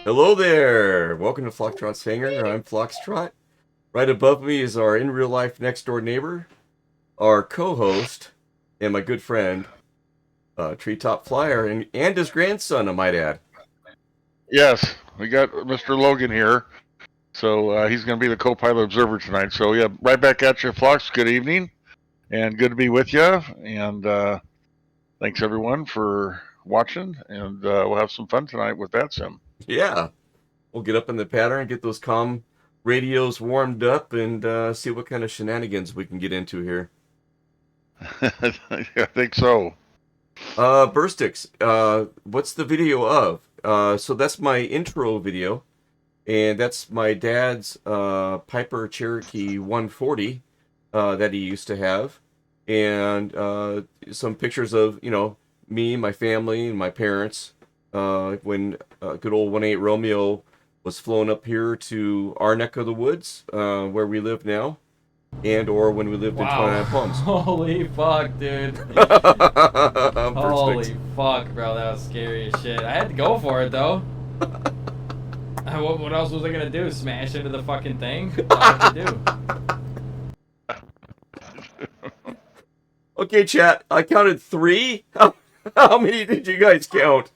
Hello there! Welcome to Foxtrot's Hangar. I'm Foxtrot. Right above me is our in real life next door neighbor, our co host, and my good friend, Treetop Flyer, and his grandson, I might add. Yes, we got Mr. Logan here. So he's going to be the co-pilot observer tonight. So yeah, right back at you, Flux. Good evening, and good to be with you. And thanks everyone for watching. And we'll have some fun tonight with VatSim. Yeah, we'll get up in the pattern, get those comm radios warmed up, and see what kind of shenanigans we can get into here. I think so. Burstix, what's the video of? So that's my intro video, and that's my dad's Piper Cherokee 140 that he used to have, and some pictures of me, my family, and my parents when good old 1-8 Romeo was flown up here to our neck of the woods where we live now, and or when we lived in Wow. 29 Palms. Holy fuck, dude. Perfect. Holy fuck, bro. That was scary as shit. I had to go for it, though. What else was I gonna do? Smash into the fucking thing? What I to do? Okay, chat. I counted 3. How many did you guys count?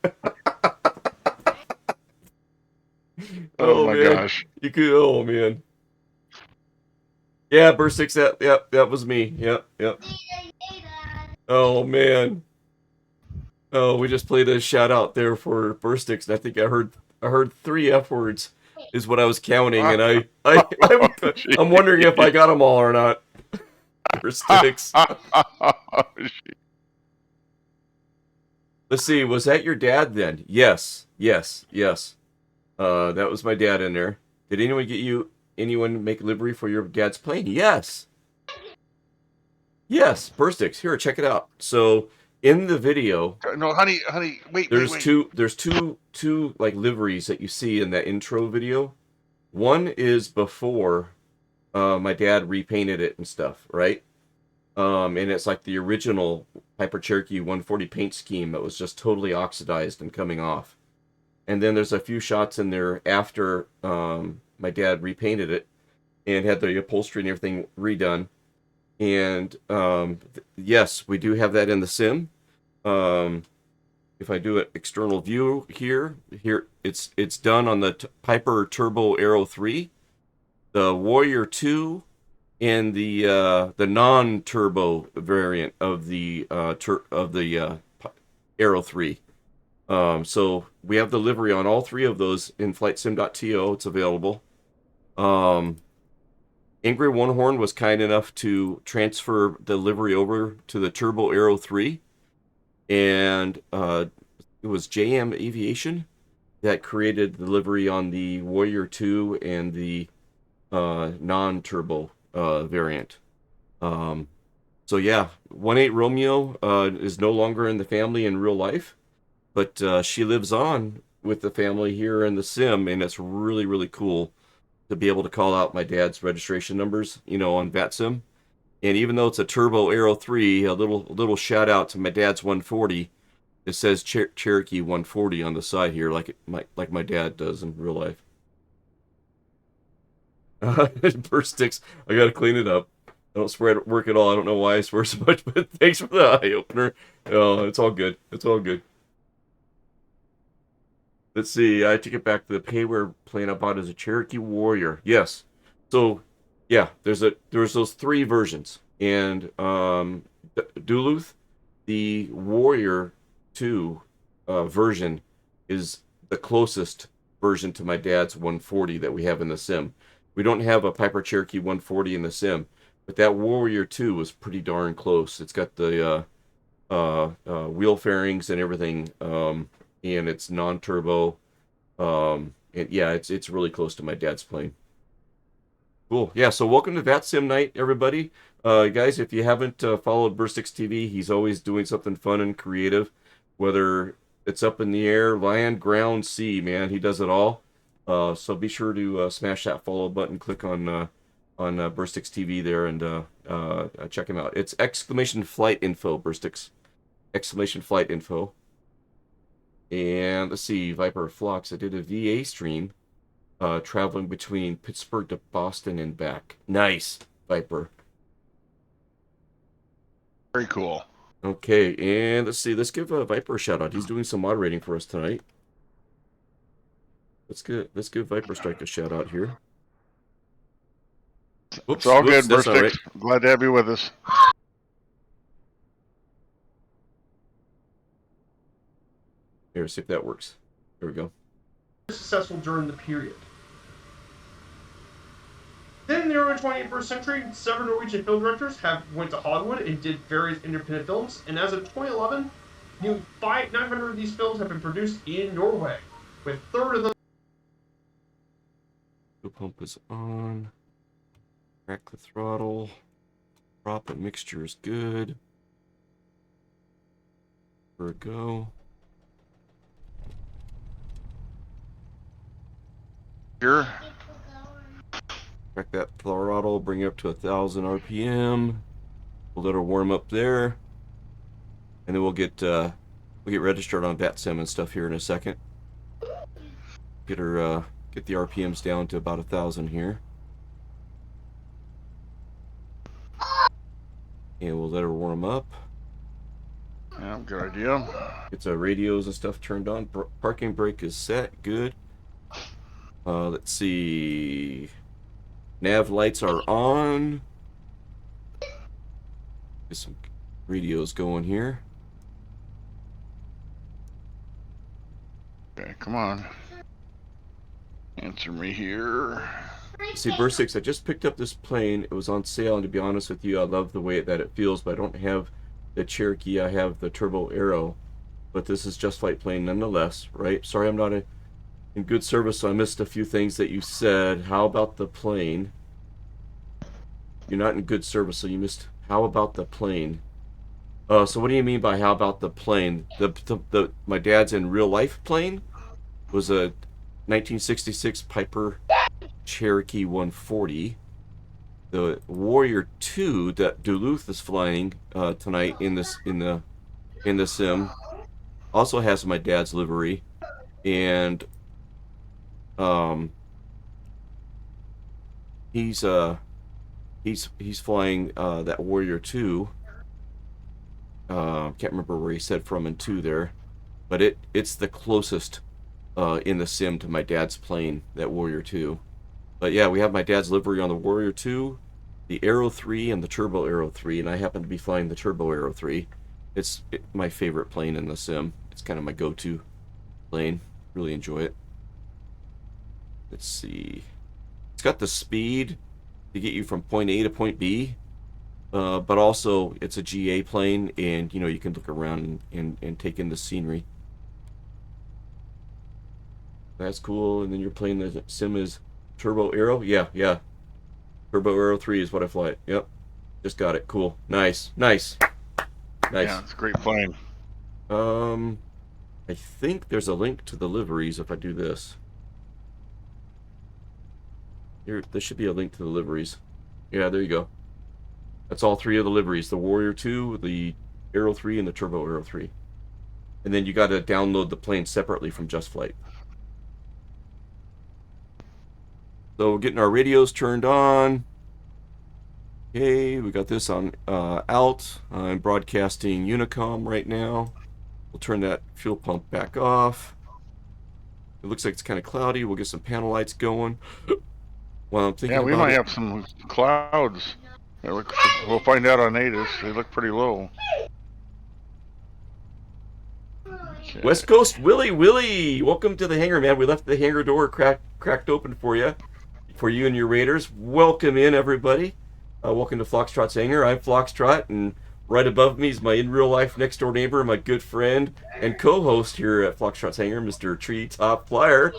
Oh my man. gosh. You could. Oh man. Yeah, Burst 6. That was me. Yep. Oh man. Oh, we just played a shout out there for Burstix, and I think I heard 3 F words is what I was counting, and I'm wondering if I got them all or not. Burstix. Let's see, was that your dad then? Yes. That was my dad in there. Did anyone make livery for your dad's plane? Yes. Yes, Burstix. Here, check it out. So in the video, No, honey, wait. there's two like liveries that you see in that intro video. One is before my dad repainted it and stuff, right? And it's like the original Piper Cherokee 140 paint scheme that was just totally oxidized and coming off. And then there's a few shots in there after my dad repainted it and had the upholstery and everything redone. And yes, we do have that in the sim. If I do an external view here it's done on the Piper Turbo Aero 3, the Warrior 2, and the non-turbo variant of the Aero 3. So we have the livery on all 3 of those in flightsim.to. It's available. Angry One Horn was kind enough to transfer the livery over to the Turbo Aero 3, and it was JM Aviation that created the livery on the Warrior 2 and the non-turbo variant. So yeah, 1-8 Romeo is no longer in the family in real life, but she lives on with the family here in the sim, and it's really, really cool to be able to call out my dad's registration numbers, on VatSim. And even though it's a Turbo Aero 3, a little shout out to my dad's 140. It says Cherokee 140 on the side here, like my dad does in real life. Burst sticks. I gotta clean it up. I don't swear at work at all. I don't know why I swear so much, but thanks for the eye opener. Oh, it's all good. It's all good. Let's see. I take it back to the pay we're playing about as a Cherokee Warrior. Yes. So, yeah, there's those 3 versions, and Duluth, the Warrior 2 version is the closest version to my dad's 140 that we have in the sim. We don't have a Piper Cherokee 140 in the sim, but that Warrior 2 was pretty darn close. It's got the wheel fairings and everything, and it's non-turbo. And yeah, it's really close to my dad's plane. Cool. Yeah, so welcome to VatSim night, everybody. Guys, if you haven't followed Burstix TV, he's always doing something fun and creative, whether it's up in the air, land, ground, sea, man. He does it all. So be sure to smash that follow button, click on Burstix TV there, and check him out. It's exclamation flight info, Burstix. Exclamation flight info. And let's see, Viper Flux. I did a VA stream, traveling between Pittsburgh to Boston and back. Nice, Viper. Very cool. Okay, and let's see. Let's give Viper a shout out. He's doing some moderating for us tonight. Let's give Viper Strike a shout out here. Oops, It's all good, that's not Burstix. right. Glad to have you with us. Here, see if that works. There we go. Successful during the period. Then in the early 21st century, several Norwegian film directors went to Hollywood and did various independent films, and as of 2011, nearly 900 of these films have been produced in Norway, with a third of them. The pump is on. Crack the throttle. Prop and mixture is good. For a go. Here. Crack that throttle, bring it up to 1,000 RPM. We'll let her warm up there. And then we'll get registered on VatSim and stuff here in a second. Get her get the RPMs down to about 1,000 here. And we'll let her warm up. Yeah, good idea. Get the radios and stuff turned on. Parking brake is set. Good. Let's see. Nav lights are on. Get some radios going here. Okay, come on. Answer me here. See, Burst 6, I just picked up this plane. It was on sale, and to be honest with you, I love the way that it feels, but I don't have the Cherokee. I have the Turbo Arrow. But this is Just Flight plane nonetheless, right? Sorry I'm not in good service, so I missed a few things that you said. How about the plane? You're not in good service, so you missed. How about the plane? So what do you mean by how about the plane? My dad's in real life plane was a 1966 Piper Cherokee 140. The Warrior 2 that Duluth is flying tonight in the sim also has my dad's livery, and he's flying that Warrior 2. Can't remember where he said from in 2 there, but it's the closest in the sim to my dad's plane, that Warrior 2. But yeah, we have my dad's livery on the Warrior 2, the Arrow 3, and the Turbo Arrow 3, and I happen to be flying the Turbo Arrow 3. It's my favorite plane in the sim. It's kind of my go-to plane. Really enjoy it. Let's see. It's got the speed to get you from point A to point B, but also it's a GA plane, and you know, you can look around and take in the scenery. That's cool. And then you're playing the sim is Turbo Arrow? Yeah. Turbo Arrow 3 is what I fly it. Yep. Just got it. Cool. Nice. Yeah, it's a great plane. I think there's a link to the liveries if I do this. Here, there should be a link to the liveries. Yeah, there you go. That's all 3 of the liveries. The Warrior 2, the Arrow 3, and the Turbo Arrow 3. And then you got to download the plane separately from Just Flight. So we're getting our radios turned on. Okay, we got this on out. I'm broadcasting Unicom right now. We'll turn that fuel pump back off. It looks like it's kind of cloudy. We'll get some panel lights going. Well, I'm thinking We might have some clouds. We'll find out on ATIS. They look pretty low. Okay. West Coast Willie, welcome to the hangar, man. We left the hangar door cracked open for you and your raiders. Welcome in, everybody. Welcome to Foxtrot's hangar. I'm Foxtrot, and right above me is my in real life next door neighbor, my good friend and co-host here at Foxtrot's hangar, Mr. Treetop Flyer.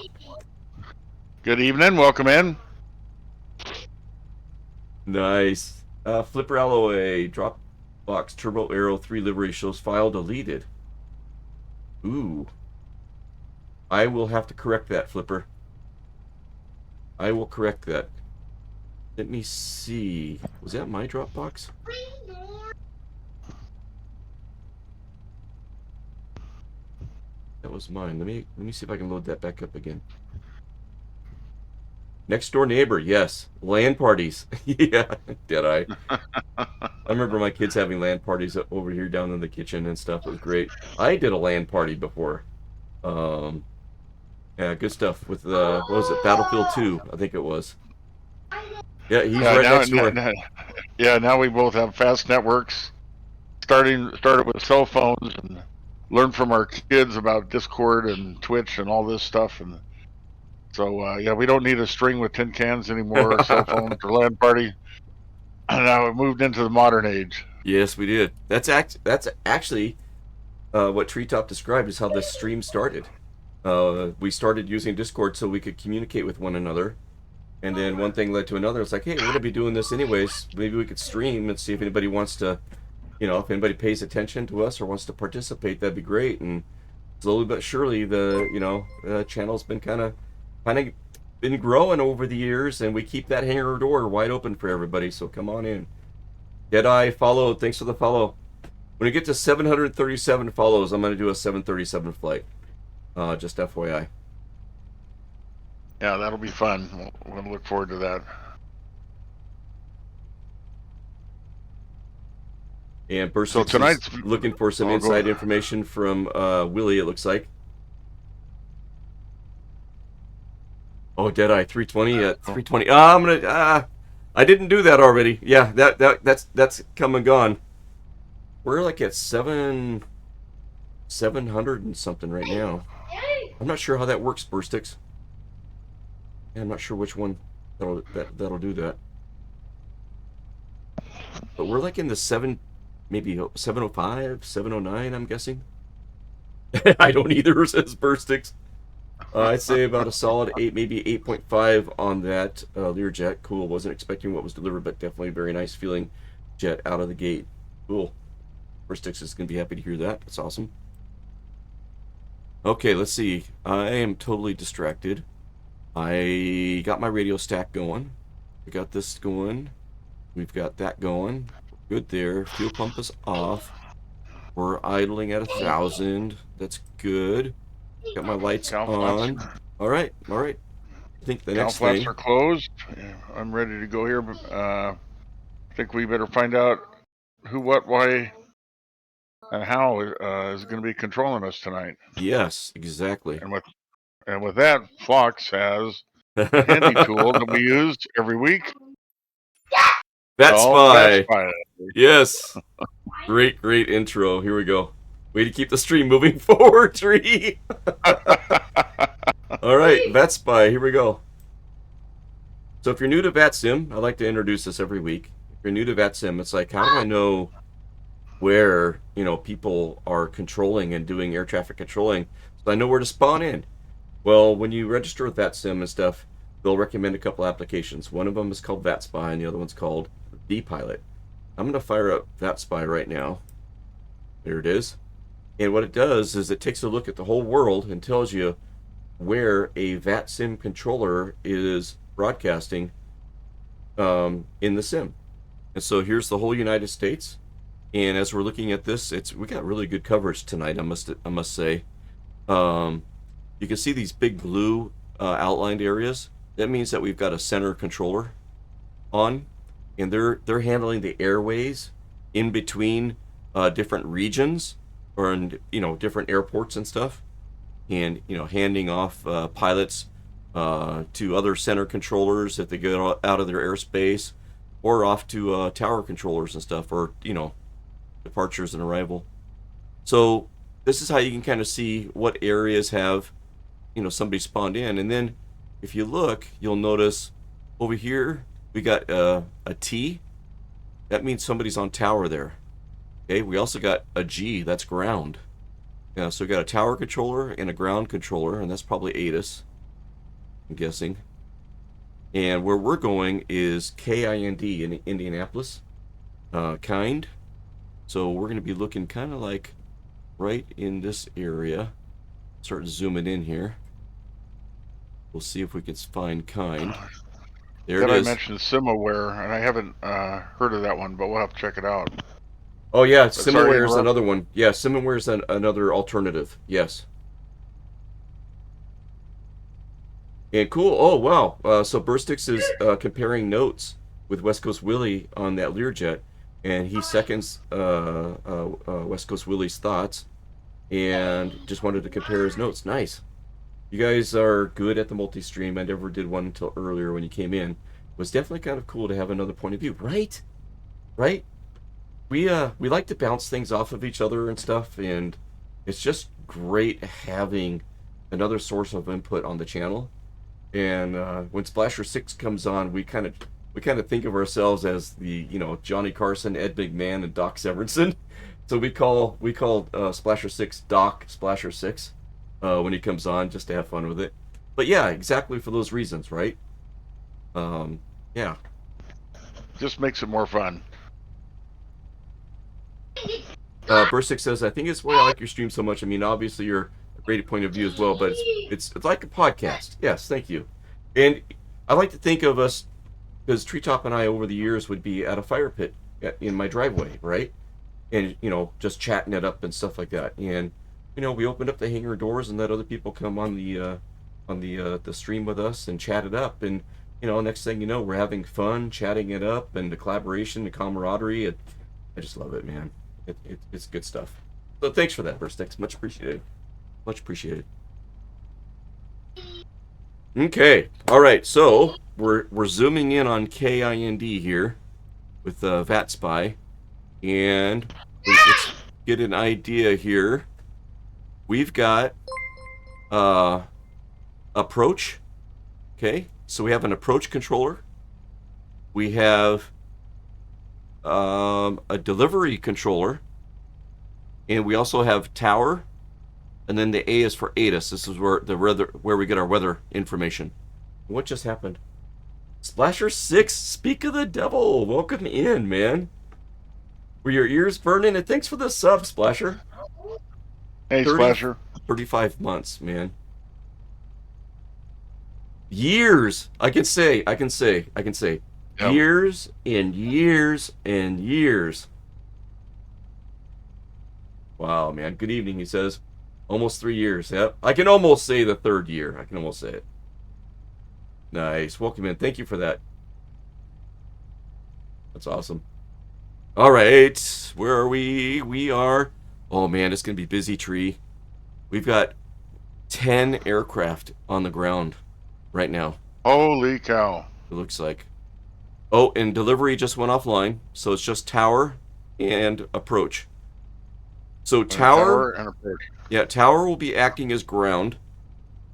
Good evening. Welcome in. Nice. Flipper Alloy, Dropbox Turbo Arrow 3 livery shows file deleted. Ooh. I will have to correct that, Flipper. I will correct that. Let me see. Was that my Dropbox? That was mine. Let me see if I can load that back up again. Next door neighbor, yes. LAN parties. Yeah, did I? I remember my kids having LAN parties over here down in the kitchen and stuff. It was great. I did a LAN party before. Yeah, good stuff with what was it? Battlefield 2, I think it was. Yeah, he's right next door. Now we both have fast networks. Started with cell phones and learned from our kids about Discord and Twitch and all this stuff. And so, we don't need a string with tin cans anymore, or cell phones or LAN party. And now we moved into the modern age. Yes, we did. That's actually what Treetop described is how this stream started. We started using Discord so we could communicate with one another. And then one thing led to another. It's like, hey, we're going to be doing this anyways. Maybe we could stream and see if anybody wants to, if anybody pays attention to us or wants to participate, that'd be great. And slowly but surely, the channel's been kind of been growing over the years, and we keep that hangar door wide open for everybody. So come on in. Deadeye followed. Thanks for the follow. When we get to 737 follows, I'm going to do a 737 flight. Just FYI. Yeah, that'll be fun. We'll look forward to that. And Burst So tonight's looking for some inside information from Willie, it looks like. Oh, Deadeye 320 at 320. I'm gonna. I didn't do that already. Yeah, that's come and gone. We're like at 700 and something right now. I'm not sure how that works, Burstix. Yeah, I'm not sure which one that'll do that. But we're like in the maybe 705, 709, I'm guessing. I don't either, says Burstix. I'd say about a solid 8, maybe 8.5 on that Learjet. Cool. Wasn't expecting what was delivered, but definitely very nice feeling jet out of the gate. Cool. Burstix is going to be happy to hear that. That's awesome. Okay, let's see. I am totally distracted. I got my radio stack going. We got this going. We've got that going. Good there. Fuel pump is off. We're idling at 1,000. That's good. Got my lights on. All right. I think the next thing. Are closed. Yeah, I'm ready to go here. But, I think we better find out who, what, why, and how is going to be controlling us tonight. Yes, exactly. And with that, Fox has a handy tool that we use every week. VatSim. Yes. Great intro. Here we go. Way to keep the stream moving forward, Tree. All right, VatSim. Here we go. So if you're new to VatSim, I like to introduce this every week. If you're new to VatSim, it's like, how do I know where people are controlling and doing air traffic controlling, so I know where to spawn in? Well, when you register with VatSim and stuff, they'll recommend a couple applications. One of them is called VatSpy, and the other one's called VPilot. I'm going to fire up VatSpy right now. There it is. And what it does is it takes a look at the whole world and tells you where a VatSim controller is broadcasting in the sim. And so here's the whole United States. And as we're looking at this, we got really good coverage tonight, I must say. You can see these big blue outlined areas. That means that we've got a center controller on, and they're handling the airways in between different regions or in different airports and stuff, and handing off pilots to other center controllers if they get out of their airspace, or off to tower controllers and stuff, or departures and arrival. So this is how you can kind of see what areas have somebody spawned in. And then if you look, you'll notice over here we got a T. That means somebody's on tower there. Okay, we also got a G, that's ground. So we got a tower controller and a ground controller, and that's probably ATIS, I'm guessing. And where we're going is KIND in Indianapolis, kind. So we're going to be looking kind of like right in this area. Start zooming in here. We'll see if we can find kind. There it is. I mentioned SimAware, and I haven't heard of that one, but we'll have to check it out. Oh yeah, SimAware is another one. Yeah, SimAware is another alternative. Yes. And cool. Oh wow. So Burstix is comparing notes with West Coast Willie on that Learjet, and he seconds West Coast Willie's thoughts, and just wanted to compare his notes. Nice. You guys are good at the multi-stream. I never did one until earlier when you came in. It was definitely kind of cool to have another point of view, right? Right? We like to bounce things off of each other and stuff, and it's just great having another source of input on the channel. And when Splasher 6 comes on, we kind of think of ourselves as the Johnny Carson, Ed McMahon, and Doc Severinsen. So we call Splasher 6 Doc Splasher 6 when he comes on, just to have fun with it. But yeah, exactly for those reasons, right? Yeah. Just makes it more fun. Bursic says, I think it's why I like your stream so much. I mean, obviously you're a great point of view as well, but it's like a podcast. Yes, thank you. And I like to think of us, because Treetop and I over the years would be at a fire pit in my driveway, right? And, just chatting it up and stuff like that. And, we opened up the hangar doors and let other people come on the stream with us and chat it up. And, next thing you know, we're having fun, chatting it up, and the collaboration, the camaraderie. I just love it, man. It's good stuff. So thanks for that, Burstix. Much appreciated. Much appreciated. Okay. All right. So we're zooming in on KIND here with VatSpy, and let's get an idea here. We've got approach. Okay. So we have an approach controller. We have a delivery controller, and we also have tower, and then the A is for ATIS. This is where we get our weather information. What just happened? Splasher 6, speak of the devil. Welcome in, man. Were your ears burning? And thanks for the sub, Splasher. Hey, Splasher. 35 months, man. Years. I can say. Yep. Years and years and years. Wow, man. Good evening, he says. Almost 3 years. Yep. I can almost say the third year. I can almost say it. Nice. Welcome in. Thank you for that. That's awesome. All right. Where are we? We are... Oh, man. It's going to be busy, Tree. We've got 10 aircraft on the ground right now. Holy cow. It looks like. Oh, and delivery just went offline, so it's just tower and approach. So tower and approach. Yeah, tower will be acting as ground.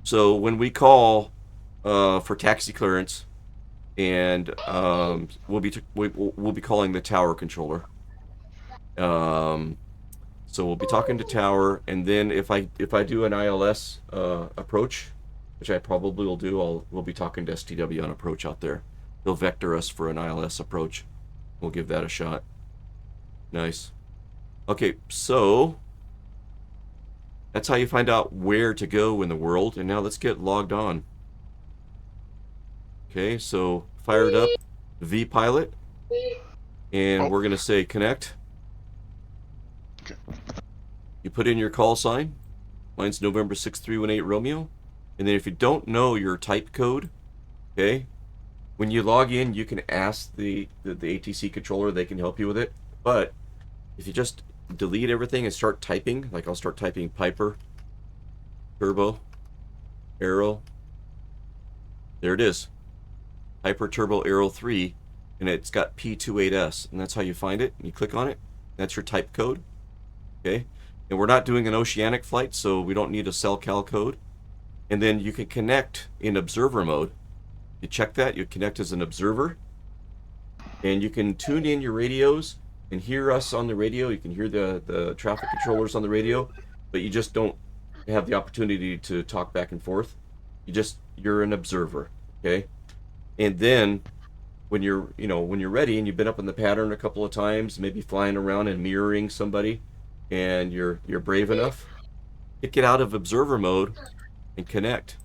So when we call for taxi clearance, and we'll be calling the tower controller. So we'll be talking to tower, and then if I do an ILS approach, which I probably will do, we'll be talking to STW on approach out there. They'll vector us for an ILS approach. We'll give that a shot. Nice. Okay, so that's how you find out where to go in the world. And now let's get logged on. Okay, so fired up vPilot. And we're going to say connect. Okay. You put in your call sign. Mine's November 6318 Romeo. And then if you don't know your type code, okay, when you log in, you can ask the ATC controller. They can help you with it. But if you just delete everything and start typing, like I'll start typing Piper, Turbo, Arrow. There it is. Piper Turbo Arrow 3. And it's got P28S. And that's how you find it. And you click on it. That's your type code. Okay. And we're not doing an oceanic flight, so we don't need a CellCal code. And then you can connect in observer mode. You check that, you connect as an observer, and you can tune in your radios and hear us on the radio. You can hear the traffic controllers on the radio, but you just don't have the opportunity to talk back and forth. You're an observer, okay? And then when you're ready and you've been up in the pattern a couple of times, maybe flying around and mirroring somebody, and you're brave enough, you get out of observer mode and connect.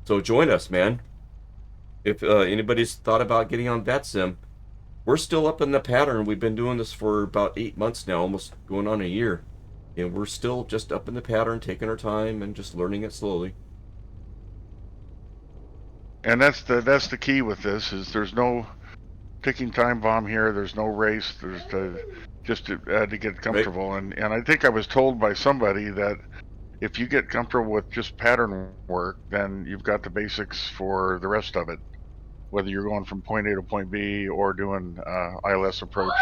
So join us, man. If anybody's thought about getting on VatSim, we're still up in the pattern. We've been doing this for about 8 months now, almost going on a year. And we're still just up in the pattern, taking our time and just learning it slowly. And that's the key with this is there's no ticking time bomb here. There's no race. There's just to get comfortable. And I think I was told by somebody that if you get comfortable with just pattern work, then you've got the basics for the rest of it. Whether you're going from point A to point B or doing ILS approach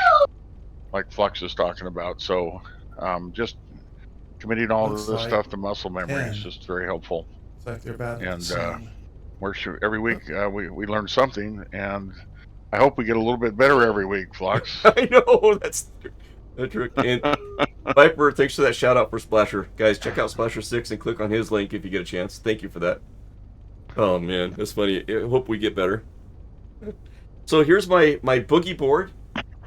like Flux is talking about. So just committing all Looks of this like stuff to muscle memory is 10. just very helpful. It's like they're about And to we're sure every week we learn something, and I hope we get a little bit better every week, Flux. I know, that's the trick. And Viper, thanks for that shout out for Splasher. Guys, check out Splasher 6 and click on his link if you get a chance. Thank you for that. Oh man, that's funny. I hope we get better. So here's my boogie board.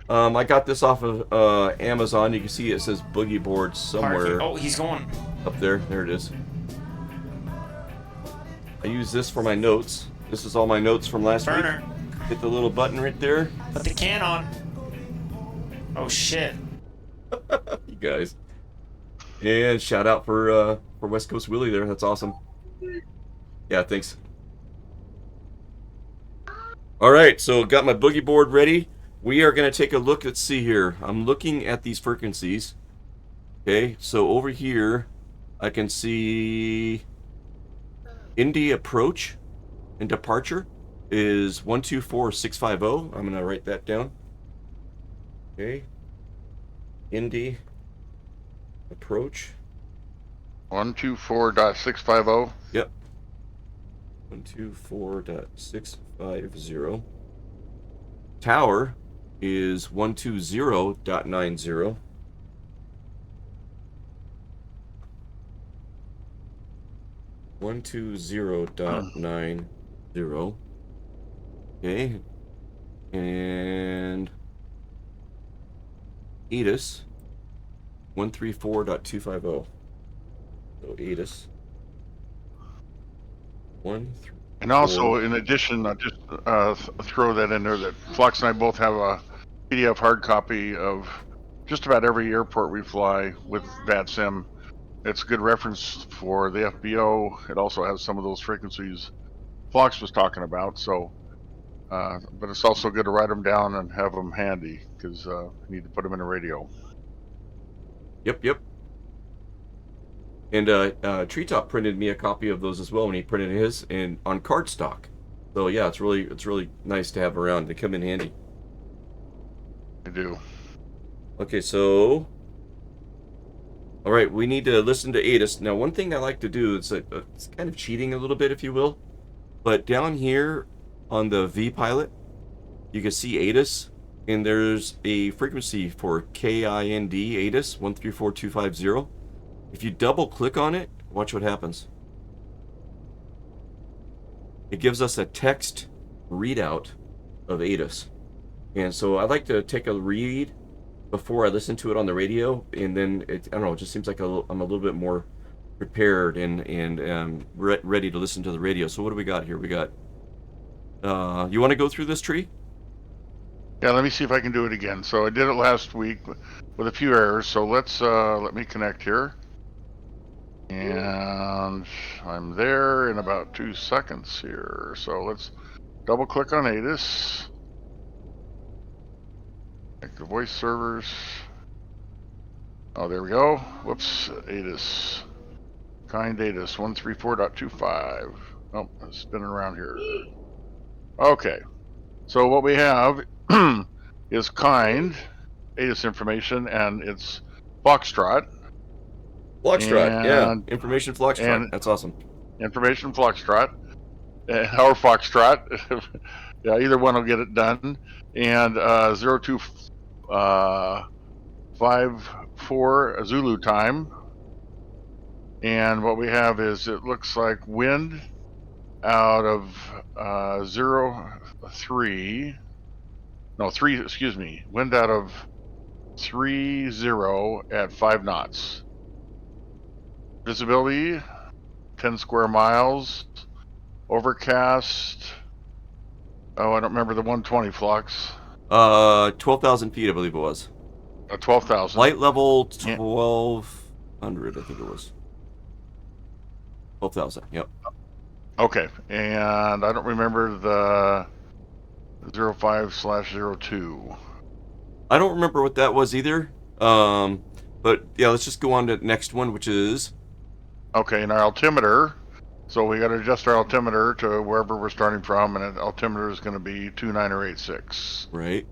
I got this off of Amazon. You can see it says boogie board somewhere. Parking. Oh, he's going. Up there. There it is. I use this for my notes. This is all my notes from last Burner. week. Hit the little button right there. Put the can on. Oh shit. You guys. And shout out for West Coast Willie there. That's awesome. Yeah, thanks. All right, so got my boogie board ready. We are going to take a look. Let's see here. I'm looking at these frequencies. Okay, so over here, I can see Indy approach and departure is 124650. I'm going to write that down. Okay. Indy approach. 124.650. Yep. 124.650. Tower is 120.90. One 120.90. Okay. And ATIS 134.250. So ATIS 134. And also, in addition, I'll just throw that in there that Flux and I both have a PDF hard copy of just about every airport we fly with VatSim. It's a good reference for the FBO. It also has some of those frequencies Flux was talking about. So, but it's also good to write them down and have them handy because you need to put them in a radio. Yep. And Treetop printed me a copy of those as well when he printed his and on cardstock. So yeah, it's really nice to have around. They come in handy. I do. Okay, so all right, we need to listen to ATIS. Now, one thing I like to do is it's kind of cheating a little bit, if you will, but down here on the V pilot, you can see ATIS, and there's a frequency for KIND ATIS 134250. If you double click on it, watch what happens. It gives us a text readout of ATIS. And so I like to take a read before I listen to it on the radio, and then I don't know, it just seems like I'm a little bit more prepared and ready to listen to the radio. So what do we got here? We got, you want to go through this tree? Yeah, let me see if I can do it again. So I did it last week with a few errors. So let me connect here. And I'm there in about 2 seconds here. So let's double click on ATIS. Make the voice servers. Oh, there we go. Whoops, ATIS. Kind ATIS 134.25. Oh, I'm spinning around here. Okay. So what we have is kind ATIS information, and it's Foxtrot. Foxtrot, yeah. Information Foxtrot. That's awesome. Information Foxtrot. Or Foxtrot. Yeah, either one will get it done. And 0254 Zulu time. And what we have is it looks like wind out of 3, excuse me. Wind out of 30 at 5 knots. Visibility 10 square miles. Overcast. Oh, I don't remember the 120 flux. 12,000 feet, I believe it was. 12,000. Light level 1,200, I think it was. 12,000. Yep. Okay, and I don't remember the 05/02. I don't remember what that was either. But yeah, let's just go on to the next one, which is Okay, and our altimeter. So we got to adjust our altimeter to wherever we're starting from, and the altimeter is going to be 2986. right.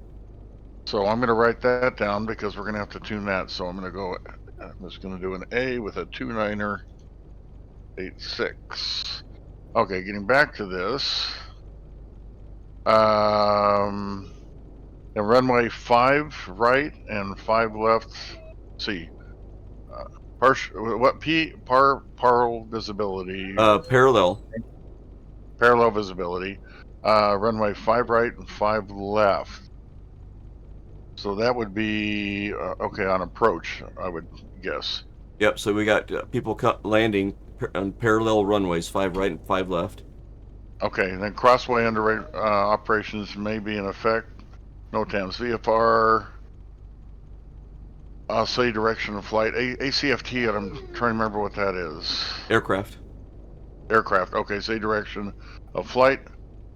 So I'm going to write that down because we're going to have to tune that. So I'm just going to do an A with a 2986. Okay, getting back to this. And runway 5 right and 5 left. See, what parallel visibility, Parallel. parallel visibility. Runway 5 right and 5 left. So that would be okay on approach, I would guess. Yep. So we got people landing on parallel runways, 5 right and 5 left. Okay, and then crossway under operations may be in effect. No TAMS VFR. I'll say direction of flight. ACFT, and I'm trying to remember what that is. Aircraft. Aircraft. Okay, say direction of flight.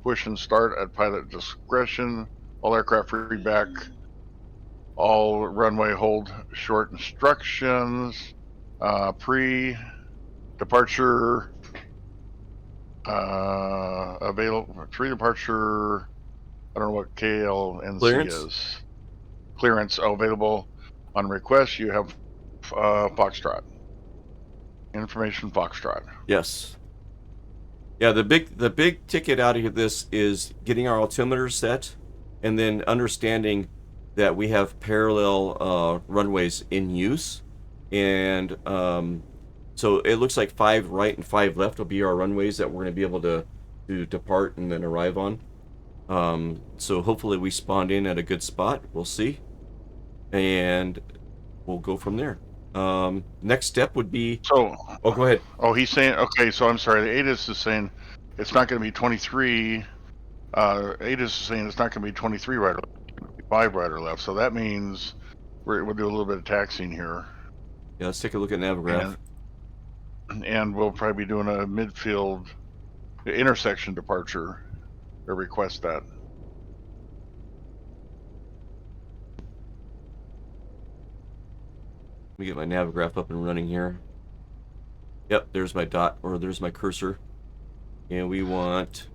Push and start at pilot discretion. All aircraft read back. All runway hold short instructions. Pre-departure available. Pre-departure. I don't know what KLNC Clearance? is. Clearance available on request. You have Foxtrot. Information Foxtrot. Yes. Yeah, the big ticket out of this is getting our altimeter set, and then understanding that we have parallel runways in use, and so it looks like 5 right and 5 left will be our runways that we're going to be able to depart and then arrive on. So hopefully we spawned in at a good spot. We'll see, and we'll go from there. Next step would be. So, Oh, go ahead. oh, he's saying, okay, so I'm sorry, the ATIS is saying it's not going to be 23. ATIS is saying it's not going to be 23 right or left, it's going to be 5 right or left. So that means we'll do a little bit of taxiing here. Yeah, let's take a look at Navigraph. And we'll probably be doing a midfield intersection departure or request that. Let me get my Navigraph up and running here. Yep, there's my dot, or there's my cursor. And we want...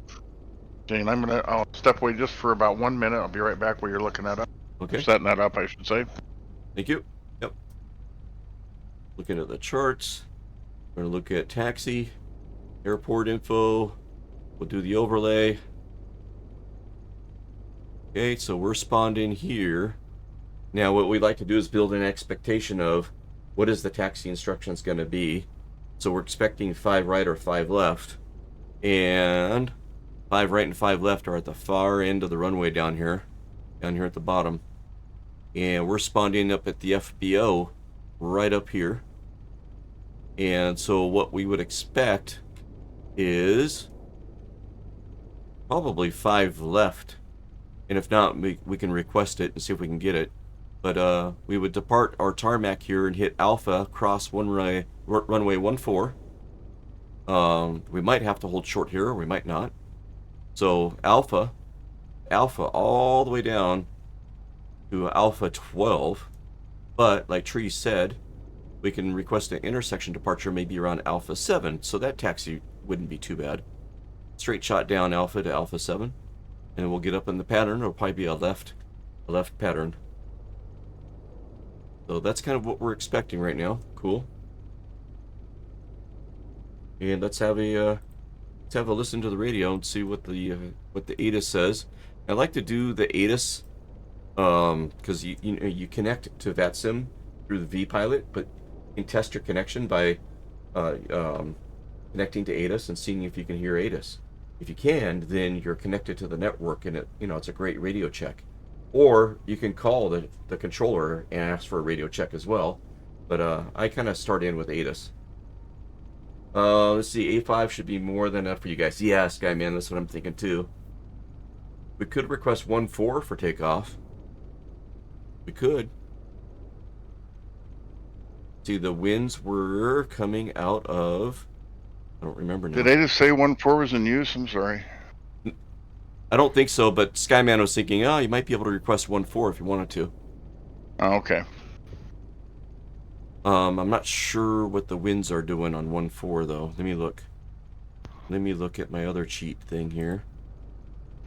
Okay, and I'll step away just for about 1 minute. I'll be right back while you're looking that up. Okay. Setting that up, I should say. Thank you. Yep. Looking at the charts. We're going to look at taxi, airport info. We'll do the overlay. Okay, so we're spawned in here. Now what we'd like to do is build an expectation of what is the taxi instructions going to be. So we're expecting 5 right or 5 left. And 5 right and 5 left are at the far end of the runway down here at the bottom. And we're spawned in up at the FBO right up here. And so what we would expect is probably 5 left. And if not, we can request it and see if we can get it. But we would depart our tarmac here and hit Alpha, cross runway 14. We might have to hold short here, or we might not. So Alpha all the way down to Alpha 12. But like Tree said, we can request an intersection departure maybe around Alpha 7. So that taxi wouldn't be too bad. Straight shot down Alpha to Alpha 7. And we'll get up in the pattern. It'll probably be a left pattern. So that's kind of what we're expecting right now. Cool. And let's have a listen to the radio and see what the ATIS says. I like to do the ATIS because you connect to VatSim through the vPilot, but you can test your connection by connecting to ATIS and seeing if you can hear ATIS. If you can, then you're connected to the network, and it's a great radio check. Or you can call the controller and ask for a radio check as well. But I kind of start in with ATIS. Let's see, A5 should be more than enough for you guys. Yeah, Skyman, that's what I'm thinking too. We could request 1-4 for takeoff. We could. See, the winds were coming out of I don't remember now. Did they just say 1-4 was in use? I'm sorry. I don't think so, but Skyman was thinking, oh, you might be able to request 1-4 if you wanted to. Oh, okay. I'm not sure what the winds are doing on 1-4 though. Let me look. Let me look at my other cheat thing here.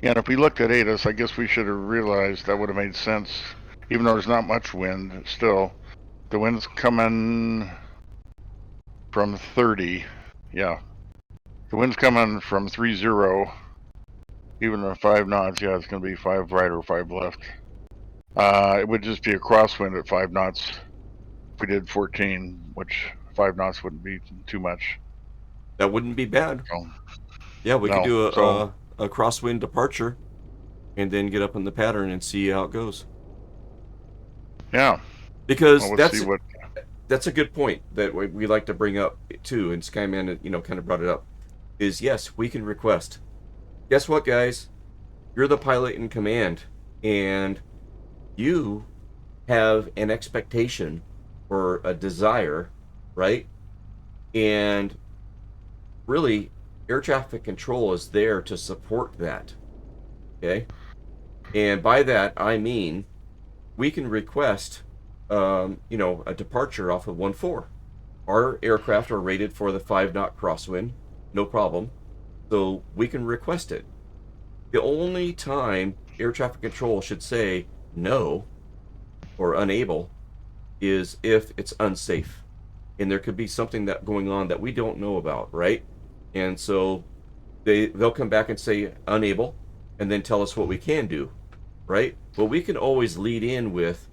Yeah, and if we looked at ATIS, I guess we should have realized that would have made sense. Even though there's not much wind, still, the wind's coming from 30. Yeah. The wind's coming from 30. Even at 5 knots, yeah, it's going to be 5 right or 5 left. It would just be a crosswind at 5 knots. If we did 14, which 5 knots wouldn't be too much. That wouldn't be bad. So, Yeah, we could do so- a crosswind departure and then get up in the pattern and see how it goes. Yeah. Because Well, let's see what. that's a good point that we like to bring up too, and Skyman, kind of brought it up. Is yes, we can request. Guess what, guys? You're the pilot in command, and you have an expectation or a desire, right? And really, air traffic control is there to support that. Okay? And by that, I mean we can request, a departure off of 1-4. Our aircraft are rated for the 5-knot crosswind, no problem. So we can request it. The only time air traffic control should say no or unable is if it's unsafe. And there could be something that going on that we don't know about, right? And so they'll come back and say unable and then tell us what we can do, right? But we can always lead in with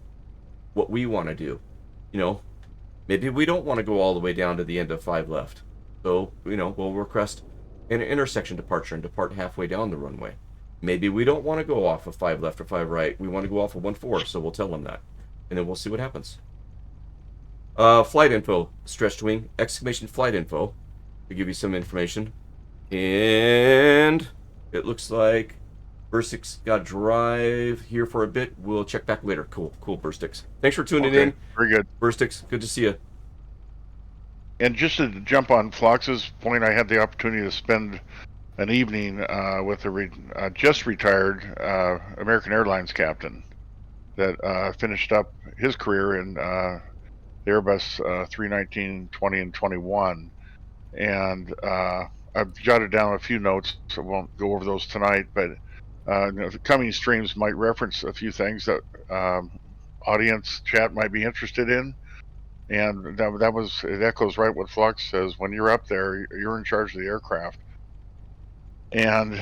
what we want to do. Maybe we don't want to go all the way down to the end of 5 left. So, we'll request an intersection departure and depart halfway down the runway. Maybe we don't want to go off of 5 left or 5 right. We want to go off of 1-4, so we'll tell them that. And then we'll see what happens. Flight info, stretched wing, exclamation flight info, to give you some information. And it looks like Burstix got drive here for a bit. We'll check back later. Cool, Burstix. Thanks for tuning in. Very good. Burstix, good to see you. And just to jump on Flox's point, I had the opportunity to spend an evening with a just retired American Airlines captain that finished up his career in the Airbus 319, 20, and 21. And I've jotted down a few notes. I won't go over those tonight, but the coming streams might reference a few things that audience chat might be interested in. And it echoes right what Flux says. When you're up there, you're in charge of the aircraft. And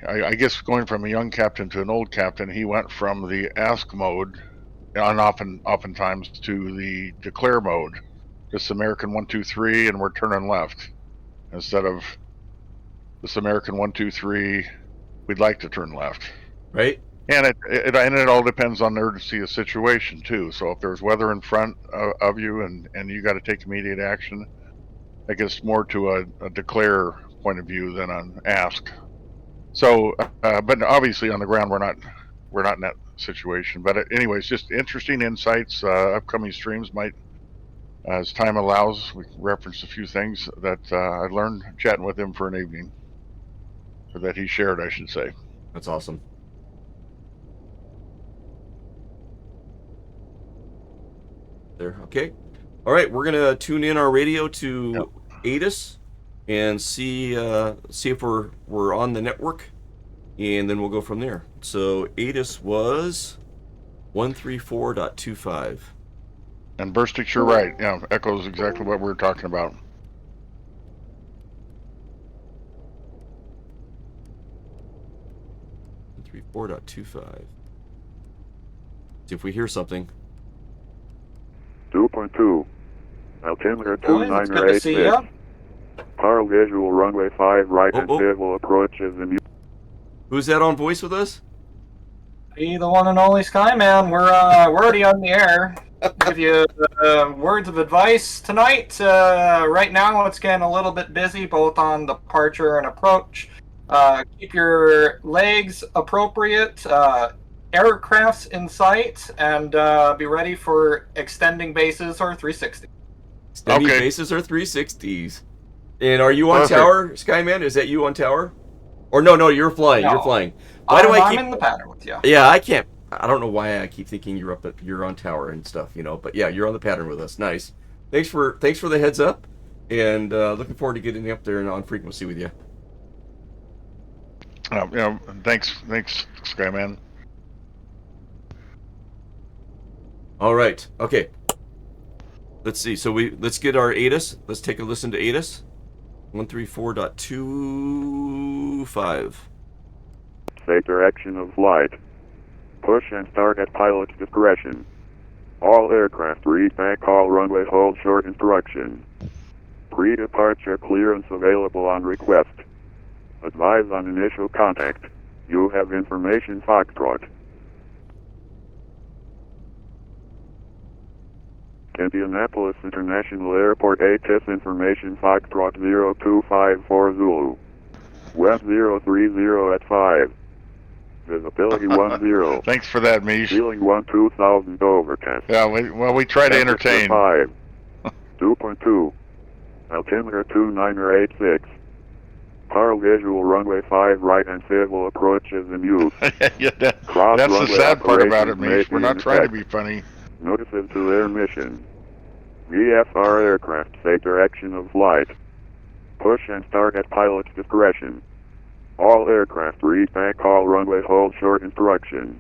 I guess going from a young captain to an old captain, he went from the ask mode, and oftentimes to the declare mode. This American 123, and we're turning left, instead of this American 123, we'd like to turn left. Right. And it all depends on the urgency of the situation too. So if there's weather in front of you and you got to take immediate action, that gets more to a declare point of view than an ask. So, but obviously on the ground we're not in that situation. But anyways, just interesting insights. Upcoming streams might, as time allows, we reference a few things that I learned chatting with him for an evening, or that he shared, I should say. That's awesome. There. Okay. All right, we're gonna tune in our radio to ATIS and see if we're on the network, and then we'll go from there. So ATIS was 134.25. And Burstix, you're right. Yeah, echoes exactly what we were talking about. 134.25. See if we hear something. 2.2. Altimeter It's good to see you. 298. Power visual runway 5 right and Oh. civil approach is in. Who's that on voice with us? Be the one and only Skyman. We're already on the air. Give you words of advice tonight. Right now, it's getting a little bit busy, both on departure and approach. Keep your legs appropriate. Aircrafts in sight, and be ready for extending bases or 360. Extending Okay. bases or 360s. And are you on Perfect. tower, Skyman? Is that you on tower? Or no, you're flying. No. You're flying. Why do I I'm keep? in the pattern with you. Yeah, I can't. I don't know why I keep thinking you're on tower and stuff, But yeah, you're on the pattern with us. Nice. Thanks for the heads up, and looking forward to getting up there and on frequency with you. Thanks, Skyman. All right. Okay. Let's see. So let's get our ATIS. Let's take a listen to ATIS. 134.25. Say direction of flight. Push and start at pilot's discretion. All aircraft read back call runway hold short instruction. Pre-departure clearance available on request. Advise on initial contact. You have information Foxtrot. Indianapolis International Airport ATIS information Foxtrot 0254 Zulu. West 030 at 5. Visibility 10. Thanks for that, Mish. Ceiling 2000 overcast. Yeah, we try to entertain. 5. 2.2. Altimeter 2986. Power visual runway 5 right and civil approaches in use. Yeah, that's the Cross-runway sad part about it, operations Mish. We're may not be trying to in be funny. Notices to their mission. VFR aircraft say direction of flight. Push and start at pilot's discretion. All aircraft read back call runway hold short instruction.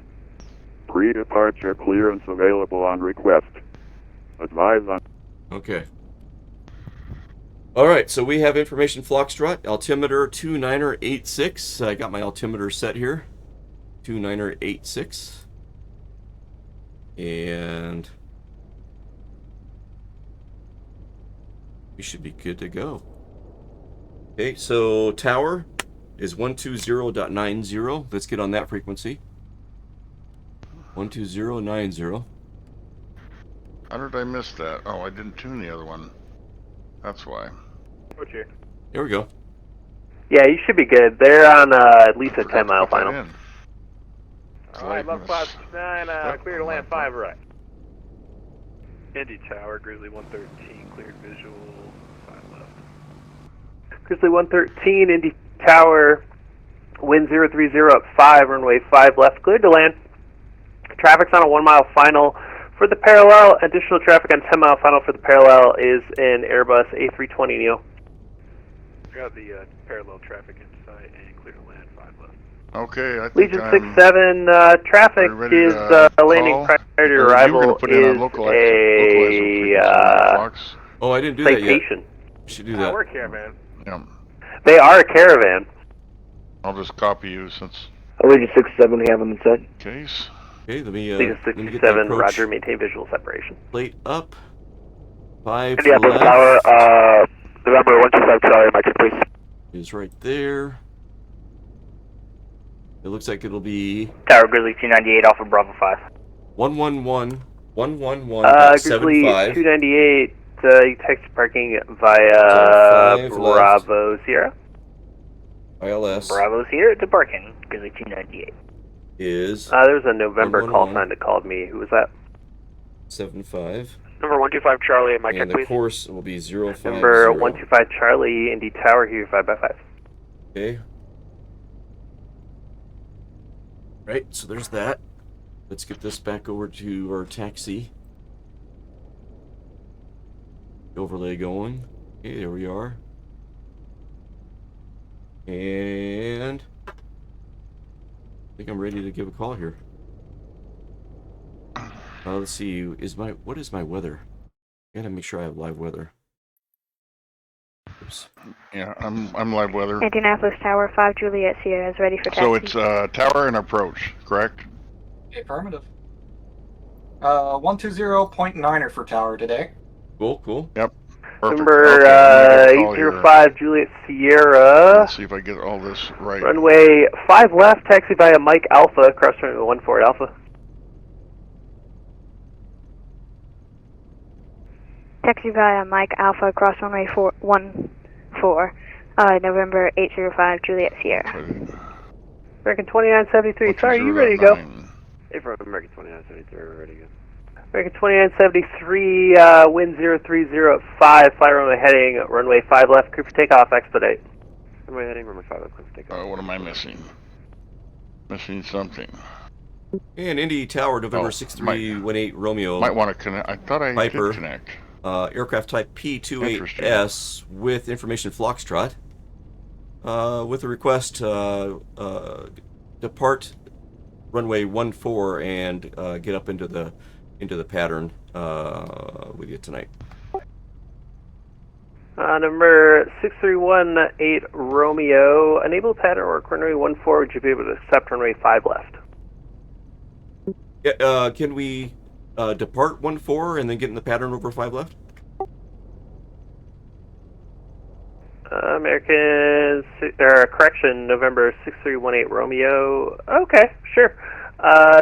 Pre-departure clearance available on request. Advise on... Okay. All right, so we have information Foxtrot, altimeter 2986. I got my altimeter set here. 2986. And we should be good to go. Okay, so tower is 120.90. Let's get on that frequency. 120.90. How did I miss that? Oh, I didn't tune the other one. That's why. There we go. Yeah, you should be good. They're on at least a Forgot to 10-mile put that final. in. Alright, left Lateness. 59, clear to land 5 right. Indy Tower, Grizzly 113, cleared visual, 5 left. Grizzly 113, Indy Tower, wind 030 up 5, runway 5 left, cleared to land. Traffic's on a 1-mile final for the parallel. Additional traffic on 10-mile final for the parallel is an Airbus A320 Neo. Got the parallel traffic in sight and clear to land 5 left. Okay, I think Legion I'm 67, traffic ready is to landing call. prior to Or you were arrival gonna put in a is localizer a Fox. Oh, I didn't do that yet. citation. Should do that. We're caravan. Yeah, They are a caravan. I'll just copy you since Legion 67, we have them inside. case. Okay, let me Legion get the 67, approach roger, maintain visual separation. plate up. 5 Indianapolis left Tower, November 125 Charlie, Mike, please. is right there. It looks like it'll be Tower Grizzly 298, Alpha Bravo 5. 111 Grizzly 111.75. 298, you text parking via So 5 Bravo Sierra. ILS Bravo Sierra to parking, Grizzly 298. is There's a November call 111. sign that called me. Who was that? 75. Number 125 Charlie, Mike, And the please. course will be 050. Number 125 Charlie, Indy Tower, here 5x5. Okay. Right, so there's that. Let's get this back over to our taxi. Overlay going. Okay, there we are. And I think I'm ready to give a call here. Let's see. What is my weather? I gotta make sure I have live weather. Oops. Yeah, I'm live weather. Indianapolis Tower 5 Juliet Sierra is ready for taxi. So it's tower and approach, correct? Affirmative. 120.9er for tower today. Cool. Yep. Perfect. Number Okay, I'm gonna call here. 805 Juliet Sierra. Let's see if I get all this right. Runway 5 left, taxi via Mike Alpha, cross runway 1 forward Alpha. Taxi via Mike Alpha, cross runway 14, November 805 Juliet Sierra. American 2973, sorry, you ready to go? Hey, for American 2973, we're ready to go. American 2973, wind 030 at 5, fly runway heading, runway 5 left, clear for takeoff, expedite. Runway heading, runway 5 left, clear for takeoff. What am I missing? Missing something. And Indy Tower, November Oh, 6318 Romeo. Might want to connect. I thought I Piper. did connect. Aircraft type P28S with information Foxtrot. With a request, depart runway 14 and get up into the pattern with you tonight. Number 6318 Romeo, enable pattern work runway 14, would you be able to accept runway 5 left? Can we depart 14 and then get in the pattern over 5 left? American, correction, November 6318 Romeo. Okay, sure.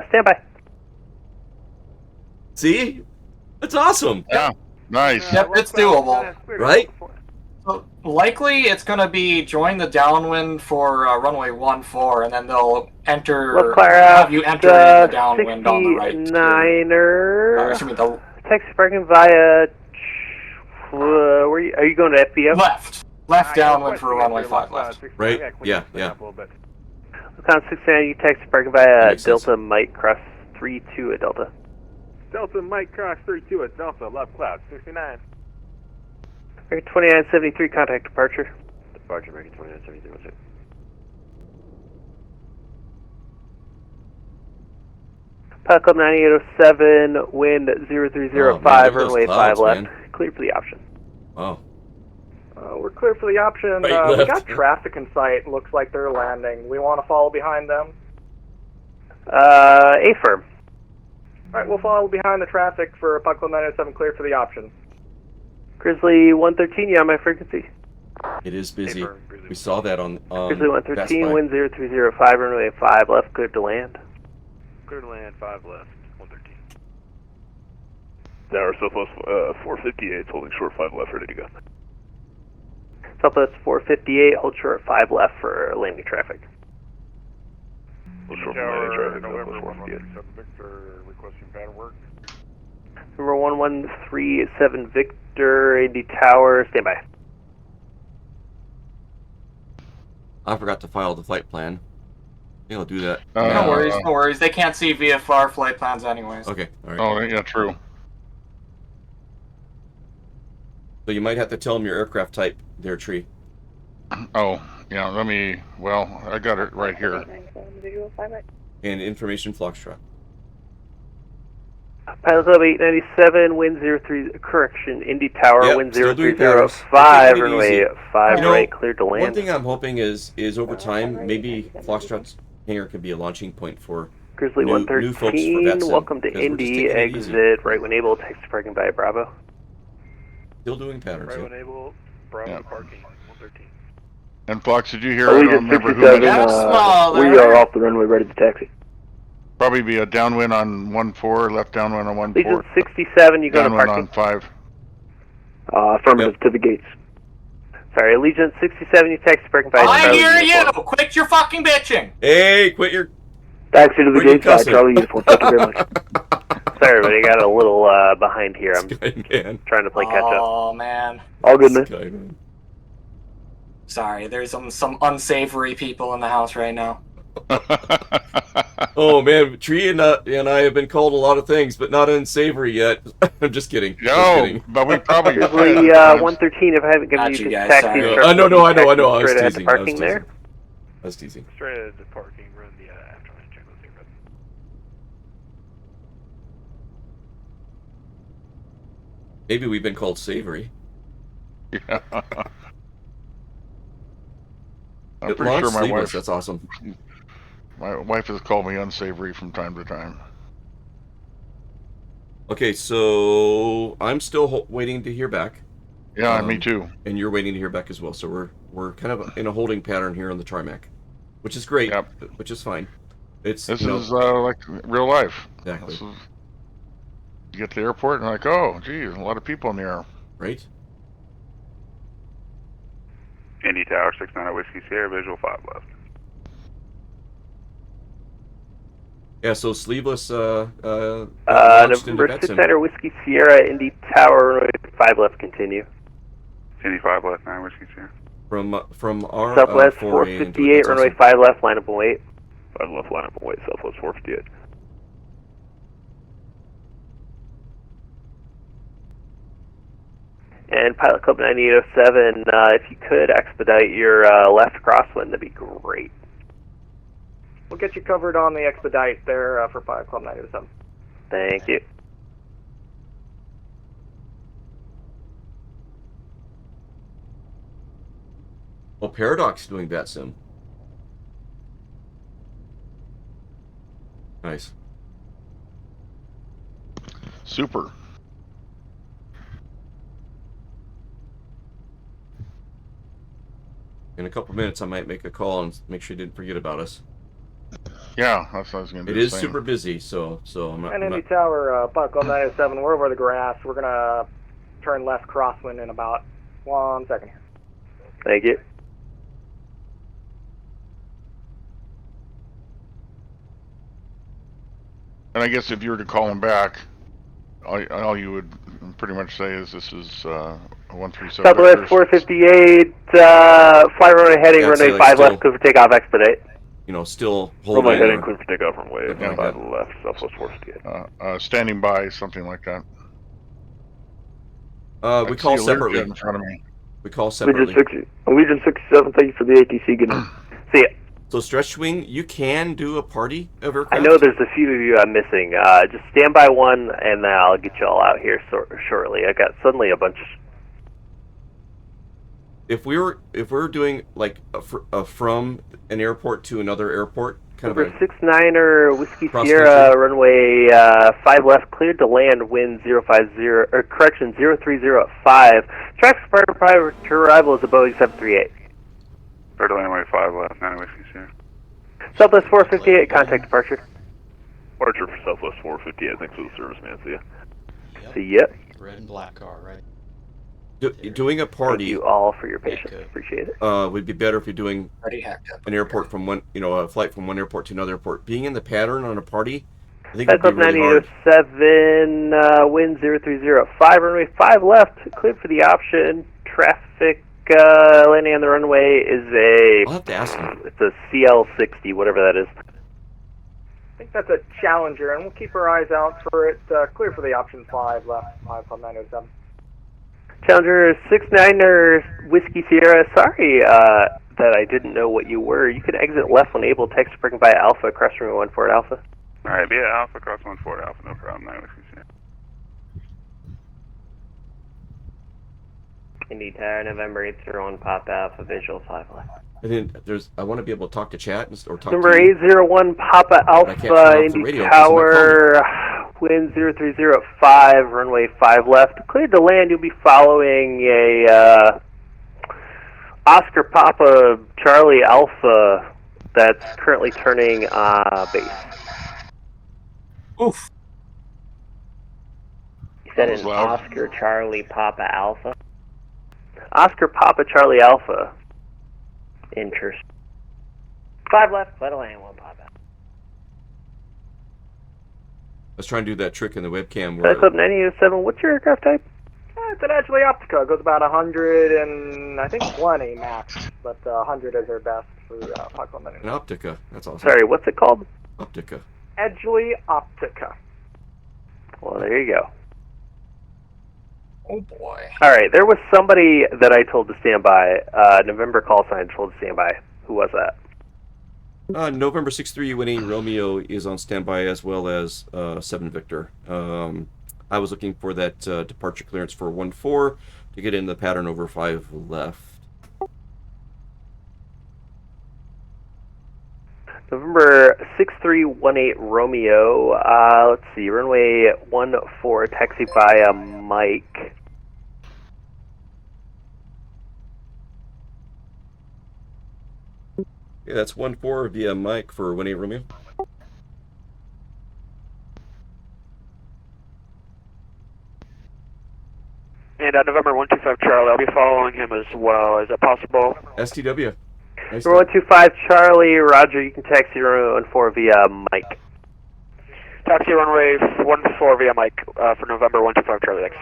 Stand by. See? That's awesome. Yeah, nice. Yep, it's doable. Right? So likely it's going to be join the downwind for runway 14, and then they'll have you enter in the downwind on the right. 69er. Excuse me, the Taxi parking via. Are you going to FBO? Left downwind for runway 5 left. Right? Yeah. Con 69, you taxi parking via Delta Mike cross 32 at Delta. Delta Mike Cross 32 at Delta, left cloud, 69. American 2973, contact departure. Departure, American 2973, what's it? Pilot Club 9807, wind 0305, runway 5 left. Man. Clear for the option. Oh. We're clear for the option. Right, we left. got traffic in sight. Looks like they're landing. We want to follow behind them. A-firm. Alright, we'll follow behind the traffic for Pilot Club 907, clear for the option. Grizzly 113, you on my frequency? It is busy. We saw that on Grizzly 113, Best Buy. wind 0305, runway 5 left, clear to land. Clear to land, 5 left, 113. Tower Southwest 458, holding short 5 left, ready to go. Southwest 458, hold short 5 left for landing traffic. Hold short for landing traffic, November Southwest 458. 117 Victor, requesting pattern work. Number 1137 Victor, Indy Tower, stand by. I forgot to file the flight plan. Yeah, I'll do that. No worries. They can't see VFR flight plans anyways. Okay, all right. Oh, yeah, true. So you might have to tell them your aircraft type there, Tree. Oh, yeah, let me, well, I got it right here. And information Foxtrot. Pilot Club 897, wind 03, correction, Indy Tower, Yep, wind still doing 0305, patterns. runway Easy. 5 You know, right, cleared to land. One thing I'm hoping is over time, maybe Foxtrot's hangar could be a launching point for Grizzly new folks for 113, VatSim, welcome to because we're just Indy, taking it easy. exit right when able, taxi parking by Bravo. Still doing patterns. Right yeah. when able, Bravo Yeah. parking, 113. And Fox, did you hear? I don't remember who we mentioned. are off the runway, ready to taxi. Probably be a downwind on 14, left downwind on 14. Legion 67, you go to Downwind parking. on 5. Affirmative to the gates. Sorry, Legion 67, you taxi parking by I Charlie hear you! uniform. Quit your fucking bitching! Hey, quit your... Taxi to the Quit your gates by cussing. Charlie uniform, thank you very much. Sorry, but I got a little behind here. I'm man. trying to play catch up. Oh, man. All good, man. Sky, man. Sorry, there's some unsavory people in the house right now. Oh man, Tree and I have been called a lot of things, but not unsavory yet. I'm just kidding. Just No, kidding. but we probably. Grizzly 113, if I haven't given Got you you the guys, taxi sorry. instructions, No, I know. I was straight ahead to teasing. parking there. I was teasing. Straight ahead to parking, run the afterline check. Let's see, red. Maybe we've been called savory. Yeah. I'm It pretty launched sure my sleeveless, wife. That's awesome. My wife has called me unsavory from time to time. Okay, so I'm still waiting to hear back. Yeah, me too. And you're waiting to hear back as well. So we're kind of in a holding pattern here on the Trimac, which is great. Yep. Which is fine. It's This you know, is like real life. exactly This is, you get to the airport and like, oh, geez, a lot of people in the air. right. Indy Tower 69 Whiskey Sierra, visual 5 left. Yeah, so sleeveless launched into November 6 VatSim. Niner Whiskey Sierra, Indy Tower, runway 5 left, continue. Indy 5 left, 9 Whiskey Sierra. From our Southwest foray into 458, it. runway 5 left, line up and wait. 5 left, line up and wait, Southwest 458. And Pilot Club 9807, if you could expedite your left crosswind, that'd be great. We'll get you covered on the expedite there for Pilot Club 9807. Thank you. Well, Paradox doing VatSim. Nice. Super. In a couple minutes, I might make a call and make sure you didn't forget about us. Yeah, that's what I was going to do. It is super busy, so I'm not. And Indy Tower, Pilot Club 9807, we're over the grass. We're going to turn left crosswind in about 1 second here. Thank you. And I guess if you were to call him back, all you would pretty much say is this is 137. Southwest 458, fly runway heading, Yeah, runway like 5 still- left, clear for takeoff, expedite. You know, still holding. Runway heading, or- clear for takeoff, runway Something 5 like left, Southwest 458. Standing by, something like that. we I call see a Learjet separately. in front of me. We call separately. Legion 67, thank you for the ATC. Good night. See ya. So stretch wing, you can do a party of I aircraft. know there's a few of you I'm missing. Just stand by one, and then I'll get you all out here shortly. I got suddenly a bunch. If we were doing like from an airport to another airport, kind of Number a 6 Niner Whiskey cross Sierra, country. runway 5 left, cleared to land, wind 050, or correction 030 at 5. Tracks prior to arrival is a Boeing 738. Clear to land, runway 5 left, 9 Whiskey Sierra. Southwest 458, contact departure. Departure for Southwest 458, thanks for the service, man, see ya. See ya. Red and black car, right? Doing a Thank party you all for your patience. Appreciate it. would be better if you're doing Already hacked up. an airport from one, a flight from one airport to another airport. Being in the pattern on a party, I think Back would up be really hard. 9807, wind 030 at 5, runway 5 left, cleared for the option. Traffic landing on the runway is I'll have to ask him. it's a CL60, whatever that is. I think that's a Challenger, and we'll keep our eyes out for it. Clear for the option 5 left, 5 Club 907. Challenger 6 Niner Whiskey Sierra, sorry that I didn't know what you were. You can exit left when able, text parking by Alpha, cross runway 14 at Alpha. Alright, be at Alpha, cross 14 Alpha, no problem, 9 Whiskey Sierra. Indy Tower, November 801, Pop Alpha, visual 5 left. And then I want to be able to talk to chat or talk Number to you. 801, Papa I can't turn Alpha, off the Indy radio 'cause somebody Tower, wind 030 at 5, runway 5 left. Cleared to land, you'll be following a Oscar Papa Charlie Alpha that's currently turning base. Oof. You said That was an loud. Oscar Charlie Papa Alpha? Oscar Papa Charlie Alpha. Interest. 5 left, let land, 1 Papa. Let's try and do that trick in the webcam Back where up 9807, what's your aircraft type? It's an Edgeley Optica. It goes about 100 and I think 20 max, but 100 is our best for Pilot Club 907. an Optica. That's awesome. Sorry, what's it called? Optica. Edgeley Optica. Well, there you go. Oh boy. Alright, there was somebody that I told to stand by. November call sign told to stand by. Who was that? November 6-3 winning Romeo is on standby as well as 7 Victor. I was looking for that departure clearance for 1-4 to get in the pattern over 5 left. November 6318 Romeo. Let's see, runway 14, taxi by Mike. Yeah, that's 1-4 via Mike for 18 Romeo. And November 125 Charlie, I'll be following him as well. Is that possible? STW. Nice Number 125 Charlie, Roger, you can taxi runway 14 via Mike. Taxi runway 14 via Mike for November 125 Charlie X.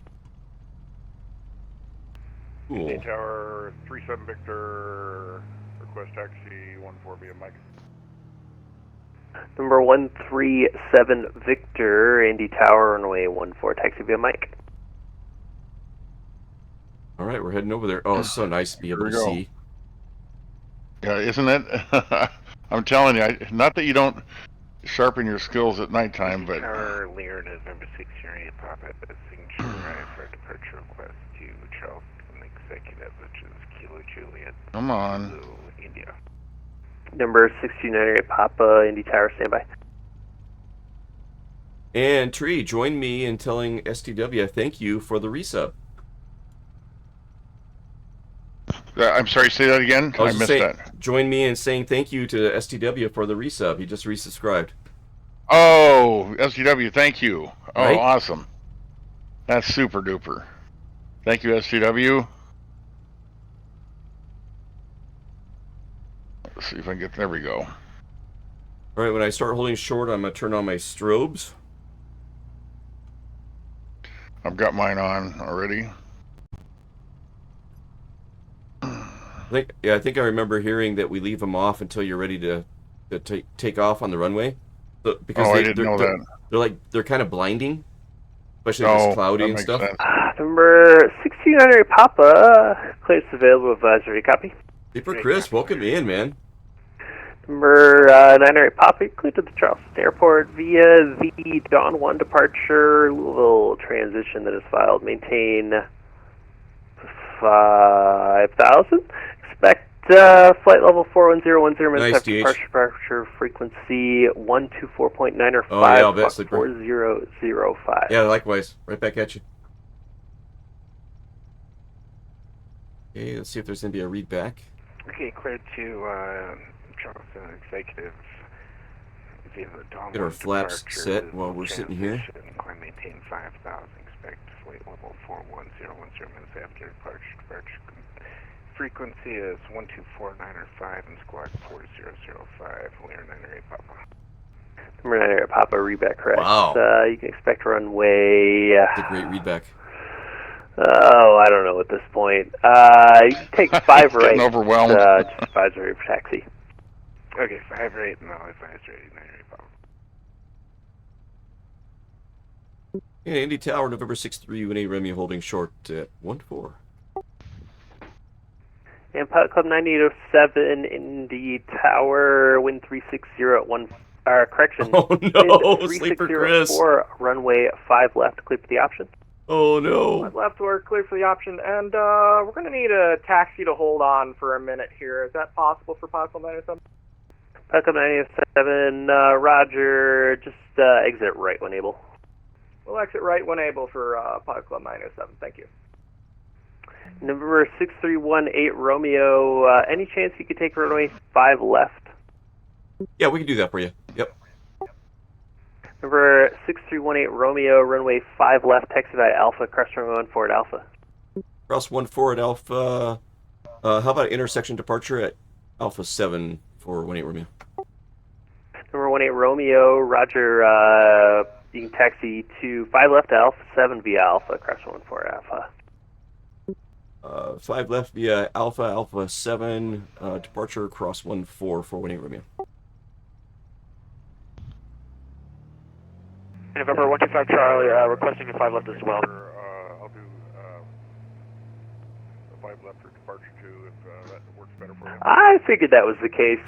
Cool. Indy Tower 37 Victor, request taxi 14 via Mike. Number 137 Victor, Indy Tower, runway 14, taxi via Mike. All right, we're heading over there. Oh, it's so nice to be able to see. Yeah, isn't it? I'm telling you, not that you don't sharpen your skills at nighttime, but... Tower, Lear, November 6, Area Papa, signature arrive for departure request to Charleston Executive, which is Kilo Juliet. Come on. Blue, India. Number 629 Papa, Indy Tower, standby. And Tree, join me in telling STW thank you for the resub. I'm sorry, say that again? I missed that. Join me in saying thank you to STW for the resub. He just resubscribed. Oh, STW, thank you. Oh, Right? awesome. That's super duper. Thank you, STW. Let's see if I can get... There we go. All right, when I start holding short, I'm going to turn on my strobes. I've got mine on already. I think I remember hearing that we leave them off until you're ready to take off on the runway. Because I didn't know that. They're kind of blinding, especially if it's cloudy and stuff. Number 1600 Papa, clearance available, advisory, copy. Super Chris, welcome in, man. Number 900 Papa, cleared to the Charleston Airport via the Dawn 1 departure, Louisville transition that is filed. Maintain 5,000. Expect flight level 41010 minutes after departure frequency 124.9 or 5. Oh, yeah, I'll bet, Sleeper. 4005. Yeah, likewise. Right back at you. Okay, let's see if there's going to be a read back. Okay, cleared to Charleston Executive via the Dawn. Get our flaps set while we're sitting here. Climb maintain 5,000. Expect flight level 41010 minutes after departure. Frequency is 124.905 and squawk 4005. Lear 908 Papa. Number 908 Papa, readback correct. Wow. You can expect runway. It's a great readback. Oh, I don't know at this point. You can take 5 right. Overwhelmed. Just advisory for taxi. Okay, 5 right, no advisory 908 Papa. Yeah, Indy Tower, November 6-3, UNA Romeo holding short at 1-4. And Pilot Club 9807, Indy Tower, wind 360 at 1, correction. Oh no, wind Sleeper 360 Chris. 4, runway 5 left, clear for the option. Oh no. 5 left, we're clear for the option, and we're going to need a taxi to hold on for a minute here. Is that possible for Pilot Club 907? Pilot Club 9807, Roger, just exit right when able. We'll exit right when able for Pilot Club 907, thank you. Number 6318 Romeo, any chance you could take runway 5 left? Yeah, we can do that for you. Yep. Number 6318 Romeo, runway 5 left, taxi by Alpha, cross runway 14 at Alpha. Cross 14 at Alpha. How about intersection departure at Alpha 7 for 18 Romeo? Number 18 Romeo, Roger, you can taxi to 5 left at Alpha 7 via Alpha, cross 14 at Alpha. 5 left via Alpha 7, departure cross 14 for 18 Romeo. November 125 Charlie, requesting a 5 left as well. I'll do 5 left for departure too, if that works better for you. I figured that was the case.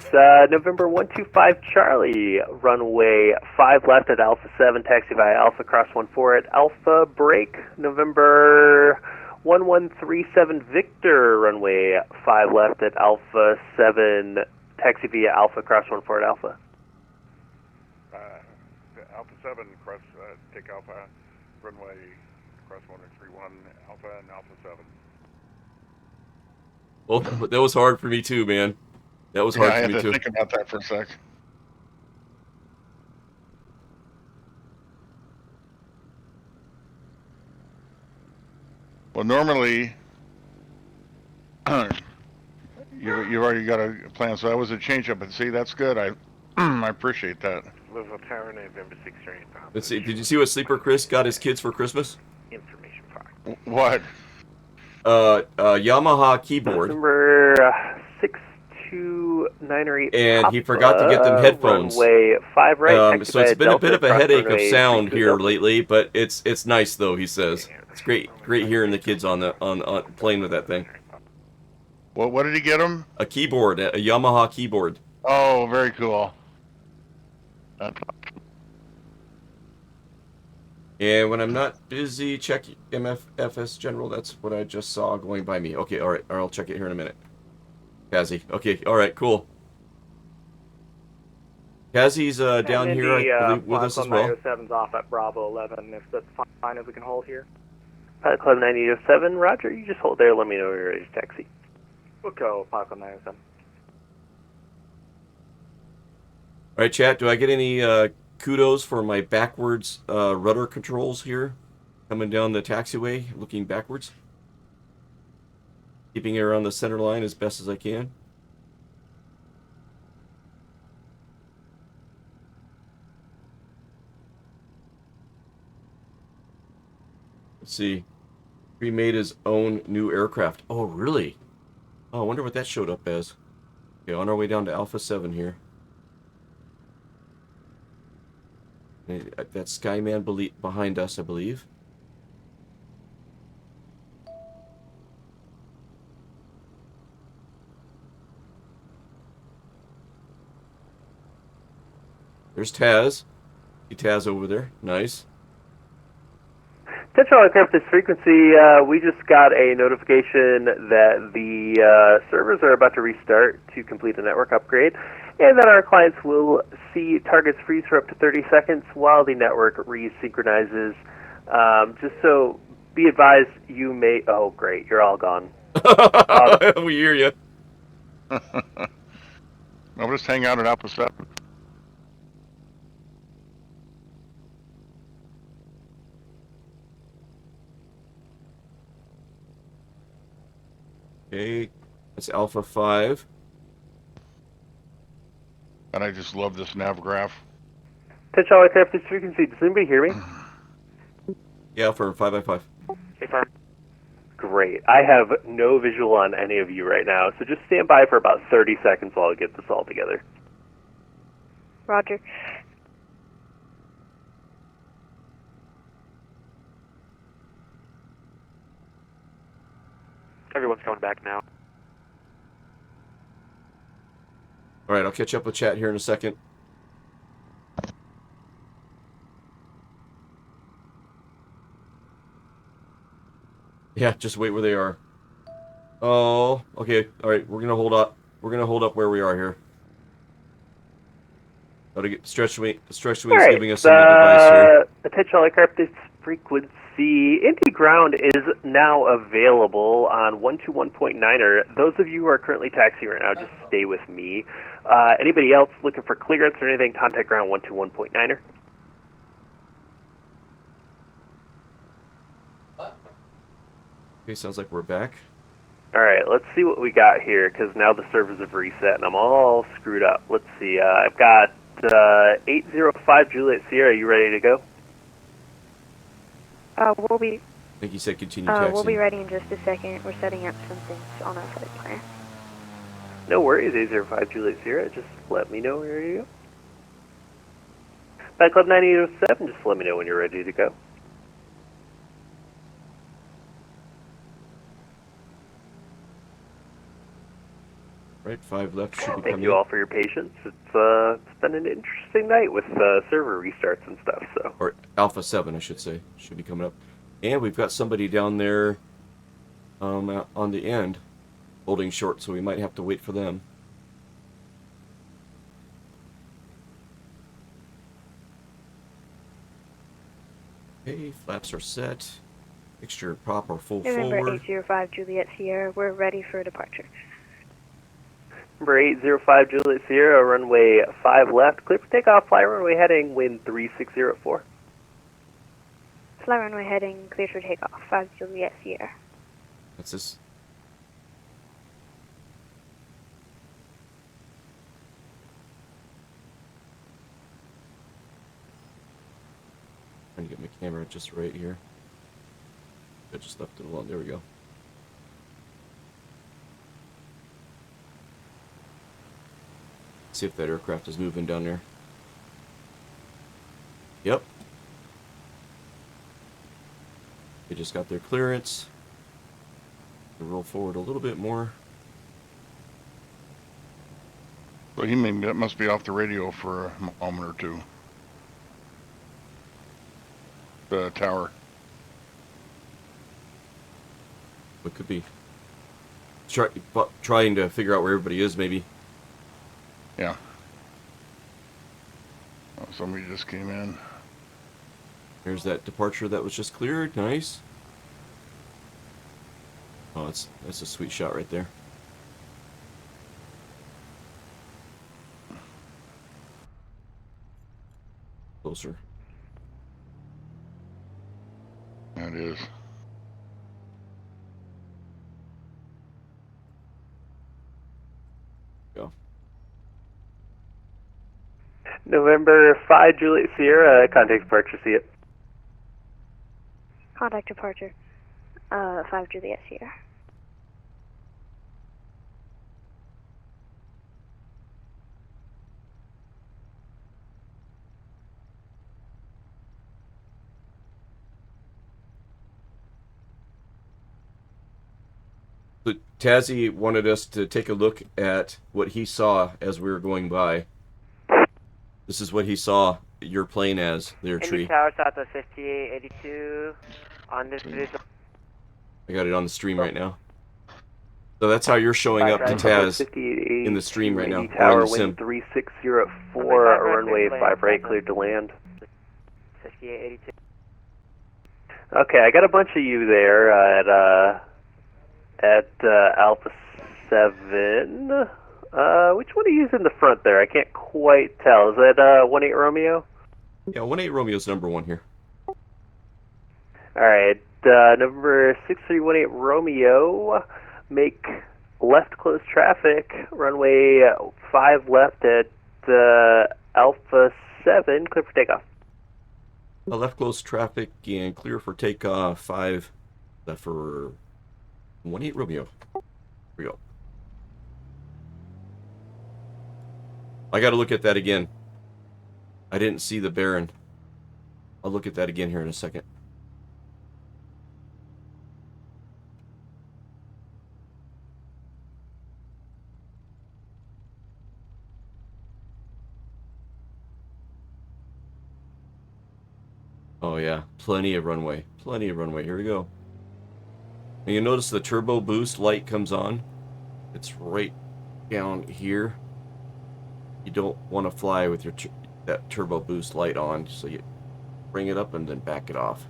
November 125 Charlie, runway 5 left at Alpha 7, taxi via Alpha, cross 14 at Alpha, break. November 1137 Victor, runway 5 left at Alpha 7, taxi via Alpha, cross 14 at Alpha. Alpha 7, cross, take Alpha, runway, cross 131, Alpha and Alpha 7. Well, that was hard for me too, man. That was hard for me too. I had to think about that for a sec. Well, normally, you've already got a plan, so that was a change-up, and see, that's good. I appreciate that. Louisville Tower, November 6 or 8. Let's see. Did you see what Sleeper Chris got his kids for Christmas? Information file. What? Yamaha keyboard. Number 629 And he forgot to get them headphones. Runway 5 right. So it's been a bit of a headache of sound here lately, but it's nice though. He says it's great hearing the kids on playing with that thing. What did he get him? A keyboard, a Yamaha keyboard. Oh, very cool. And when I'm not busy, check MFFS General. That's what I just saw going by me. Okay, all right. I'll check it here in a minute. Kazi. Okay, all right, cool. Kazi's down here, I believe, with us as well. 907's off at Bravo 11, if that's fine, if we can hold here. Pilot Club 9807, Roger, you just hold there, let me know when you're ready to taxi. We'll go, Pilot Club 907. All right, chat, do I get any kudos for my backwards rudder controls here? Coming down the taxiway, looking backwards. Keeping it around the center line as best as I can. Let's see. He made his own new aircraft. Oh, really? Oh, I wonder what that showed up as. Okay, on our way down to Alpha 7 here. That Skyman behind us, I believe. There's Taz. See Taz over there. Nice. Central Aircraft, this frequency, we just got a notification that the servers are about to restart to complete a network upgrade, and that our clients will see targets freeze for up to 30 seconds while the network resynchronizes. Just so be advised, you may... Oh, great, you're all gone. We hear you. I'll just hang out at Alpha 7. Okay, that's Alpha 5. And I just love this nav graph. Central Aircraft, this frequency, does anybody hear me? Yeah, for 5x5. Okay, fine. Great. I have no visual on any of you right now, so just stand by for about 30 seconds while I get this all together. Roger. Everyone's coming back now. All right, I'll catch up with chat here in a second. Yeah, just wait where they are. Oh, okay. All right, we're gonna hold up. We're gonna hold up where we are here. Gotta get Stretchwing Right, giving us some advice here. Attention all aircraft, this frequency. Anti-ground is now available on 121.9er. Those of you who are currently taxiing right now, just stay with me. Anybody else looking for clearance or anything, contact ground 121.9er. Okay, sounds like we're back. All right, let's see what we got here, because now the servers have reset and I'm all screwed up. Let's see. I've got 805 Juliet Sierra. You ready to go? We'll be. I think he said continue taxiing. We'll be ready in just a second. We're setting up some things on our flight plan. No worries, 805 Juliet Sierra. Just let me know when you're ready to go. Back Club 9807, just let me know when you're ready to go. Right, 5 left should be Thank coming you in. all for your patience. It's been an interesting night with server restarts and stuff. So. Or Alpha 7, I should say, should be coming up. And we've got somebody down there on the end holding short, so we might have to wait for them. Okay, flaps are set. Fixture proper full November forward. 805 Juliet Sierra, we're ready for departure. Number 805 Juliet Sierra, runway 5 left. Clear for takeoff, fly runway heading, wind 3604. Fly runway heading, clear for takeoff, 5 Juliet Sierra. That's this. Trying to get my camera just right here. I just left it alone. There we go. See if that aircraft is moving down there. Yep. They just got their clearance. They roll forward a little bit more. So that must be off the radio for a moment or two. The tower. What could be? Trying to figure out where everybody is, maybe. Yeah. Oh, somebody just came in. There's that departure that was just cleared. Nice. Oh, that's a sweet shot right there. Closer. That is. Go. November 5, Juliet Sierra, contact departure, see it. Contact departure. 5 Juliet Sierra. So Tazzy wanted us to take a look at what he saw as we were going by. This is what he saw your plane as, there, Tree. Tower Southwest 5882 on this video. I got it on the stream right now. So that's how you're showing up to Taz in the stream right now. Or Tower in the sim. wind 3604, runway 5 right, cleared to land. 5882. Okay, I got a bunch of you there at Alpha 7. Which one are you using in the front there? I can't quite tell. Is that 18 Romeo? Yeah, 18 Romeo's number 1 here. Alright, number 6318 Romeo, make left close traffic, runway 5 left at Alpha 7, clear for takeoff. Left close traffic and clear for takeoff. 5 left for 18 Romeo. Here we go. I gotta look at that again. I didn't see the Baron. I'll look at that again here in a second. Oh yeah, plenty of runway. Plenty of runway. Here we go. And you notice the turbo boost light comes on. It's right down here. You don't want to fly with your that turbo boost light on, so you bring it up and then back it off.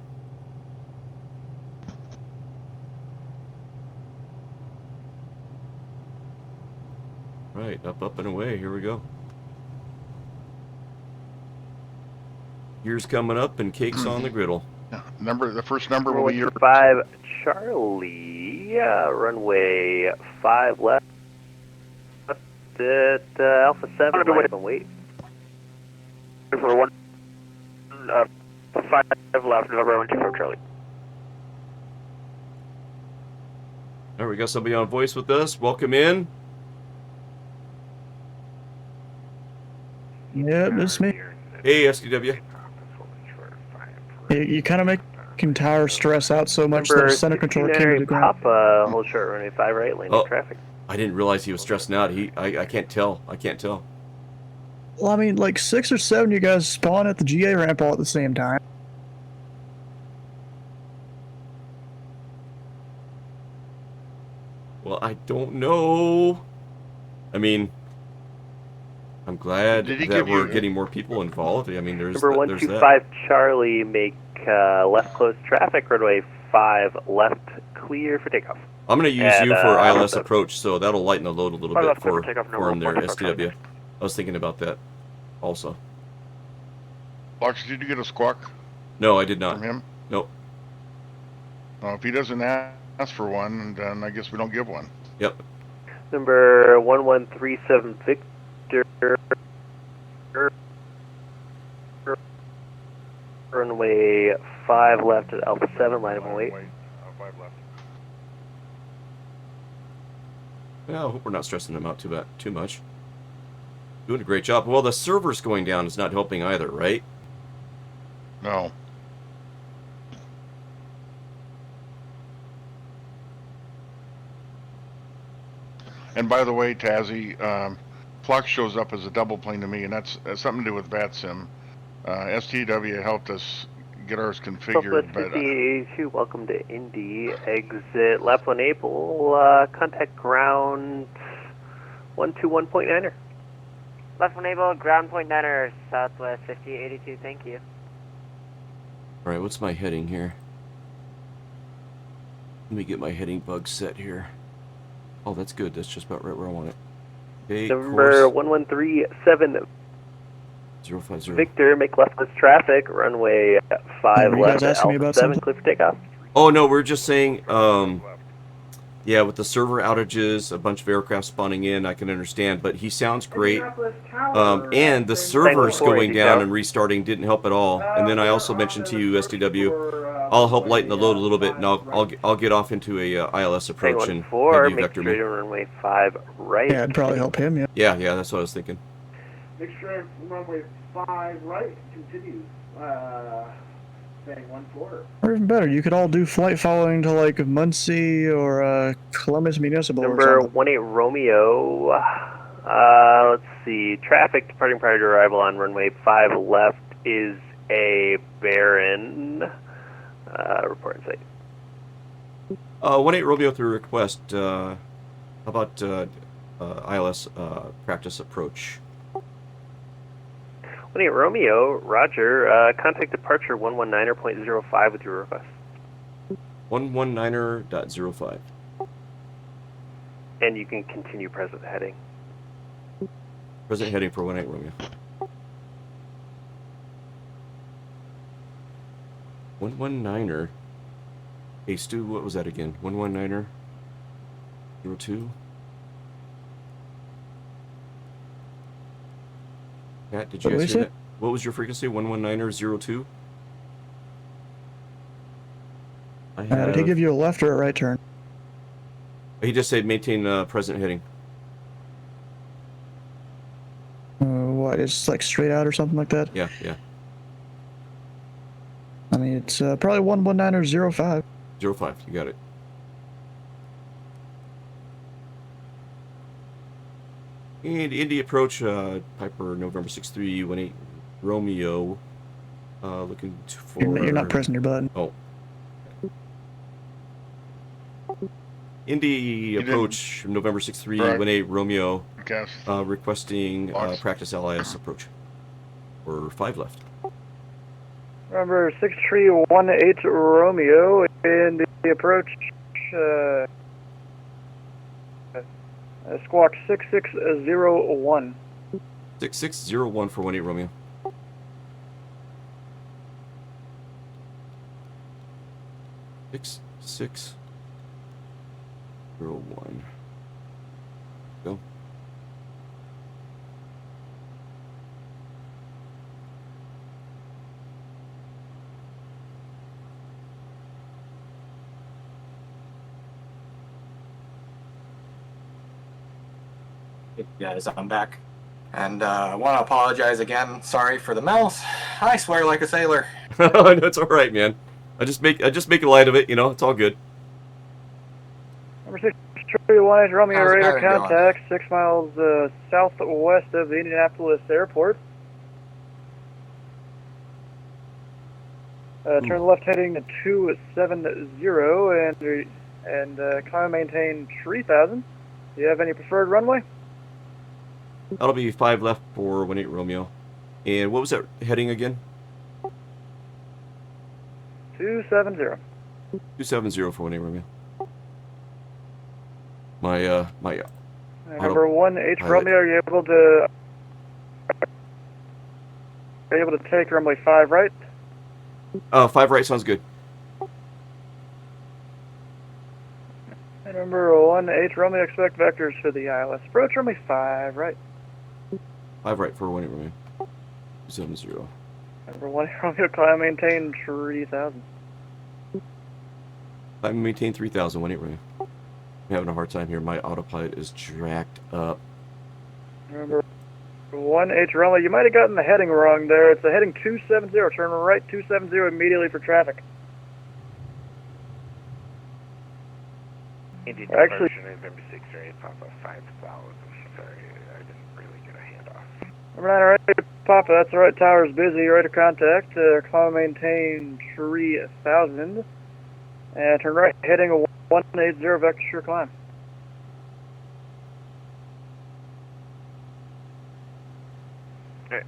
Right, up and away. Here we go. Gears coming up and cakes on the griddle. Yeah. The first number will be your 5 Charlie, runway 5 left at Alpha 7, wait. For 1, 5 left, November 124 Charlie. There we got somebody on voice with us. Welcome in. Yeah, that's me. Hey, SDW. You kind of make him tire stress out so much that his center controller came to the ground. Papa, hold short, runway 5 right, landing traffic. I didn't realize he was stressing out. I can't tell. I can't tell. Well, I mean, like 6 or 7 you guys spawn at the GA ramp all at the same time. Well, I don't know. I mean, I'm glad that we're getting more people involved. I mean, there's Number there's 125 Charlie, make left close traffic, runway 5 left, clear for takeoff. I'm going to use you for ILS approach, so that'll lighten the load a little bit for him there, SDW. I was thinking about that also. Fox, did you get a squawk? No, I did not. From him? Nope. If he doesn't ask for one, then I guess we don't give one. Yep. Number 1137 Victor, runway runway 5 left at Alpha 7, line of wait. 5 left. Well, I hope we're not stressing them out too much. Doing a great job. Well, the server's going down is not helping either, right? No. And by the way, Tazzy, Flux shows up as a double plane to me, and that's something to do with VatSim. STW helped us get ours configured, but... 5082, welcome to Indy. Exit left 1 April, contact ground 121.9er. Left 1 April, ground point 9er, Southwest 5082, thank you. Alright, what's my heading here? Let me get my heading bug set here. Oh, that's good. That's just about right where I want it. Okay, Number 1137. 050. Victor, make left this traffic, runway 5 Were you left guys at asking me Alpha about 7, something? clear for takeoff. Oh, no, we're just saying, yeah, with the server outages, a bunch of aircraft spawning in, I can understand, but he sounds great. And the servers going down and restarting didn't help at all. And then I also mentioned to you, SDW, I'll help lighten the load a little bit, and I'll get off into a ILS approach and have you make vector straight me. on runway 5 right. Yeah, I'd probably help him, yeah. Yeah, that's what I was thinking. Make sure runway 5 right continues. Saying 1-4. Or even better, you could all do flight following to like Muncie or Columbus Municipal or Number something. 18 Romeo, let's see, traffic departing prior to arrival on runway 5 left is a Baron, report in sight. 18 Romeo through request, how about ILS practice approach? 18 Romeo, roger, contact departure 119.05 with your request. 119.05. And you can continue present heading. Present heading for 18 Romeo. 119er. Hey Stu, what was that again? 119er 02. Pat, did you What guys was hear it? that? What was your frequency? 119er 02? Did he give you a left or a right turn? He just said maintain present heading. What, it's like straight out or something like that? Yeah. I mean, it's probably 119 or 05. 05, you got it. And Indy approach, Piper November 6318 Romeo. Looking for. You're not pressing your button. Oh. Indy approach November 6318 Romeo. Requesting practice LIS approach. Or 5 left. Number 6318 Romeo in the approach. Squawk 6601. 6601 for 18 Romeo. Six 601. Go. Hey guys, I'm back. And I want to apologize again. Sorry for the mouth. I swear like a sailor. No, it's all right, man. I just make light of it. You know, it's all good. Number 6318 Romeo How's the radar pattern going? contact 6 miles southwest of the Indianapolis airport. Turn left heading to 270 and climb maintain 3000. Do you have any preferred runway? That'll be 5 left for 18 Romeo. And what was that heading again? 270. 270 for 18 Romeo. My Number 18 pilot. Romeo, are you able to take runway 5 right? 5 right sounds good. Number 18 Romeo, expect vectors for the ILS approach runway 5 right. 5 right for 18 Romeo. 270. Number 1 Romeo, climb maintain 3000. I maintain 3,000, 1-8 Romeo. I'm having a hard time here. My autopilot is jacked up. Number 1H Romeo, you might have gotten the heading wrong there. It's a heading 270. Turn right 270 immediately for traffic. Indeed, Actually, November 6 area, Papa 5,000. Sorry, I didn't really get a handoff. Number 9, alright, Papa, that's alright, tower's busy, right of contact, climb maintain 3000, and turn right, heading a 180 vector sure climb.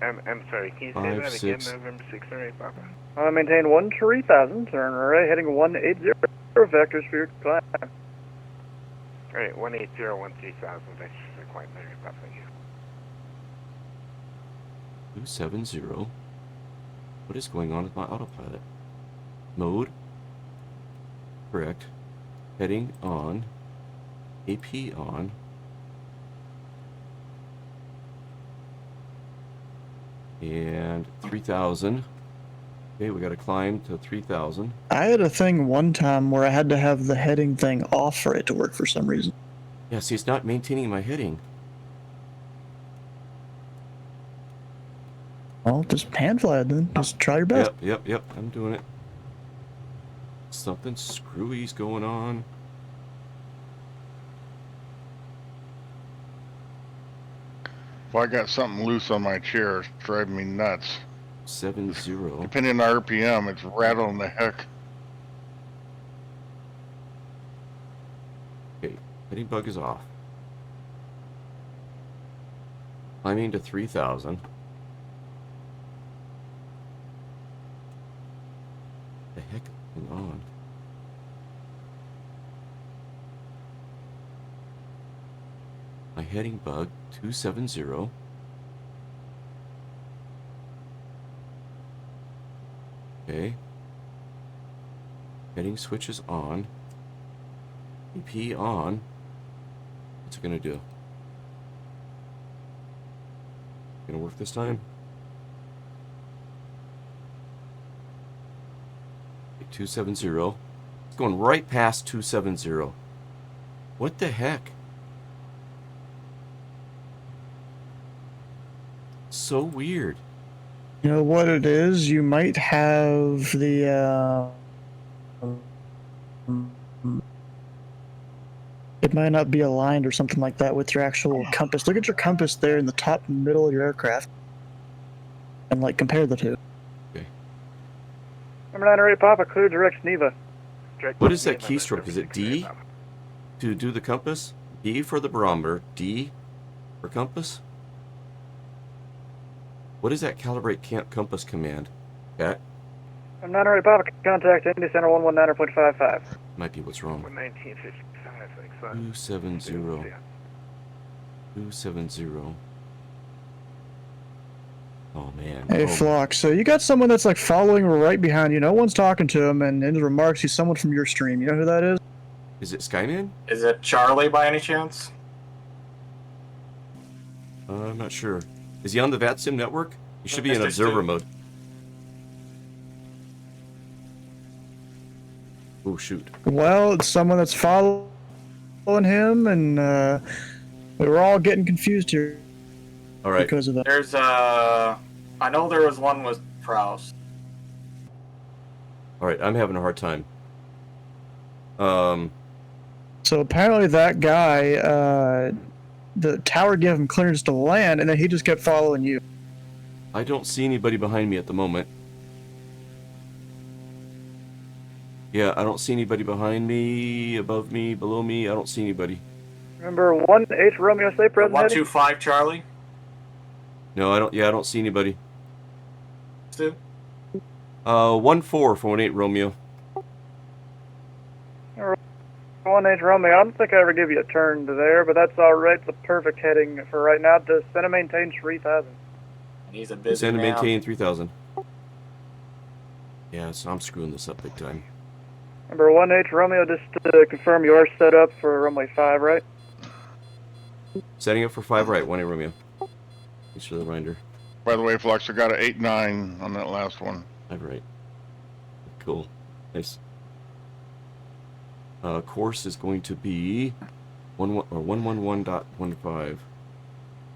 I'm sorry, can you say that again, November 6 area, Papa? Climb maintain 3000, turn right, heading 180 vectors for your climb. Alright, 180, 13,000 vectors for climb there, Papa, thank you. 270. What is going on with my autopilot? Mode. Correct. Heading on. AP on. And 3,000. Okay, we got to climb to 3,000. I had a thing one time where I had to have the heading thing off for it to work for some reason. Yeah, see, it's not maintaining my heading. Well, just hand fly it then. Just try your best. Yep. I'm doing it. Something screwy's going on. Well, I got something loose on my chair. It's driving me nuts. 70. Depending on RPM, it's rattling the heck. Okay, heading bug is off. Climbing to 3,000. The heck is going on? My heading bug 270. Okay. Heading switch is on. EP on. What's it gonna do? Gonna work this time? 270. It's going right past 270. What the heck? So weird. You know what it is? You might have the, it might not be aligned or something like that with your actual compass. Look at your compass there in the top middle of your aircraft. And, like, compare the two. Number 908 Papa, clear direct Neva. What is that keystroke? Is it D to do the compass? D for the barometer. D for compass? What is that calibrate compass command? Cat? I'm 908 Papa, contact Indy Center 119.55. Might be what's wrong. 1955, thanks. 270. 270. Oh man. Hey, Flock, so you got someone that's like following right behind you. No one's talking to him, and in his remarks, he's someone from your stream. You know who that is? Is it Skyman? Is it Charlie by any chance? I'm not sure. Is he on the VatSim network? He should be in observer mode. Oh, shoot. Well, it's someone that's following him, and we were all getting confused here. All right. Because of that. There's I know there was one with Proust. All right, I'm having a hard time. So apparently that guy, the tower gave him clearance to land, and then he just kept following you. I don't see anybody behind me at the moment. Yeah, I don't see anybody behind me, above me, below me. I don't see anybody. Remember 1H Romeo, stay present. 125 Charlie. No, I don't. Yeah, I don't see anybody. Stu? 1-4 for 1-8 Romeo. 1H Romeo, I don't think I ever give you a turn to there, but that's alright. It's a perfect heading for right now. Descend and maintain 3000. He's a busy Descend and man. maintain 3,000. Yeah, so I'm screwing this up big time. Number 1H Romeo, just to confirm you are set up for runway 5, right? Setting up for 5 right, 1-8 Romeo. Thanks for the reminder. by the way, Flux. I got an 8-9 on that last one. All right. Cool. Nice. Course is going to be 111.15.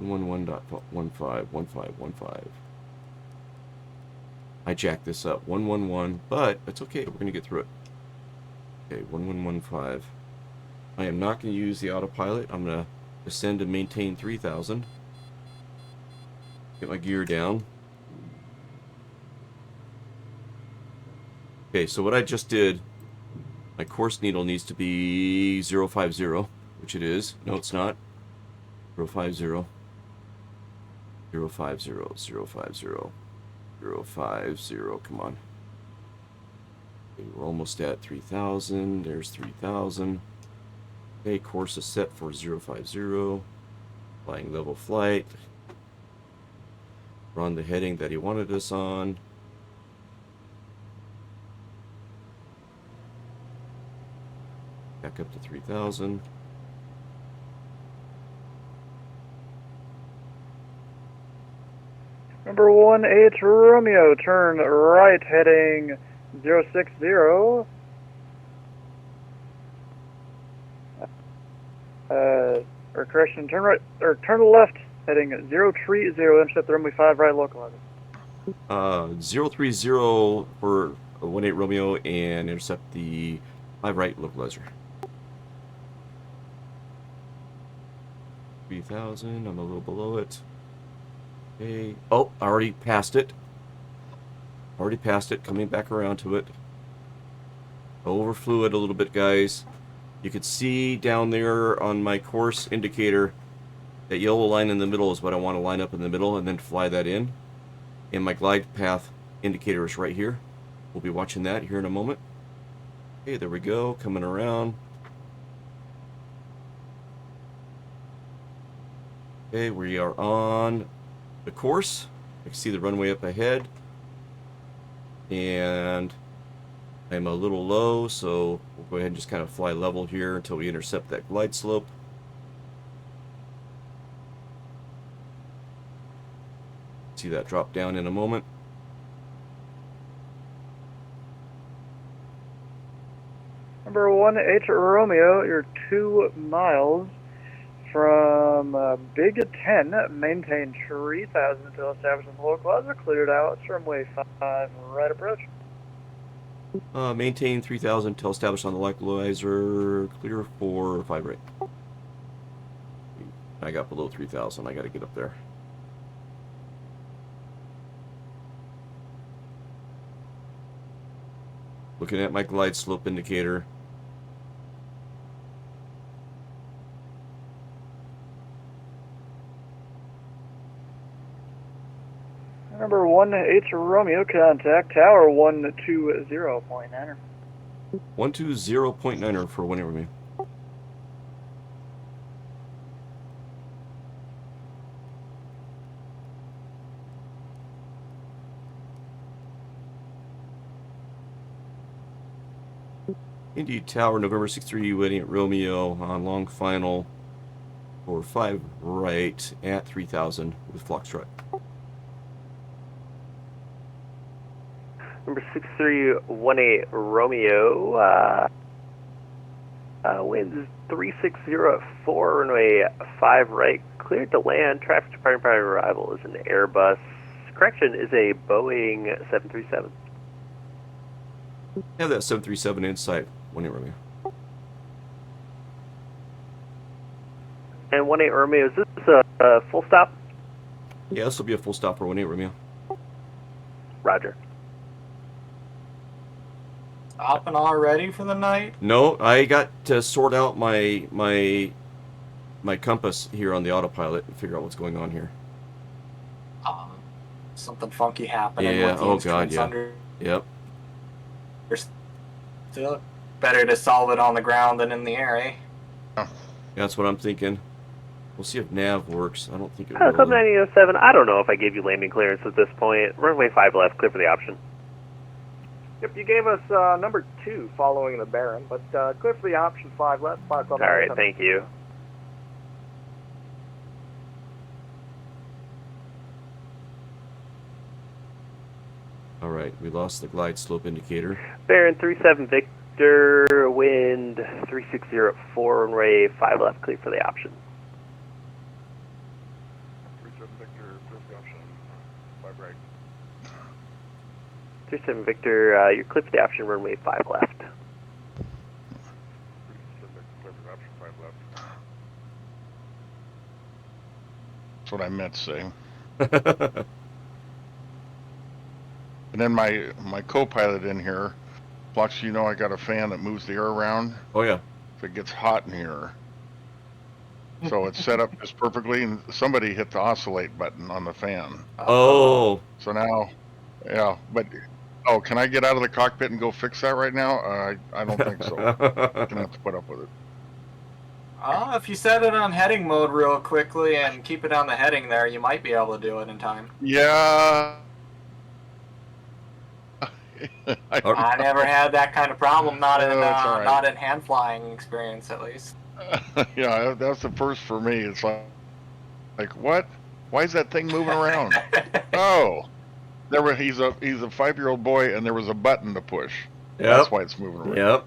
111.15. I jacked this up. 111, but it's okay. We're gonna get through it. Okay, 1115. I am not gonna use the autopilot. I'm gonna ascend and maintain 3000. Get my gear down. Okay, so what I just did, my course needle needs to be 050, which it is. No, it's not. 050. 050. 050. Come on. Okay, we're almost at 3000. There's 3000. Okay, course is set for 050. Flying level flight. We're on the heading that he wanted us on. Back up to 3000. Number 18 Romeo, turn right heading 060. Or correction, turn right, or turn left heading 030, intercept the runway 5 right localizer. 030 for 18 Romeo and intercept the 5 right localizer. 3000, I'm a little below it. Okay. Oh, I already passed it. Coming back around to it. Overflew it a little bit, guys. You could see down there on my course indicator, that yellow line in the middle is what I want to line up in the middle and then fly that in. And my glide path indicator is right here. We'll be watching that here in a moment. Okay, there we go. Coming around. Okay, we are on the course. I can see the runway up ahead. And I'm a little low, so we'll go ahead and just kind of fly level here until we intercept that glide slope. See that drop down in a moment. Number 18 Romeo, you're 2 miles from Big 10. Maintain 3000 until establishing the localizer. Cleared out. Runway 5 right approach. Maintain 3000 until established on the localizer. Clear for 5 right. I got below 3000. I got to get up there. Looking at my glide slope indicator. Number 18 Romeo, contact tower 120.9er. 120.9er for 18 Romeo. Indy Tower, November 63, 18 Romeo on long final for 5 right at 3000 with Foxtrot. Number 6318 Romeo, winds 360 at 4, runway 5 right, cleared to land. Traffic departing primary arrival is an Airbus. Correction, is a Boeing 737. Have that 737 inside 18 Romeo. And 18 Romeo, is this a full stop? Yeah, this will be a full stop for 18 Romeo. Roger. Stopping already for the night? No, I got to sort out my compass here on the autopilot and figure out what's going on here. Something funky happening Yeah, with the oh god, instruments yeah. under. Yep. Better to solve it on the ground than in the air, eh? That's what I'm thinking. We'll see if nav works. I don't think it Club will. 9807, I don't know if I gave you landing clearance at this point. Runway 5 left, clear for the option. Yep, you gave us number 2 following the Baron, but clear for the option 5 left, 5 Club. Alright, thank you. All right, we lost the glide slope indicator. Baron 37 Victor, wind 360 at 4, runway 5 left, clear for the option. 37 Victor, clear for the option. 5 right. 37 Victor, you're clear for the option, runway 5 left. 37 Victor, clear for the option, 5 left. That's what I meant to say. And then my co-pilot in here, Flux, you know I got a fan that moves the air around. Oh yeah. If it gets hot in here. So it's set up just perfectly, and somebody hit the oscillate button on the fan. Oh. So now, yeah, but, oh, can I get out of the cockpit and go fix that right now? I don't think so. I'm gonna have to put up with it. If you set it on heading mode real quickly and keep it on the heading there, you might be able to do it in time. Yeah. I never had that kind of problem, not in that's all right. not in hand flying experience at least. Yeah, that's the first for me. It's like what? Why is that thing moving around? Oh, he's a 5-year-old boy, and there was a button to push. Yep. That's why it's moving around. Yep.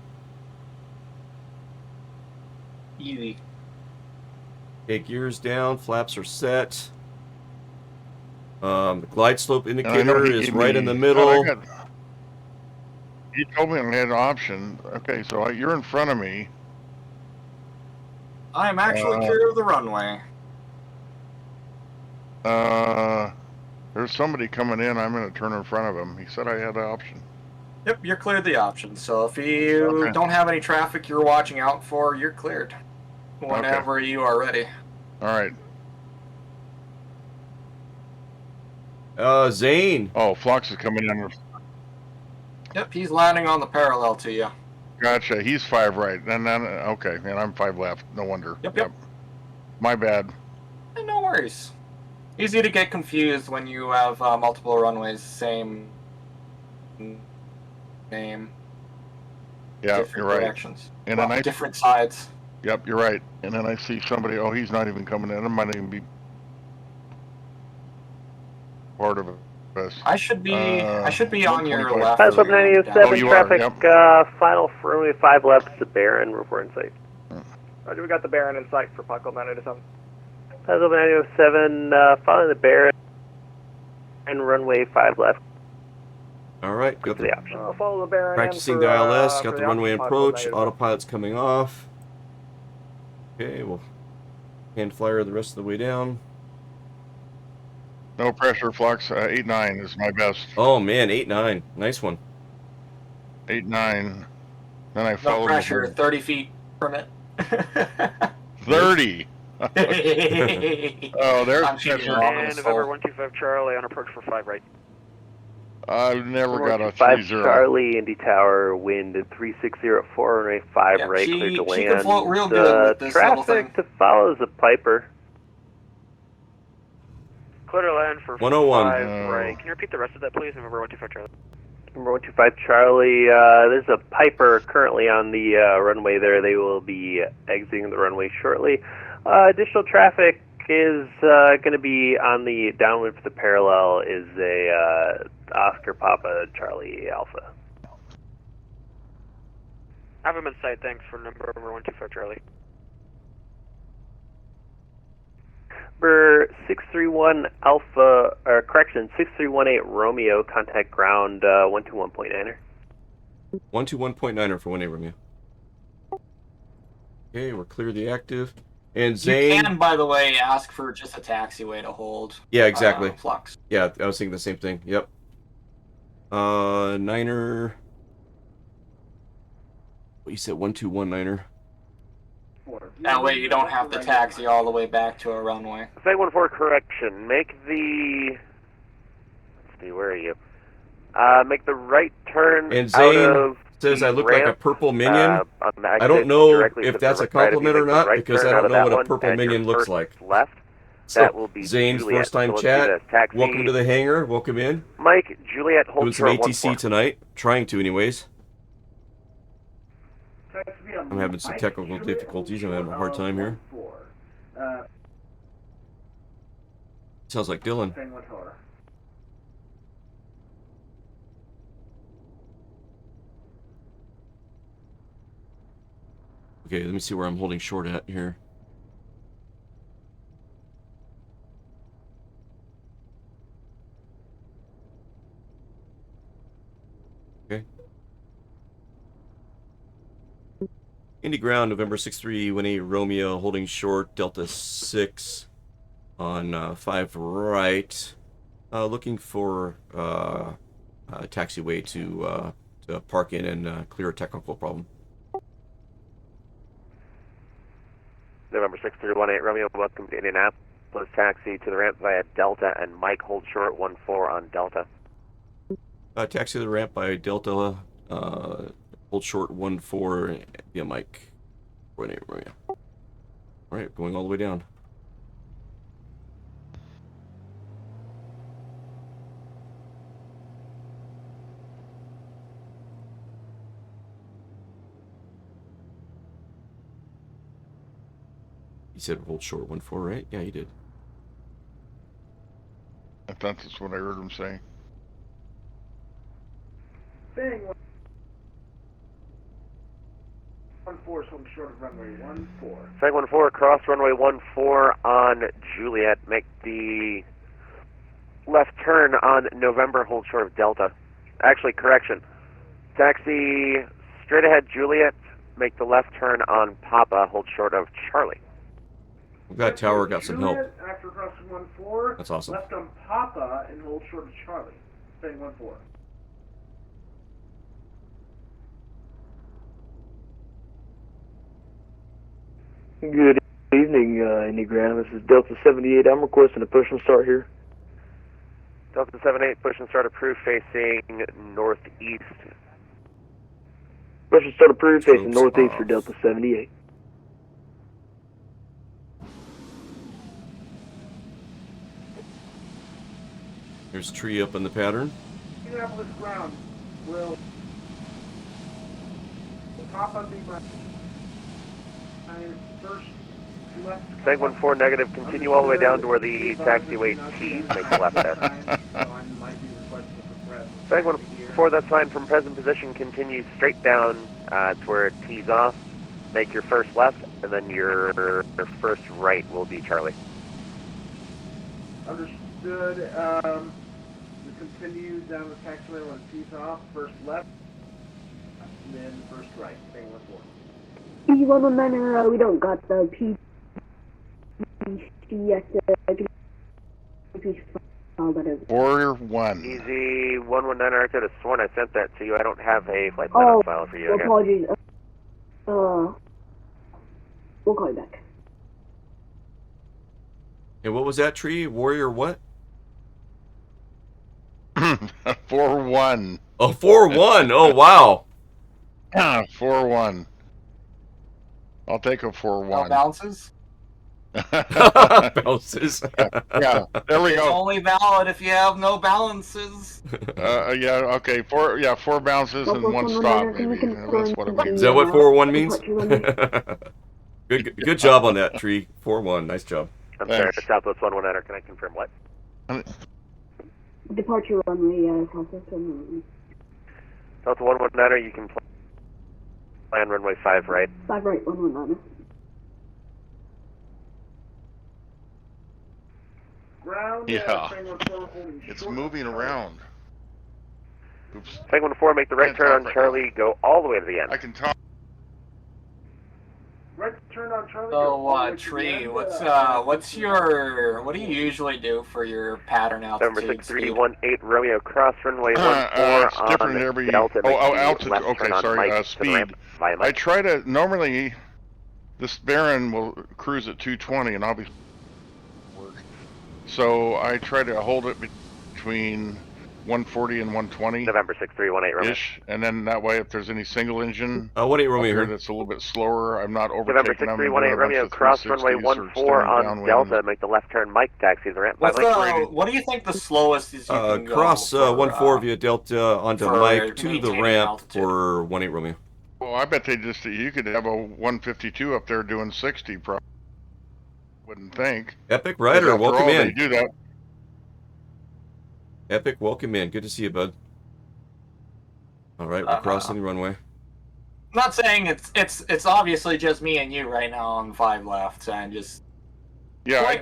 Easy. Okay, gears down, flaps are set. The glide slope indicator is right in the middle. He told me I had an option. Okay, so you're in front of me. I'm actually clear of the runway. There's somebody coming in. I'm going to turn in front of him. He said I had the option. Yep, you're cleared the option. So if you don't have any traffic you're watching out for, you're cleared. Whenever you are ready. All right. Zane. Oh, Flux is coming in. Yep, he's landing on the parallel to you. Gotcha. He's 5 right. And then, okay, and I'm 5 left. No wonder. Yep. My bad. No worries. Easy to get confused when you have multiple runways, same name. Yeah, different you're right. directions. And well, then different sides. Yep, you're right. And then I see somebody. Oh, he's not even coming in. It might even be part of us. I should be on your left. 51187 traffic, final for runway 5 left is the Baron, report in sight. Roger, we got the Baron in sight for Puckle 987. 51187, following the Baron, and runway 5 left. All right, got the option. Follow the Baron. practicing for, dial S, got for the runway option, approach, Puckle 987. autopilot's coming off. Okay, we'll hand flyer the rest of the way down. No pressure, Flux. 8-9 is my best. Oh man, 8-9, nice one. 8-9. Then I No followed. pressure, 30 feet permit. 30. Oh, there's I'm pressure. And November 125 Charlie on approach for 5 right. I've never got a 5 3-0. Charlie, Indy Tower, wind 360 at 4, runway 5 right, clear to land. She can float real good with this little thing. Traffic to follow is a Piper. Clear to land for 101. 5 right. Can you repeat the rest of that, please? November 125 Charlie. Number 125 Charlie, there's a Piper currently on the runway there. They will be exiting the runway shortly. Additional traffic is going to be on the downwind for the parallel is a Oscar Papa Charlie Alpha. I have him in sight, thanks for number 125 Charlie. Number 631 Alpha, or correction, 6318 Romeo, contact ground 121.9er. 121.9er for 1A Romeo. Okay, we're clear the active. And Zane. You can, by the way, ask for just a taxiway to hold. Yeah, exactly. Flux. Yeah, I was thinking the same thing. Yep. Niner. What you said, 121 That way you don't have to taxi all the way back to a runway. Flight 14 correction. Make the. Let's see, where are you? Make the right turn And out Zane of says I look ramp, like a purple minion. on the I don't exit know directly if to that's the a right of you. compliment or Make the not right because I turn out don't of know that what a one, purple and your minion looks first like. Left. So, That will be Zane's Juliet. first time So let's do chat. this. Taxi. Welcome to the hangar. Welcome in. Mike, Juliet, hold Doing some short ATC 14. tonight. Trying to, anyways. I'm having some technical difficulties. I'm having a hard time here. Sounds like Dylan. Okay, let me see where I'm holding short at here. Okay. Indy ground, November 6318 Romeo, holding short, Delta 6 on 5 right. Looking for a taxiway to park in and clear a technical problem. November 6318 Romeo, welcome to Indianapolis. Taxi to the ramp via Delta, and Mike, hold short 14 on Delta. Taxi to the ramp by Delta, hold short 14 via Mike. Romeo. Alright, going all the way down. You said hold short 14, right? Yeah, you did. I thought that's what I heard him say. Bang. 14, so I'm short of runway 14. Flight 14, cross runway 14 on Juliet. Make the left turn on November, hold short of Delta. Actually, correction. Taxi straight ahead Juliet, make the left turn on Papa, hold short of Charlie. That tower got some help. Juliet, after crossing 14. That's awesome. Left on Papa and hold short of Charlie. Bang 14. Good evening, Indigram. This is Delta 78. I'm requesting a push and start here. Delta 78, push and start approved, facing northeast. Push and start approved, facing Troops northeast off. for Delta 78. There's tree up in the pattern. Indianapolis ground will Papa be my first left. Flight 14 negative, continue all the way down to where the taxiway T's, make the left there. Flight 14, that's fine. From present position, continue straight down to where it tees off. Make your first left, and then your first right will be Charlie. Understood. We continue down the taxiway when it tees off. First left, and then first right. Bang 14. E119, we don't got the PC yet. Warrior 1. Easy 119, I could have sworn I sent that to you. I don't have a flight plan on file for you. I guess. Apologies. We'll call you back. And what was that tree? Warrior what? 4-1. Oh, 4-1. Oh, wow. 4-1. I'll take a 4-1. No bounces? Bounces. Yeah, there we It's go. only valid if you have no balances. Yeah, okay. 4 bounces and 1 stop, maybe. That's what it means. Is that what 4-1 means? Good job on that, tree. 4-1. Nice job. I'm sorry, Southwest 119, can I confirm what? Departure runway, Southwest 119. Delta 119, you can plan runway 5 right. 5 right, 119. Ground. Yeah. Bang 14, holding It's short. moving around. Oops. Flight 14, make the right turn on Charlie, go all the way to the end. I can talk. Right turn on Charlie. So, Tree, what do you usually do for your pattern November altitude? 6318 Romeo, cross runway 14 It's different on every. Delta. Altitude. Left Okay, turn on sorry. Mike to the Speed. ramp via Mike. I try to normally. This Baron will cruise at 220, and obviously work. So I try to hold it between 140 and 120. November 6318 Romeo. Ish, and then that way, if there's any single engine 1-8 Romeo up here. that's a little bit slower, I'm not November overtaking them. 6318 Romeo, cross runway 14 on Delta. Make the left turn Mike, taxi the ramp by Mike. What do you think the slowest is you can go? Cross for, 14 via Delta onto for Mike to the maintaining ramp altitude? for 1-8 Romeo. Well, I bet you could have a 152 up there doing 60, probably. Wouldn't think. Epic Rider, After welcome all, in. They do that. Epic, welcome in. Good to see you, bud. All right, we're crossing the runway. not saying it's obviously just me and you right now on 5 left, and just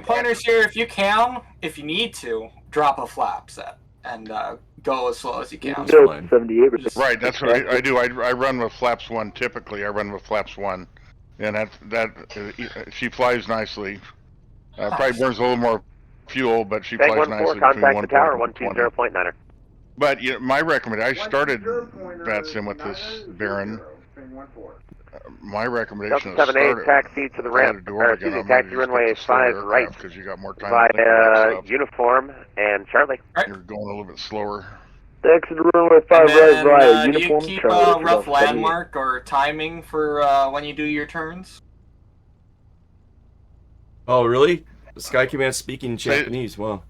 pointers here if you can, if you need to, drop a flap set and go as slow as you can. Right, that's what I do. I run with flaps 1 typically. I run with flaps 1, and she flies nicely. Probably burns a little more fuel, but she flies nicely between 140 and 120. But my recommendation, I started VatSim with this Baron. My recommendation is start it. Taxi to the ramp. Taxi runway 5 right. Because you got more time Via to think about stuff. uniform and Charlie. You're going a little bit slower. Exit runway 5 right via uniform. Do you keep a rough landmark or timing for when you do your turns? Oh, really? The Sky Command speaking Japanese. Wow.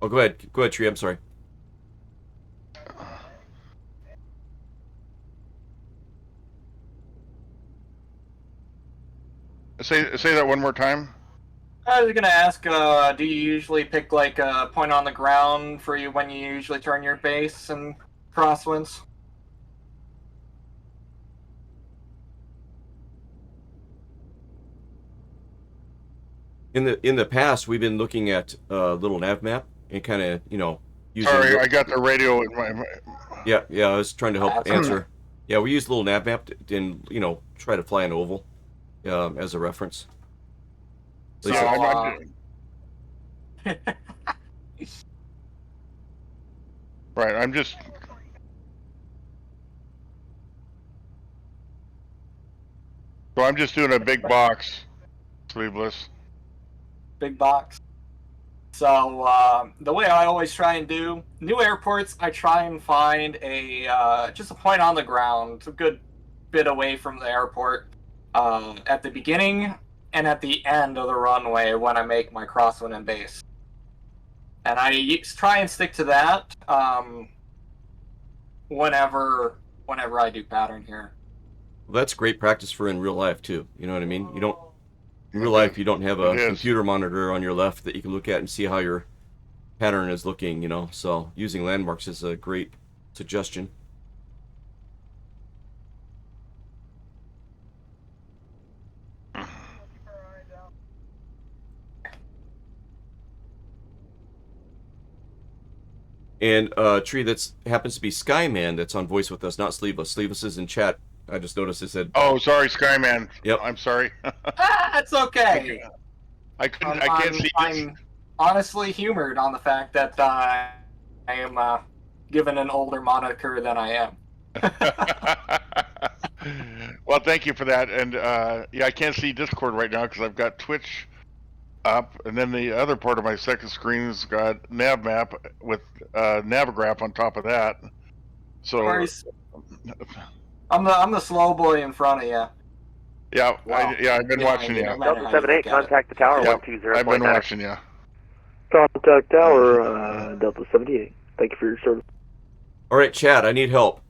Oh, go ahead. Go ahead, Tree. I'm sorry. Say that one more time. I was gonna ask, do you usually pick like a point on the ground for you when you usually turn your base and crosswinds? In the past, we've been looking at little nav map and kind of using. Sorry, I got the radio in my. Yeah. I was trying to help answer. Yeah, we use little nav map and try to fly an oval as a reference. So, right, I'm just. So I'm just doing a big box, sleeveless. Big box. So the way I always try and do new airports, I try and find a just a point on the ground, a good bit away from the airport, at the beginning and at the end of the runway when I make my crosswind and base. And I try and stick to that whenever I do pattern here. Well, that's great practice for in real life too. You know what I mean? In real life, you don't have a computer monitor on your left that you can look at and see how your pattern is looking, So using landmarks is a great suggestion. And Tree, that happens to be Skyman that's on voice with us, not Sleeveless. Sleeveless is in chat. I just noticed it said. Oh, sorry, Skyman. Yep. I'm sorry. That's okay. I can't see. I'm honestly humored on the fact that I am given an older moniker than I am. Well, thank you for that. And I can't see Discord right now because I've got Twitch up, and then the other part of my second screen's got nav map with Navigraph on top of that. So I'm the slow boy in front of you. Yeah, wow. I've been watching you. Delta 78, contact the tower 120. I've been watching you. Contact tower Delta 78. Thank you for your service. All right, Chad, I need help.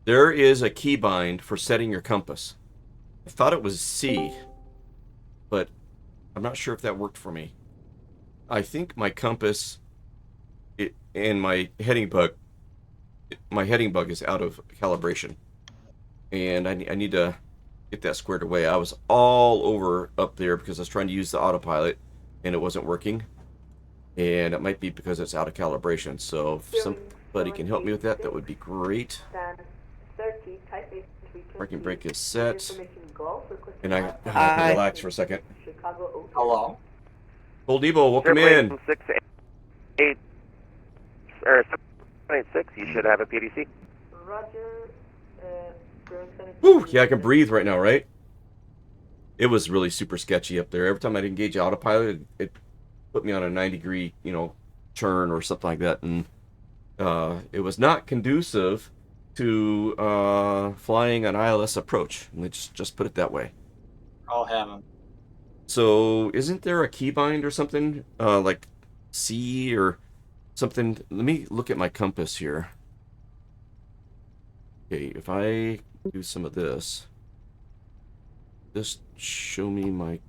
There is a keybind for setting your compass. I thought it was C, but I'm not sure if that worked for me. I think my compass and my heading bug is out of calibration, and I need to get that squared away. I was all over up there because I was trying to use the autopilot and it wasn't working, and it might be because it's out of calibration. So if somebody can help me with that, that would be great. Parking brake is set, and I have to relax for a second. Hello? Old Evo, welcome in. 6-8 or 786, you should have a PDC. Roger. Whew, yeah, I can breathe right now, right? It was really super sketchy up there. Every time I'd engage autopilot, it put me on a 9-degree, turn or something like that, and it was not conducive to flying an ILS approach. Let's just put it that way. I'll have him. So, isn't there a keybind or something like C or something? Let me look at my compass here. Okay, if I do some of this, just show me my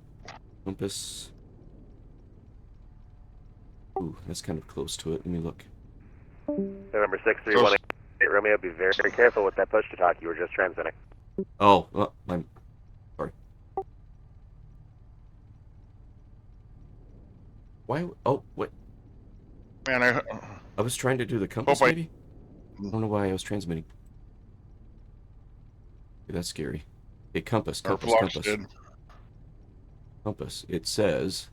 compass. Ooh, that's kind of close to it. Let me look. November 631 Romeo, be very, very careful with that push to talk you were just transmitting. Oh, I'm sorry. Why? Oh, what? Man, I was trying to do the compass, maybe? I don't know why I was transmitting. Okay, that's scary. Okay, compass. Did. Compass. It says,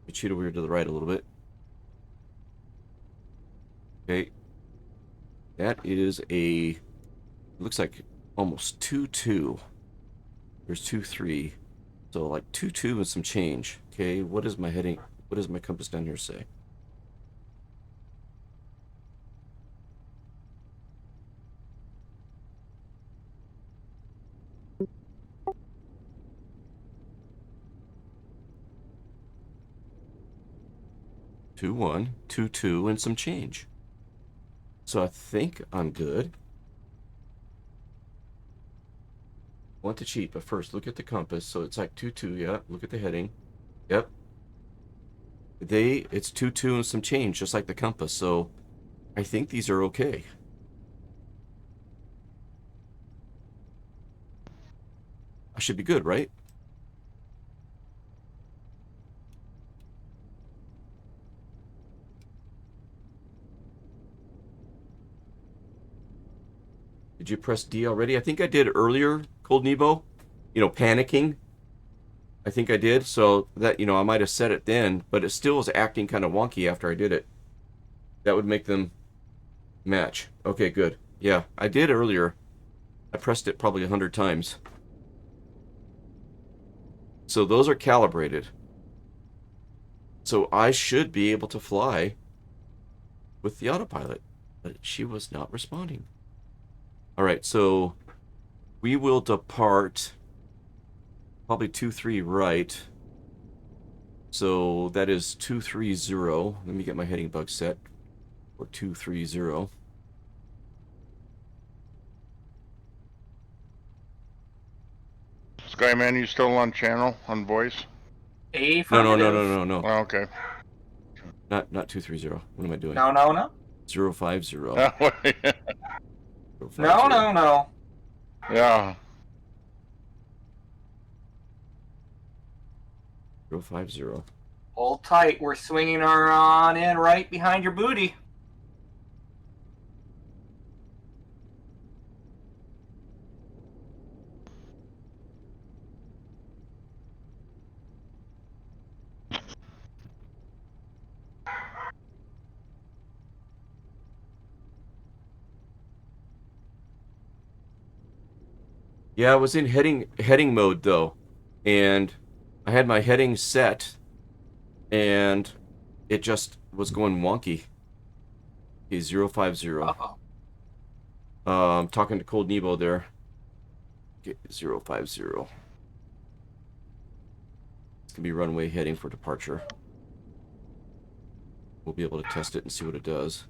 let me cheat over here to the right a little bit. Okay. That is it looks like almost 2-2. There's 2-3. So like 2-2 and some change. Okay, what does my compass down here say? Two, 1, 2-2, and some change. So I think I'm good. I want to cheat, but first look at the compass. So it's like 2-2, yeah. Look at the heading. Yep. It's 2-2 and some change, just like the compass. So I think these are okay. I should be good, right? Did you press D already? I think I did earlier, Cold Nebo. You know, panicking. I think I did. So that, I might have said it then, but it still was acting kind of wonky after I did it. That would make them match. Okay, good. Yeah, I did earlier. I pressed it probably 100 times. So those are calibrated. So I should be able to fly with the autopilot. But she was not responding. Alright, so we will depart probably 2-3 right. So that is 230. Let me get my heading bug set for 230. Skyman, you still on channel on voice? No. Oh, okay. Not 230. What am I doing? No. 050. Oh, yeah. 050. No. Yeah. 050. Hold tight. We're swinging her on in right behind your booty. Yeah, I was in heading mode though, and I had my heading set, and it just was going wonky. Okay, 050. I'm talking to Cold Nebo there. Okay, 050. It's gonna be runway heading for departure. We'll be able to test it and see what it does.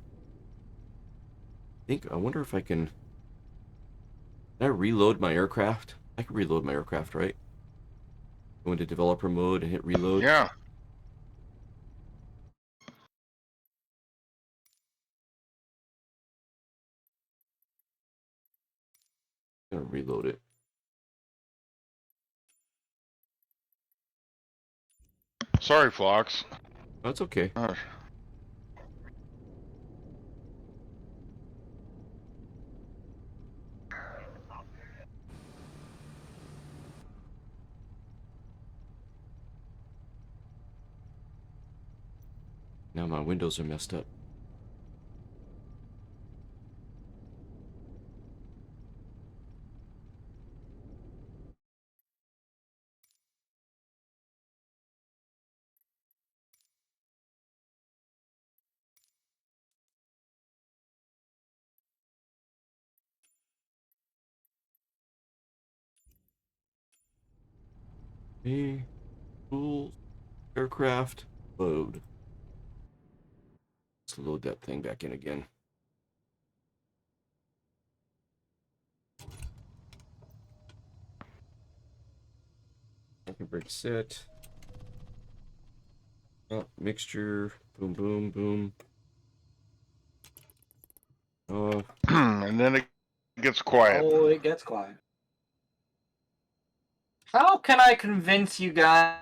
I wonder if I can reload my aircraft? I can reload my aircraft, right? Go into developer mode and hit reload. Yeah. I'm gonna reload it. Sorry, Phlox. That's okay. Now my windows are messed up. Tools, aircraft, load. Let's load that thing back in again. Parking brake set. Oh, mixture. Boom. And and then it gets quiet. Oh, it gets quiet. How can I convince you guys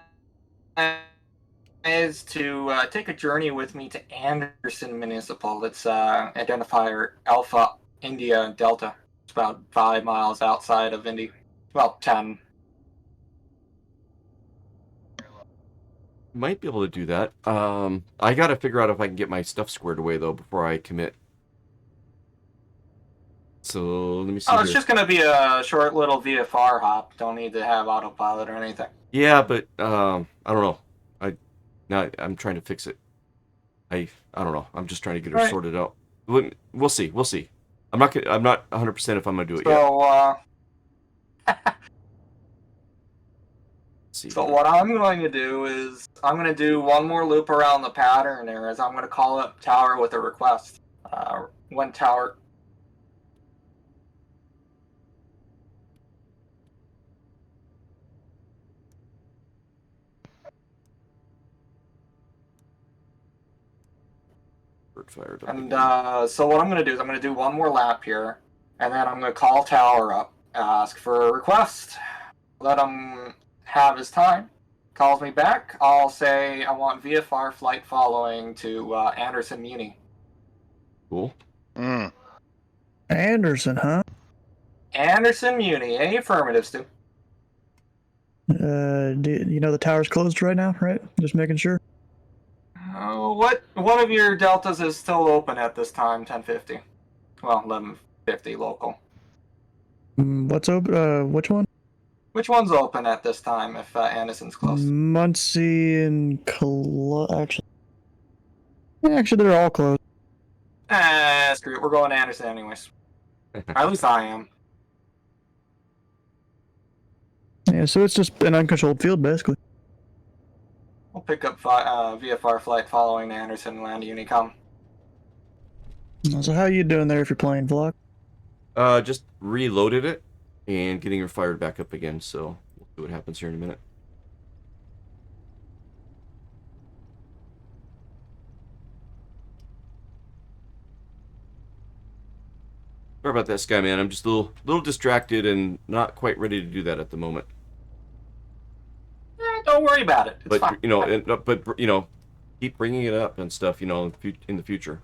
to take a journey with me to Anderson Municipal? It's identifier Alpha India Delta. It's about 5 miles outside of Indy. Well, 10. Might be able to do that. I gotta figure out if I can get my stuff squared away though before I commit. So let me see. Oh, it's here. just gonna be a short little VFR hop. Don't need to have autopilot or anything. Yeah, but I don't know. I'm trying to fix it. I don't know. I'm just trying to get her Right. sorted out. We'll see. We'll see. I'm not 100% if I'm gonna do it yet. So, Let's see. so what I'm going to do is I'm going to do one more loop around the pattern there, as I'm going to call up tower with a request. When tower. Bird fired up And again. so what I'm going to do is I'm going to do one more lap here, and then I'm going to call tower up, ask for a request, let him have his time. Calls me back, I'll say I want VFR flight following to Anderson Muni. Cool. Anderson, huh? Anderson Muni, any affirmatives, Stu? You know the tower's closed right now, right? Just making sure. What one of your deltas is still open at this time? 1050. Well, 1150 local. What's open? Which one? Which one's open at this time? If Anderson's close. Muncie and actually, they're all closed. Screw it. We're going to Anderson anyways. At least I am. Yeah, so it's just an uncontrolled field, basically. We'll pick up VFR flight following to Anderson and land Unicom. So how you doing there if you're playing Vlog? Just reloaded it and getting her fired back up again. So we'll see what happens here in a minute. Sorry about that, Skyman. I'm just a little distracted and not quite ready to do that at the moment. Don't worry about it. It's But fine. you know, keep bringing it up and stuff. You know, in the future,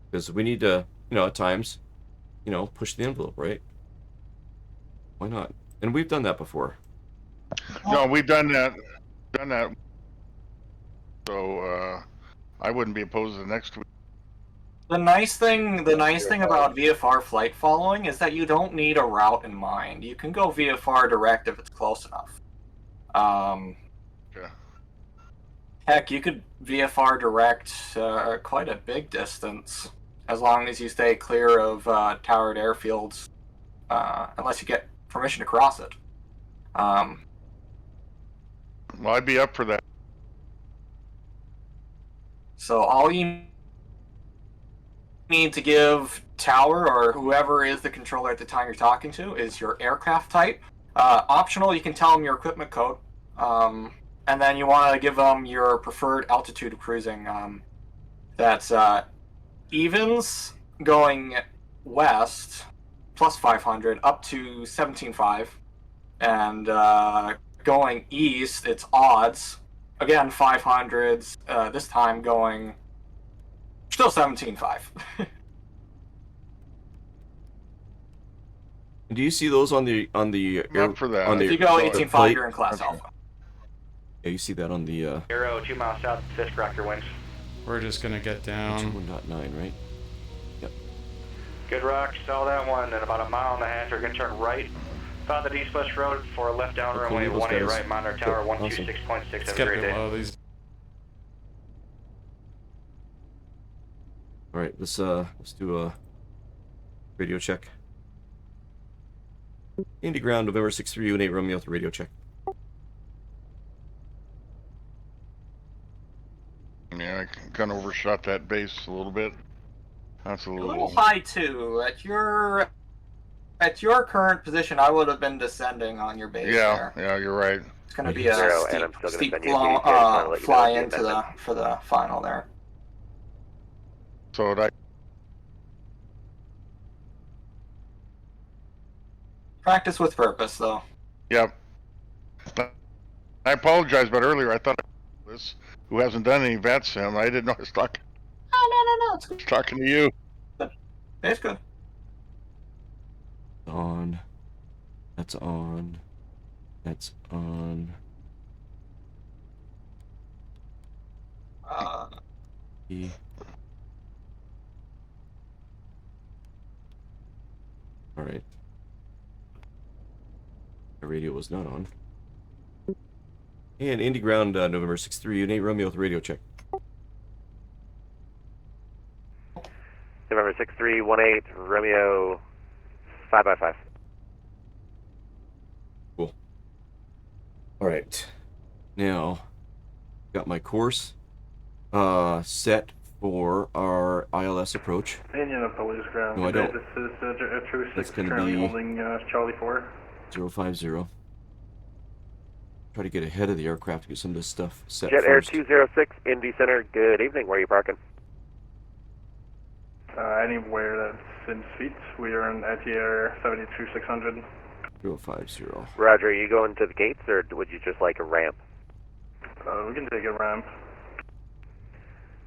because we need to, at times, push the envelope, right? Why not? And we've done that before. No, we've done that. So I wouldn't be opposed to the next week. The nice thing about VFR flight following is that you don't need a route in mind. You can go VFR direct if it's close enough. Heck, you could VFR direct quite a big distance, as long as you stay clear of towered airfields, unless you get permission to cross it. Well, I'd be up for that. So all you need to give tower or whoever is the controller at the time you're talking to is your aircraft type. Optional, you can tell them your equipment code. And then you want to give them your preferred altitude of cruising. That's evens going west, plus 500, up to 17.5. And going east, it's odds. Again, 500s, this time going still 17.5. Do you see those on the Up for that. on the If you go the 18.5, plate? you're in class alpha. Yeah, you see that on the Arrow 2 miles south, Fisk Rocker winds. We're just gonna get down. 1.9, right? Yep. Good rock, saw that one, and about a mile and a half, you're gonna turn right. Found the east-west road for a left down runway, those 18 guys. right, monitor tower Cool, awesome. 126.6. Let's Have a get great day. below these. All right, let's do a radio check. Indy ground, November 6-3 8 Romeo with radio check. Yeah, I kind of overshot that base a little bit. That's a A little. little high too. At your current position, I would have been descending on your base there. Yeah, you're right. It's going to be a Zero, and I'm steep, still gonna steep send you a PDK, just wanna let you know fly the into amendment. for the final there. So I Practice with purpose, though. Yep. I apologize about earlier. I thought this who hasn't done any VatSim. I didn't know I was talking. No. It's good. Talking to you. It's good. On. That's on. That's on. E. All right. The radio was not on. And Indy Ground, November 6-3, Nate Romeo with radio check. November 6318, Romeo 5x5. Cool. All right. Now, got my course set for our ILS approach. Opinion of police ground. No, I don't. This is True 6 That's gonna currently be holding Charlie 4. 050. Try to get ahead of the aircraft to get some of this stuff set Jet Air first. 206, Indy Center, good evening. Where are you parking? Anywhere that's in suite. We are in ATR 72600. 050. Roger, are you going to the gates or would you just like a ramp? We can take a ramp.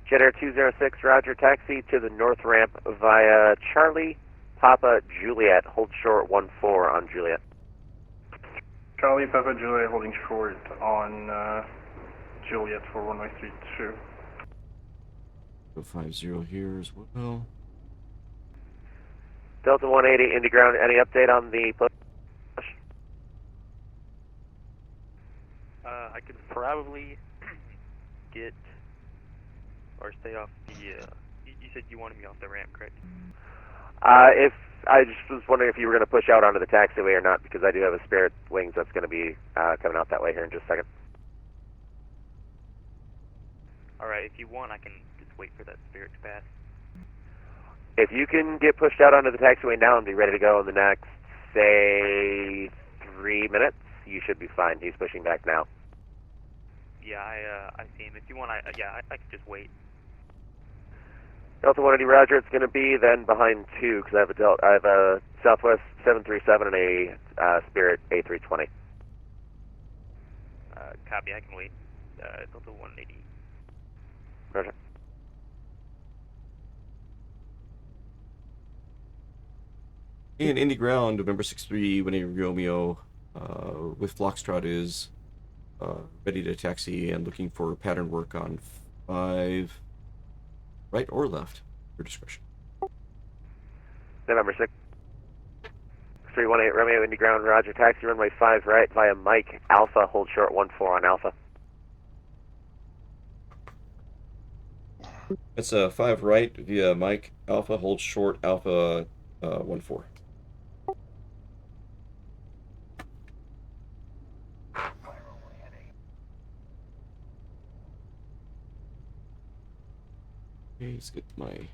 Jet Air 206, Roger, taxi to the north ramp via Charlie, Papa, Juliet, hold short 14 on Juliet. Charlie, Papa, Juliet holding short on Juliet for runway 32. 050 here as well. Delta 180, Indy Ground, any update on the push? I could probably get or stay off the. You said you wanted me off the ramp, correct? If I just was wondering if you were going to push out onto the taxiway or not, because I do have a Spirit Wings that's going to be coming out that way here in just a second. All right, if you want, I can just wait for that Spirit to pass. If you can get pushed out onto the taxiway now and be ready to go in the next, say, 3 minutes, you should be fine. He's pushing back now. Yeah, I see him. If you want, I can just wait. Delta 180, Roger. It's going to be then behind 2 because I have a Southwest 737 and a Spirit A320. Copy. I can wait. Delta 180. Roger. And Indy Ground, November 6-3, Winnie Romeo with Foxtrot is ready to taxi and looking for pattern work on 5, right or left, your discretion. November 6, 318 Romeo, Indy Ground, Roger, taxi runway 5 right via Mike, Alpha, hold short 14 on Alpha. That's 5 right via Mike, Alpha, hold short, Alpha 14. Okay, let's get my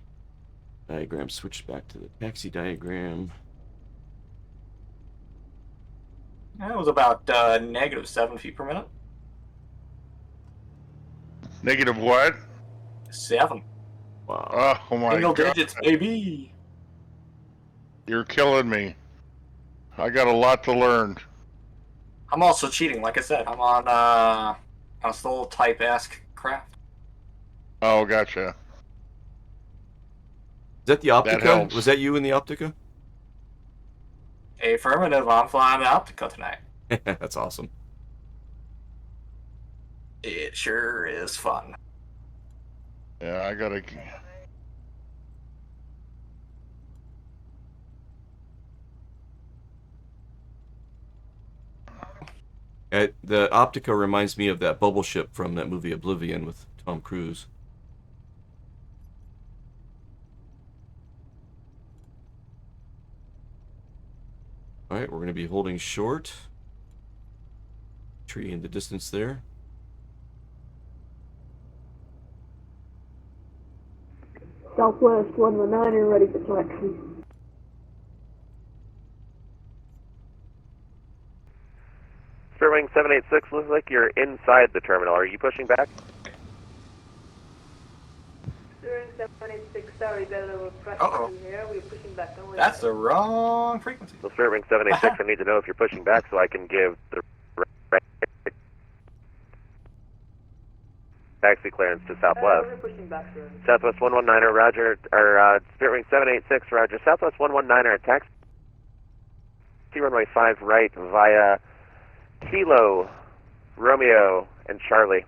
diagram switched back to the taxi diagram. That was about negative 7 feet per minute. Negative what? 7. Wow. Oh my Single God. digits, baby. You're killing me. I got a lot to learn. I'm also cheating, like I said. I'm on a Soul Type-esque craft. Oh, gotcha. Is that the Optica? helps. Was that you in the Optica? Affirmative, I'm flying the Optica tonight. That's awesome. It sure is fun. Yeah, I gotta. The Optica reminds me of that bubble ship from that movie Oblivion with Tom Cruise. Alright, we're going to be holding short. Tree in the distance there. Southwest 119, ready for taxi. Wing 786, looks like you're inside the terminal. Are you pushing back? They're inside 786, sorry, Bella, we're Uh-oh. here. We're pushing back. Don't worry. That's the wrong frequency. So Spirit Wing 786, I need to know if you're pushing back so I can give the taxi clearance to Southwest. We're pushing back, sir. Southwest 119er, Roger, or Spirit Wing 786, Roger. Southwest 119er, taxi runway 5 right via Kilo, Romeo, and Charlie.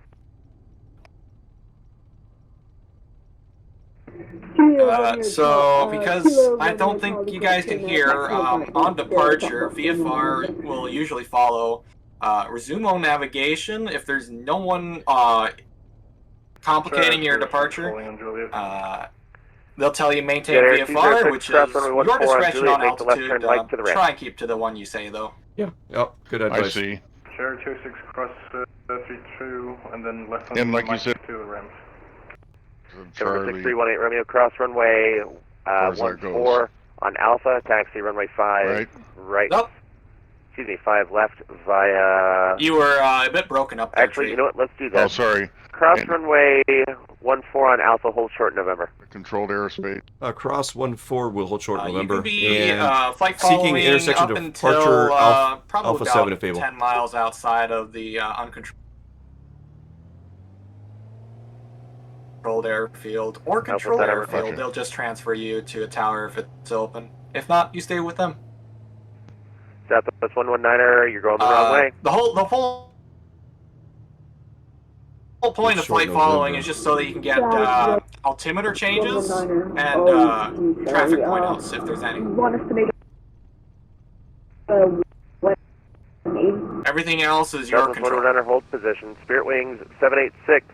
So, because I don't think you guys can hear, on departure, VFR will usually follow resume navigation. If there's no one complicating your departure, they'll tell you maintain VFR, which is your discretion on altitude. Try and keep to the one you say, though. Yeah. Yep. Good advice. I see. Share 26 cross 32, and then left on And like you said, to the ramp. Number 6318 Romeo, cross runway 14 on Alpha, taxi runway 5 right. Nope. Excuse me, 5 left via. You were a bit broken up there. Actually, you know what? Let's do that. Oh, sorry. Cross runway 14 on Alpha, hold short November. Controlled airspace. Cross 14 will hold short November. You can be and flight seeking following intersection up to until departure probably Alpha about 7 if able. 10 miles outside of the uncontrolled airfield or controlled airfield. They'll just transfer you to a tower if it's open. If not, you stay with them. Southwest 119er, you're going the wrong way. The whole point of flight following is just so that you can get altimeter changes and traffic point outs if there's any. Want us to make Everything else is your Southwest control. 119er, hold position. Spirit Wings 786.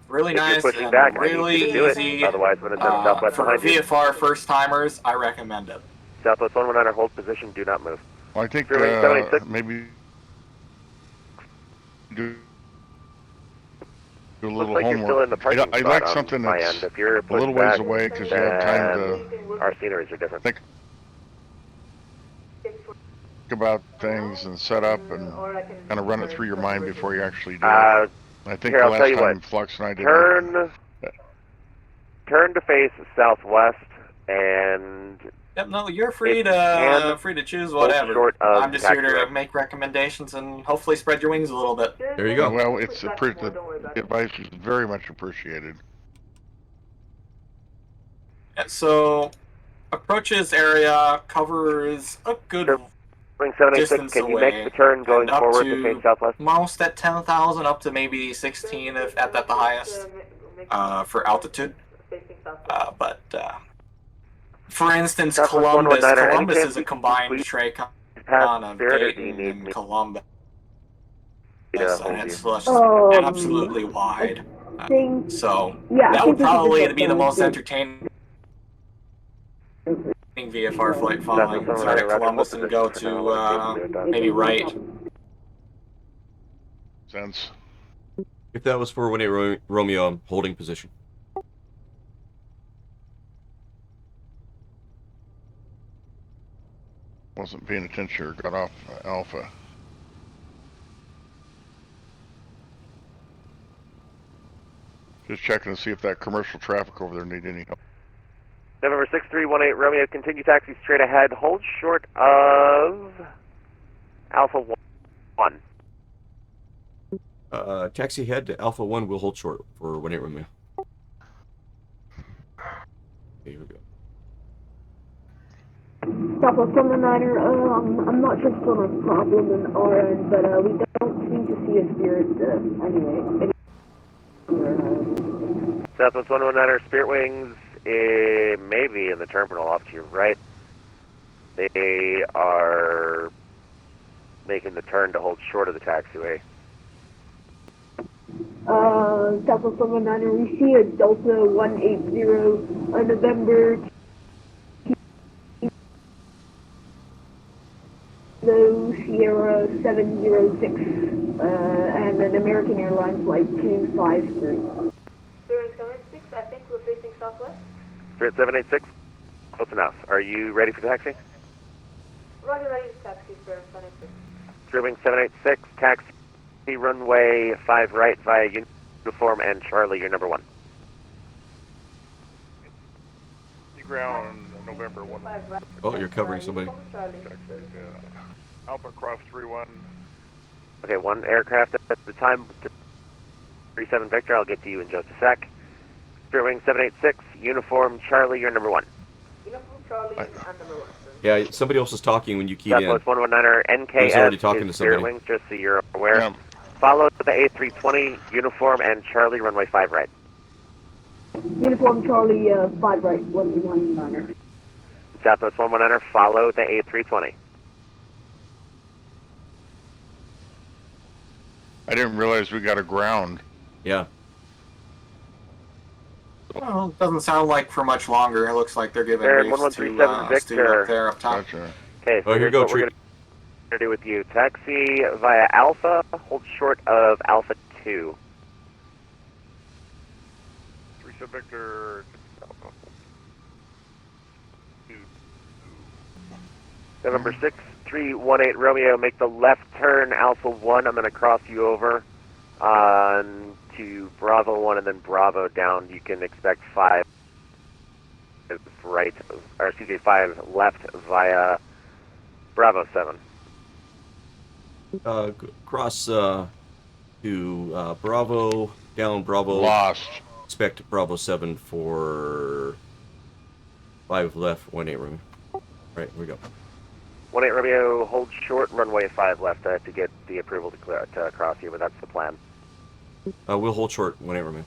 Really if nice you're pushing and back, really I need you to do easy. it. Otherwise, when it's on Southwest For behind you. VFR first timers, I recommend it. Southwest 119er, hold position. Do not move. Well, I think Spirit Wing 786. maybe do a Looks little like you're homework. still in the parking I spot like on something my that's end. If you're a little pushed ways back, away because you have time to our sceneries are different. think about things and set up and kind of run it through your mind before you actually do it. I think here, the I'll tell last you time what. Flux and I did Turn to face southwest and. Yep, no, you're free to choose whatever. Short of I'm just here taxiway. to make recommendations and hopefully spread your wings a little bit. There you go. Well, it's the advice is very much appreciated. So, approaches area covers a good Ring 786, distance can you away. make the turn going and up forward to face southwest? Most at 10,000, up to maybe 16 if at the highest for altitude. For instance, Southwest Columbus. 119er, any Columbus chance is a you can combined squeeze tray past con of Spirit, or do you Dayton need and me Columbus. to hold And you? it's just Um, absolutely wide. yeah, So I that think would we should probably do be the that. most entertaining VFR flight following. Start at Columbus and go to maybe right. Sense. If that was 418 Romeo, I'm holding position. Wasn't paying attention or got off Alpha. Just checking to see if that commercial traffic over there need any help. November 6318 Romeo, continue taxi straight ahead. Hold short of Alpha 1. Taxi head to Alpha 1 will hold short for 18 Romeo. Okay, here we go. Southwest 119er, I'm not sure if it's on a problem in our end, but we don't seem to see a Spirit anyway. Southwest 119er, Spirit Wings may be in the terminal off to your right. They are making the turn to hold short of the taxiway. Southwest 119er, we see a Delta 180 on November Sierra 706 and an American Airlines flight 253. 076, I think we're facing southwest. Spirit 786, close enough. Are you ready for taxi? Roger, ready to taxi, Spirit 786. Spirit Wing 786, taxi runway 5 right via Uniform and Charlie, you're number 1. ground, November 1. Oh, you're covering somebody. Alpha cross 3-1. Okay, one aircraft at the time. 37 Victor, I'll get to you in just a sec. Spirit Wing 786, Uniform Charlie, you're number 1. Uniform Charlie and number 1. Yeah, somebody else was talking when you keyed in. Southwest 119er I was already NKS talking is to Spirit somebody. Wings, just so you're aware. Follow the A320, Uniform and Charlie, runway 5 right. Uniform Charlie, 5 right, 119er. Southwest 119er, follow the A320. I didn't realize we got a ground. Yeah. Well, it doesn't sound like for much longer. It looks like they're giving They're briefs to 1137 Stu Victor. up there up top. Gotcha. Okay, so Oh, here you here's go, what we're Tree. going to do with you. Taxi via Alpha, hold short of Alpha 2. 37 Victor. November 6, 318 Romeo, make the left turn, Alpha 1. I'm going to cross you over to Bravo 1 and then Bravo down. You can expect 5 right, or excuse me, 5 left via Bravo 7. Cross to Bravo, down Bravo. Lost. Expect Bravo 7 for 5 left, 18 room. Right, here we go. 18 Romeo, hold short, runway 5 left to get the approval to cross you, but that's the plan. We'll hold short, 18 room.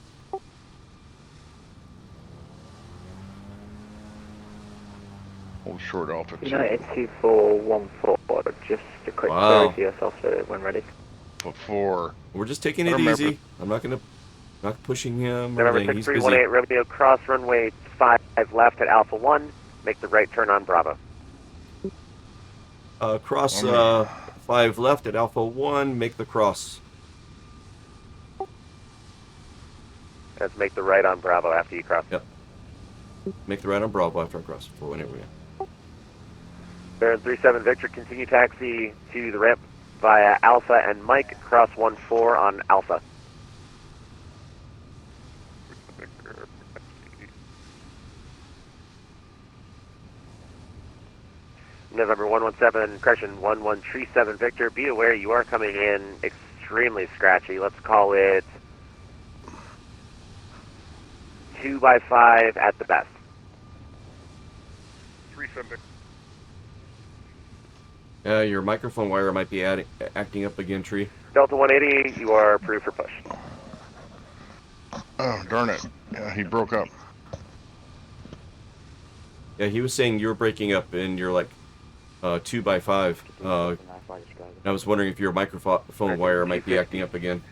Hold short Alpha 2. United 2414, just a quick Wow. query to yourself when ready. Before. We're just taking I it remember. easy. I'm not pushing him. Or November anything. 6, He's busy. 318 Romeo, cross runway 5 left at Alpha 1, make the right turn on Bravo. Cross 5 left at Alpha 1, make the cross. Let's make the right on Bravo after you cross. Yep. Make the right on Bravo after I cross for 18 room. Baron 37 Victor, continue taxi to the ramp via Alpha and Mike, cross 14 on Alpha. November 117, correction, 1137 Victor, be aware you are coming in extremely scratchy. Let's call it 2x5 at the best. 37 Victor. Your microphone wire might be acting up again, Tree. Delta 180, you are approved for push. Oh, darn it. Yeah, he broke up. Yeah, he was saying you were breaking up and you're like 2x5. I was wondering if your microphone wire might be acting up again.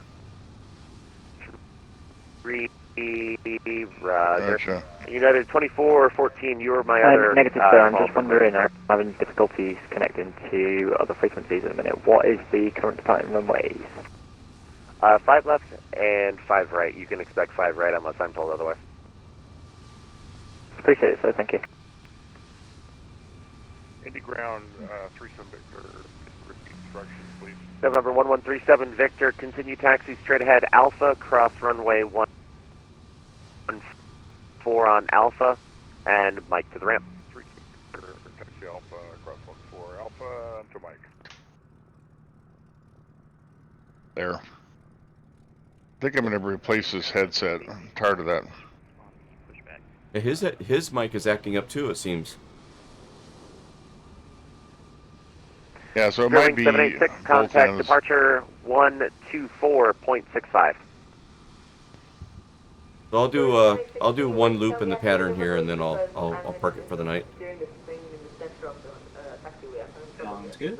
Roger. Gotcha. United 2414, you were my other... Negative, sir. I'm just wondering, I'm having difficulties connecting to other frequencies at the minute. What is the current departing runways? 5 left and 5 right. You can expect 5 right unless I'm told otherwise. Appreciate it, sir. Thank you. Indy ground 37 Victor. Repeat instructions, please. November 1137 Victor, continue taxi straight ahead Alpha, cross runway 14 on Alpha, and Mike to the ramp. 37 Victor, taxi Alpha, cross 14 Alpha to Mike. There. I think I'm going to replace this headset. I'm tired of that. Yeah, his mic is acting up too, it seems. Yeah, so it might be 786, both contact ends. departure 124.65. So I'll do one loop in the pattern here, and then I'll park it for the night. Sounds good.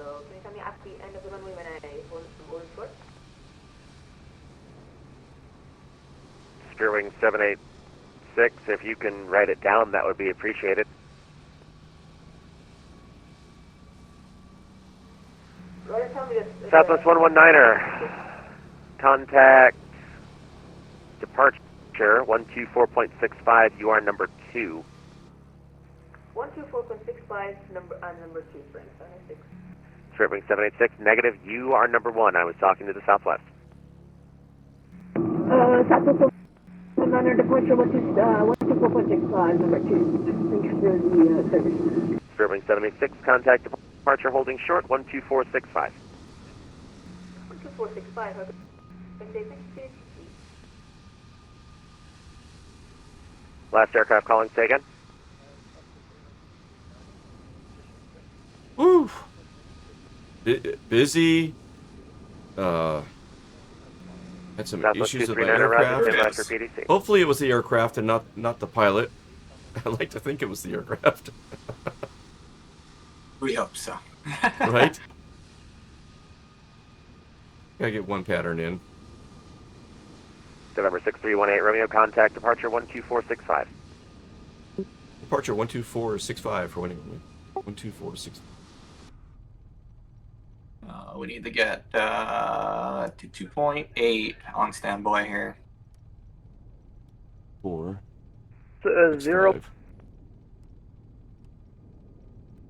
Spirit Wing 786, if you can write it down, that would be appreciated. Southwest 119er, contact departure 124.65, you are number 2. 124.65, number 2, Spring 786. Spirit Wing 786, negative, you are number 1. I was talking to the Southwest. Southwest 119er departure 124.65, number 2. Thanks for the service. Spirit Wing 786, contact departure holding short 12465. 12465, okay. Last aircraft calling, say again. Woo! Busy. Had some Southwest issues with my 239, roger, aircraft. stand by for PDC. Hopefully it was the aircraft and not the pilot. I like to think it was the aircraft. We hope so. Right? Gotta get one pattern in. November 6318 Romeo, contact departure 12465. Departure 12465 for winning. 12465. We need to get to 2.8 on standby here. 4. 0. 5.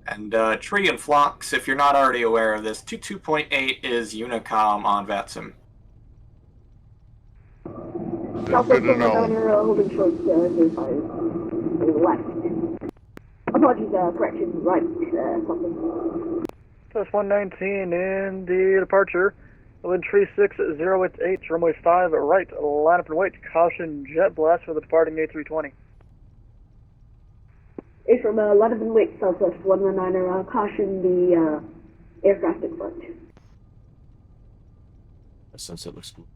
And Tree and Phlox, if you're not already aware of this, 22.8 is Unicom on VatSim. Southwest Good to know. 119er, holding short, 05, left. Apologies, correction, right, something. Plus 119 in the departure. Wind 36088, runway 5 right, line up and wait. Caution jet blast for the departing A320. It's from line up and wait, Southwest 119er, caution the aircraft in front. That sunset looks cool.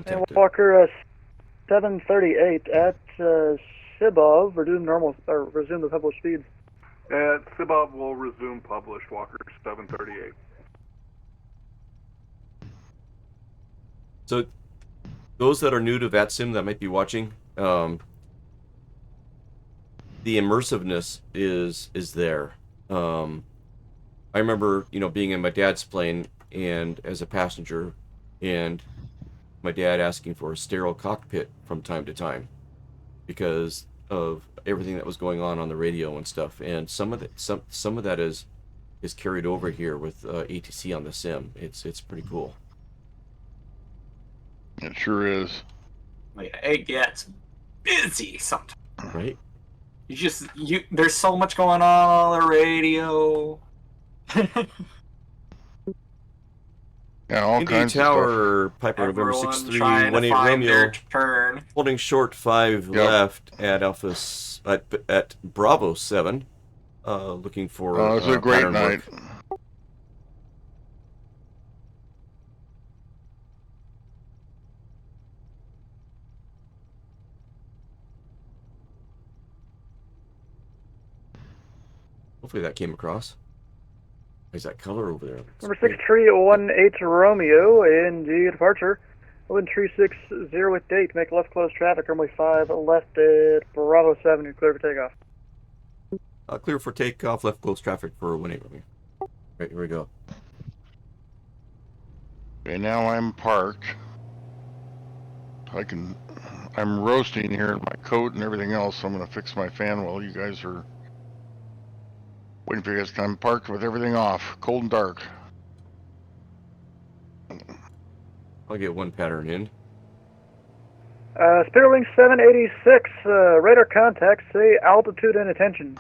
And Walker 738 at Sibov, resume the published speeds. At Sibov will resume published, Walker 738. So, those that are new to VatSim that might be watching, the immersiveness is there. I remember, being in my dad's plane and as a passenger, and my dad asking for a sterile cockpit from time to time because of everything that was going on the radio and stuff. And some of that is carried over here with ATC on the sim. It's pretty cool. It sure is. It gets busy sometimes. Right? There's so much going on the radio. Yeah, all Indy kinds Tower, of stuff. Piper November Everyone 6318 trying to find Romeo, their turn. holding short 5 left at at Bravo 7, looking for Oh, it's a great pattern night. work. Hopefully that came across. There's that color over there. Number 6318 Romeo in the departure. Wind 36088, make left close traffic, runway 5 left at Bravo 7, you're clear for takeoff. Clear for takeoff, left close traffic for 18 Romeo. Right, here we go. Okay, now I'm parked. I'm roasting here in my coat and everything else, so I'm going to fix my fan while you guys are waiting for you guys. I'm parked with everything off, cold and dark. I'll get one pattern in. Spiritwing 786, radar contact, say altitude and attention.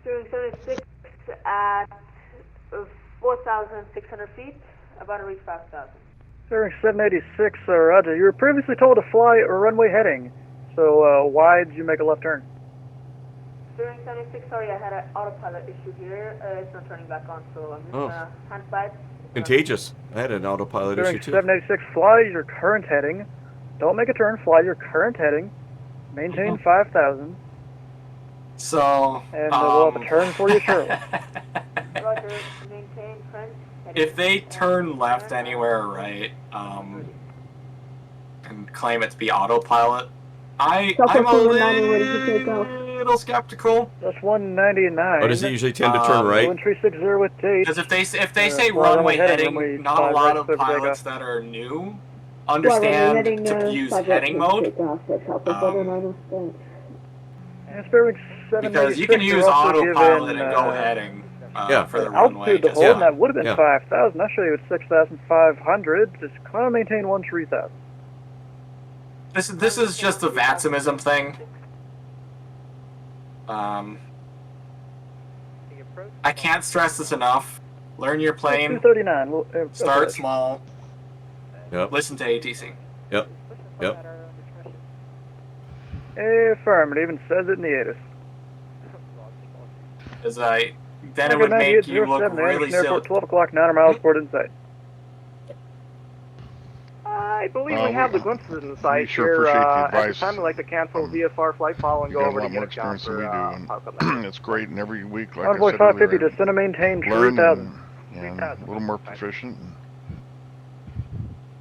Spiritwing 786 at 4,600 feet, about to reach 5,000. Spiritwing 786, roger. You were previously told to fly runway heading, so why did you make a left turn? Spiritwing 786, sorry, I had an autopilot issue here. It's not turning back on, so I'm just hand slide. Contagious. I had an autopilot issue Spiritwing too. 786, fly your current heading. Don't make a turn, fly your current heading. Maintain 5,000. So, and we'll have a turn for you shortly. Roger, maintain current heading. If they turn left anywhere or right, and claim it to be autopilot, I'm a little skeptical. That's 199. Oh, does it usually tend to turn right? 360 with date. Because if they say runway heading, not a lot of pilots that are new understand heading, to use 5 heading left, mode. take off at Southwest 109 Stand. And Spirit 786, Because you can use we're also autopilot given, and go heading for the altitude runway. to Just, hold, and that would have been Yeah. 5,000. I'll show you at 6,500. Just kind of maintain 3,000. This is just a VatSimism thing. I can't stress this enough. Learn your plane. 239. Start small. Yep. Listen to ATC. Yep. Yep. Affirmative, and says it in the ATIS. Then it would make you look really silly. Airport, 12 o'clock, 900 miles, port in sight. I believe we have the glimpses in sight sure here. appreciate the At the advice. time, we'd like to cancel VFR flight follow and You go got a over to lot more get a count experience than we for do, and it's great. And every week, like Envoy I said 550, earlier, descend and maintain learn 3,000. and a little more proficient. And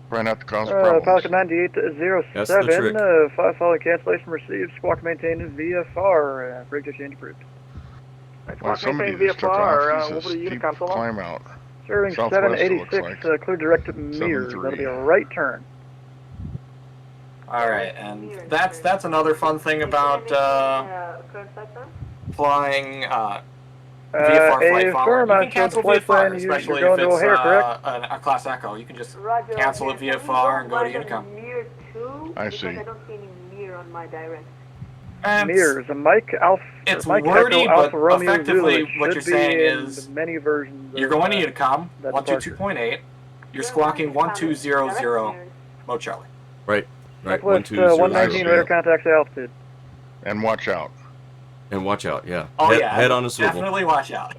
try not to cause problems. Pelican 9807, That's the trick. 5 following cancellation received. Squawk maintained VFR. Brig exchange approved. Well, somebody maintain just took VFR, off. what It's are a you to steep console? climb out. Serving Southwest, it looks 786, like. clear direct mirrors. 7-3. That'll be a right turn. All right, and that's another fun thing about flying VFR flight follow. You can cancel VFR, especially if it's a Class Echo. You can just cancel a VFR and go to Unicom. I see. I don't see any mirror on my direct. Mirrors. A Mike Alpha. It's Mike wordy, Echo but Alpha Romeo effectively Zulu. what Should you're saying be in is many versions. you're going to Unicom, that 122.8. You're squawking 1200 Mo Charlie. Right. Right. Southwest 120. 119 radar contacts altitude. And watch out. And watch out. Yeah. Oh head, yeah. Head on a swivel. Definitely watch out.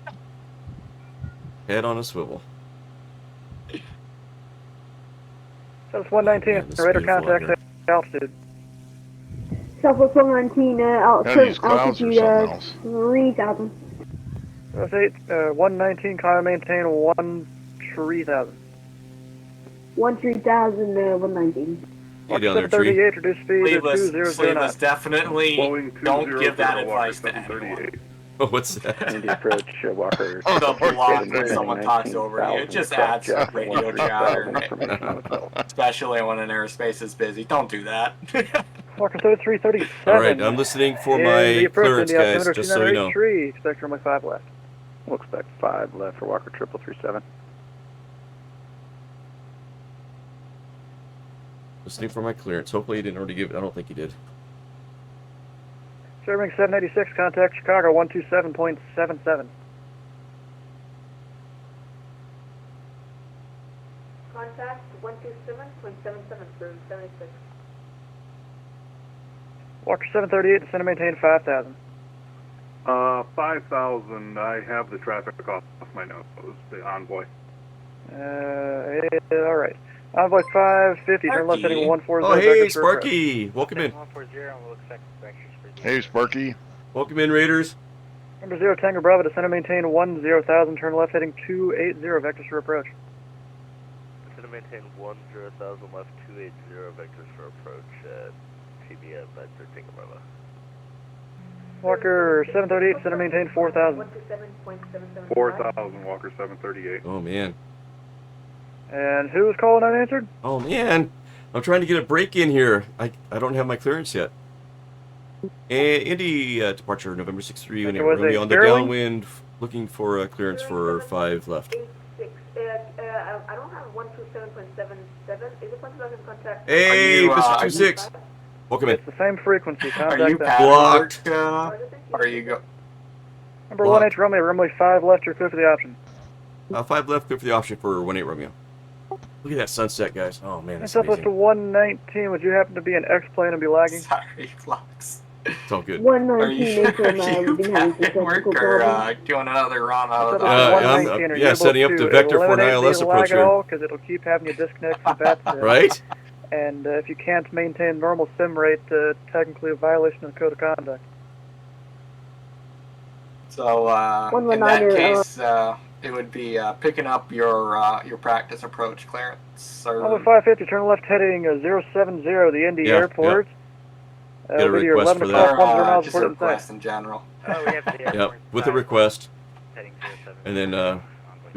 Head on a swivel. Southwest 119 radar contacts altitude. Southwest 119, these clouds or altitude, something else. 3,000. Southwest 119, climb maintain 3,000. 13,000, 119. Hey down there, tree. 738, reduce speed to 2009. Sleeveless, definitely don't give that advice to anyone. Oh, what's that? Indy approach, Walker. The block when someone talks over you. It just adds radio chatter. Especially when an airspace is busy. Don't do that. Walker 3337. All right, I'm listening for my clearance, guys, just so you know. Expect runway 5 left. We'll expect 5 left for Walker 3337. Listening for my clearance. Hopefully he didn't already give it. I don't think he did. Serving 786, contact Chicago 127.77. Contact 127.77 for 76. Walker 738, descend and maintain 5,000. 5,000. I have the traffic off my nose, the envoy. All right. Envoy 550, turn left heading 140. Oh, hey, Sparky. Welcome in. 140, we'll expect vectors for you. Hey, Sparky. Welcome in, Raiders. Number 0, Tango Bravo, descend and maintain 10,000, turn left heading 280, vectors for approach. Descend and maintain 10,000 left, 280 vectors for approach at TBM, vector Tango Bravo. Walker 738, descend and maintain 4,000. 4,000, Walker 738. Oh, man. And who was calling unanswered? Oh, man. I'm trying to get a break in here. I don't have my clearance yet. And Indy departure November 6-3 when Romeo on the downwind, looking for a clearance for 5 left. I don't have 127.77. Is it possible I can contact? Hey, Mr. 26. Welcome in. It's the same frequency. Are you blocked? Are you go? Number 18 Romeo, runway 5 left, you're clear for the option. 5 left, clear for the option for 18 Romeo. Look at that sunset, guys. Oh, man, that's Southwest amazing. to 119, would you happen to be an X-plane and be lagging? Sorry, Flux. It's all good. 119, we've been having some technical problems. Doing another run out of the... setting up the vector for an ILS approach here. Because it'll keep having you disconnect from VatSim. Right? And if you can't maintain normal sim rate, technically a violation of the code of conduct. So, in that case, it would be picking up your practice approach clearance. Number 550, turn left heading 070, the Indy Airport. Get a with your request 11 for o'clock, 10 that. miles Just a port request inside. in general. Oh, we have the Yep, with a request. And then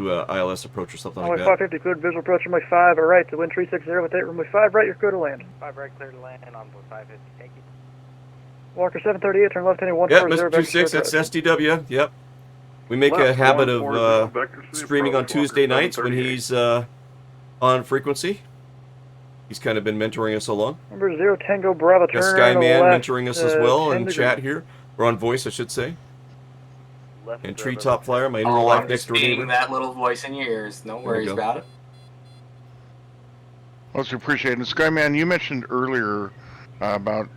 do a ILS approach or something like Runway that. 550, cleared visual approach, runway 5 right to wind 360 with 8, runway 5 right, you're clear to land. 5 right, clear to land, envoy 550, thank you. Walker 738, turn left heading Yep, 140. Mr. 26, that's SDW. Yep. We make a habit of streaming on Tuesday nights when he's on frequency. He's kind of been mentoring us along. Number 0 Tango Bravo, Got turn Skyman left, mentoring us as well 10 in degrees. chat here. Or on voice, I should say. Left And Bravo. Treetop Flyer, my in Oh, real life I'm next just door being neighbor. that little voice in your ears. No There we worries go. about it. Most appreciated. And Skyman, you mentioned earlier about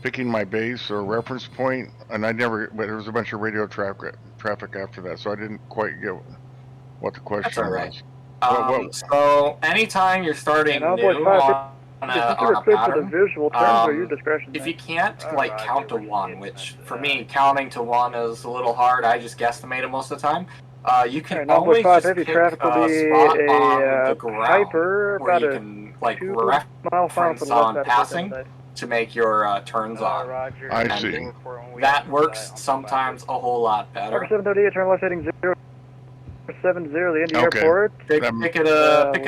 picking my base or reference point, and but there was a bunch of radio traffic after that, so I didn't quite get what the question That's all right. was. So anytime you're starting And Envoy new 550, on since you a were cleared for the pattern, visual turns or your discretion. if you can't like count to 1, which for me counting to 1 is a little hard, I just guesstimate it most of the time. You can Alright, Envoy always just 550, pick traffic will a be spot on a the ground Piper, where about you a can like 2 mile final for reference the left on side of passing the to make your turns on. Roger. I And see. that works sometimes a whole lot Walker better. 738, turn left heading 070, the Indy Okay. Airport. Pick it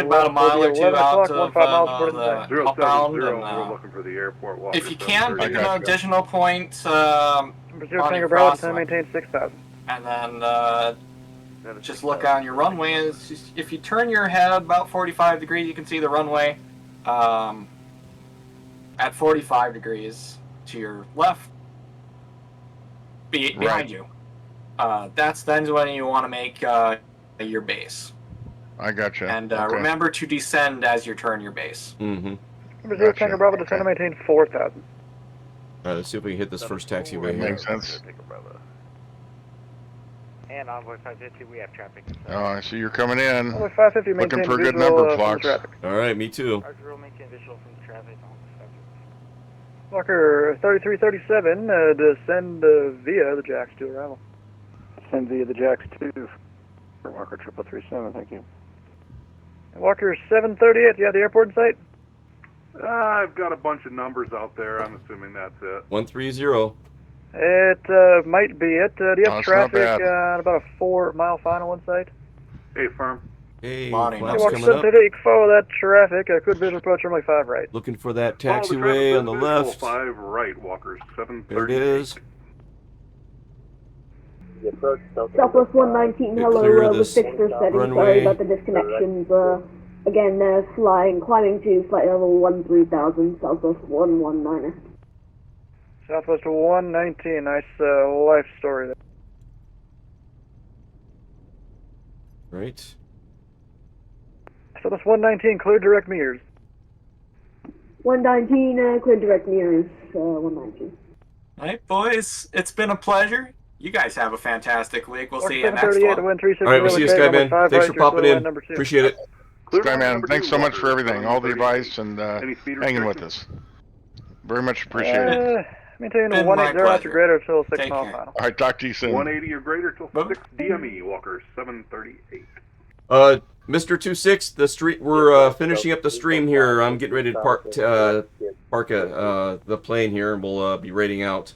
about a mile or 2 out of 15 miles for the the outbound. We're And, looking for the airport. Walker if you can, pick 738. an additional point Number 0 on Tango your Bravo, cross, descend maintain 6,000. and then just look on your runway. And if you turn your head about 45 degrees, you can see the runway at 45 degrees to your left, behind you. That's then when you want to make your base. I gotcha. And Okay. remember to descend as you turn your base. Mm-hmm. Number 0 Tango Bravo, descend maintain 4,000. All right, let's see if we can hit this first taxiway here. Makes sense. And Envoy 550, we have traffic. Oh, I see you're coming in. Envoy 550, Looking maintain for a good visual number, from the Flox. traffic. All right, me too. Roger, we'll maintain visual from the traffic. Walker 3337, descend via the Jacks to arrival. Send via the Jacks 2 for Walker 3337, thank you. Walker 738, you have the airport in sight? I've got a bunch of numbers out there. I'm assuming that's it. 130. It might be it. Do you have it's not traffic bad. on about a 4 mile final in sight? Hey, firm. Hey, Morning. Flaps Walker coming up. 738, you can follow that traffic. Could visual approach runway 5 right. Looking for that Follow the traffic taxiway on the visual, left. 5 right, Walker There 738. it is. Southwest 119, Get hello, clear of with this Victor setting. runway. Sorry about the disconnections. Again, climbing to flight level 13,000, Southwest 119er. Southwest 119, nice life story there. Right. Southwest 119, clear direct mirrors. 119, clear direct mirrors, 119. All right, boys, it's been a pleasure. You guys have a fantastic week. We'll Walker see you next 738 one. to wind 360. All right, we'll see you, Skyman. Thanks for popping in. Number 2. Appreciate it. Skyman, thanks so much for everything, all the advice, and Any speed hanging with us. Very much appreciated. Maintain Been 180 my out your pleasure. greater until 6 Take mile care. final. All right, talk to you soon. 180 or greater till 6 DME, Walker 738. Mr. 26, the street. We're finishing up the stream here. I'm getting ready to park the plane here, and we'll be rating out.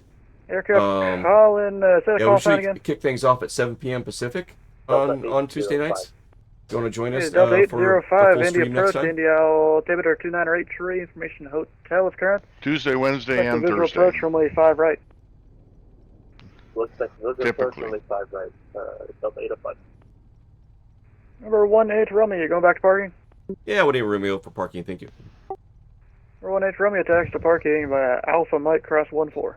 Aircraft calling, say the Yeah, call we sign should again. kick things off at 7 p.m. Pacific on Tuesday nights. You want to join us Delta for the 805, full India stream next approach, time? India altimeter 2983, information hotel is current. Tuesday, Wednesday, Expect and the visual Thursday. approach runway 5 right. Typically. Delta 805. Number 18 Romeo, you going back to parking? Yeah, what ain't Romeo for parking? Thank you. Number 18 Romeo, taxi to parking by Alpha Mike Cross 14.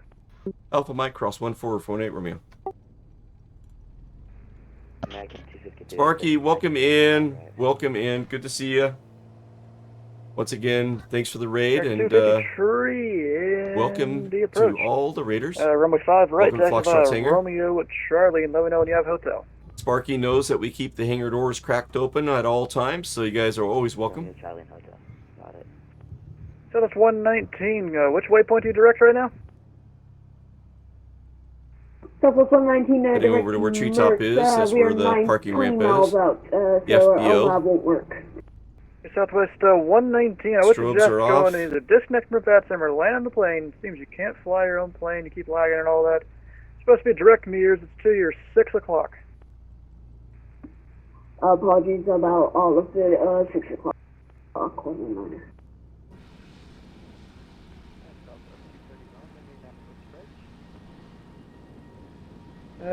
Alpha Mike Cross 1448 Romeo. Sparky, welcome in. Welcome in. Good to see you. Once again, thanks for the raid, and welcome the to approach. all the raiders. Runway 5 right, Welcome to taxi Foxtrot's by hangar. Romeo with Charlie, and let me know when you have hotel. Sparky knows that we keep the hangar doors cracked open at all times, so you guys are always welcome. So that's 119. Which waypoint do you direct right now? Southwest 119, Heading over to where Treetop is. That's where the parking ramp miles is. out, so FBO. LNAV won't work. Southwest 119, I would Strobes suggest are going off. either disconnect from VatSim or land on the plane. Seems you can't fly your own plane, you keep lagging and all that. It's supposed to be direct mirrors, it's to your 6 o'clock. Apologies about all of it. 6 o'clock. Closing minor.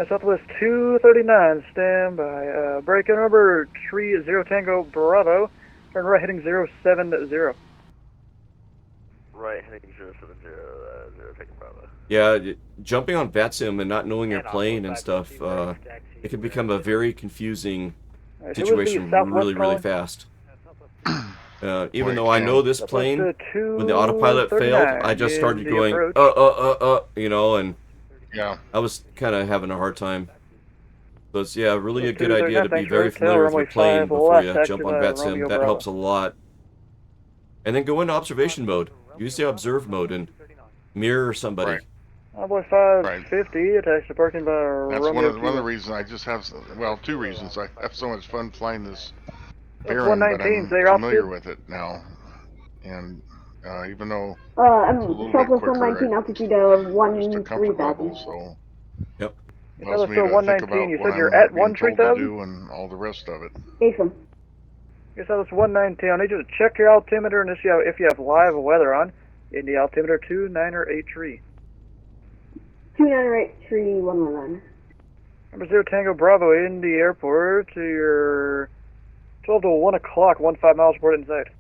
Southwest 239, stand by. Break-in number 30 Tango Bravo. Turn right heading 070. Right, heading 070, 0 taking Bravo. Yeah, jumping on VatSim and not knowing your plane and stuff, it can become a very confusing situation really, really fast. Even though I know this plane, when the autopilot failed, I just started going, you know, and yeah, I was kind of having a hard time. So it's, yeah, really a good idea to be very familiar with your plane before you jump on VatSim. That helps a lot. And then go into observation mode. Use the observe mode and mirror somebody. Envoy 550, attached to parking by That's Romeo one of the reasons I just have, well, two reasons. I have so much fun flying this That's pairing, but 119, I'm so you're familiar altitude? with it now. And even though I'm it's a little bit Southwest quicker, 119, altitude just a comfort level, 13,000. so yep. allows me to think about you what said you're I'm at being told to 13,000? do and all the rest of it. Jason. Yes, that's 119. I need you to check your altimeter and if you have live weather on. In the altimeter 2983. 2983, 119. Number 0 Tango Bravo in the airport to your 12 to 1 o'clock, 15 miles port inside.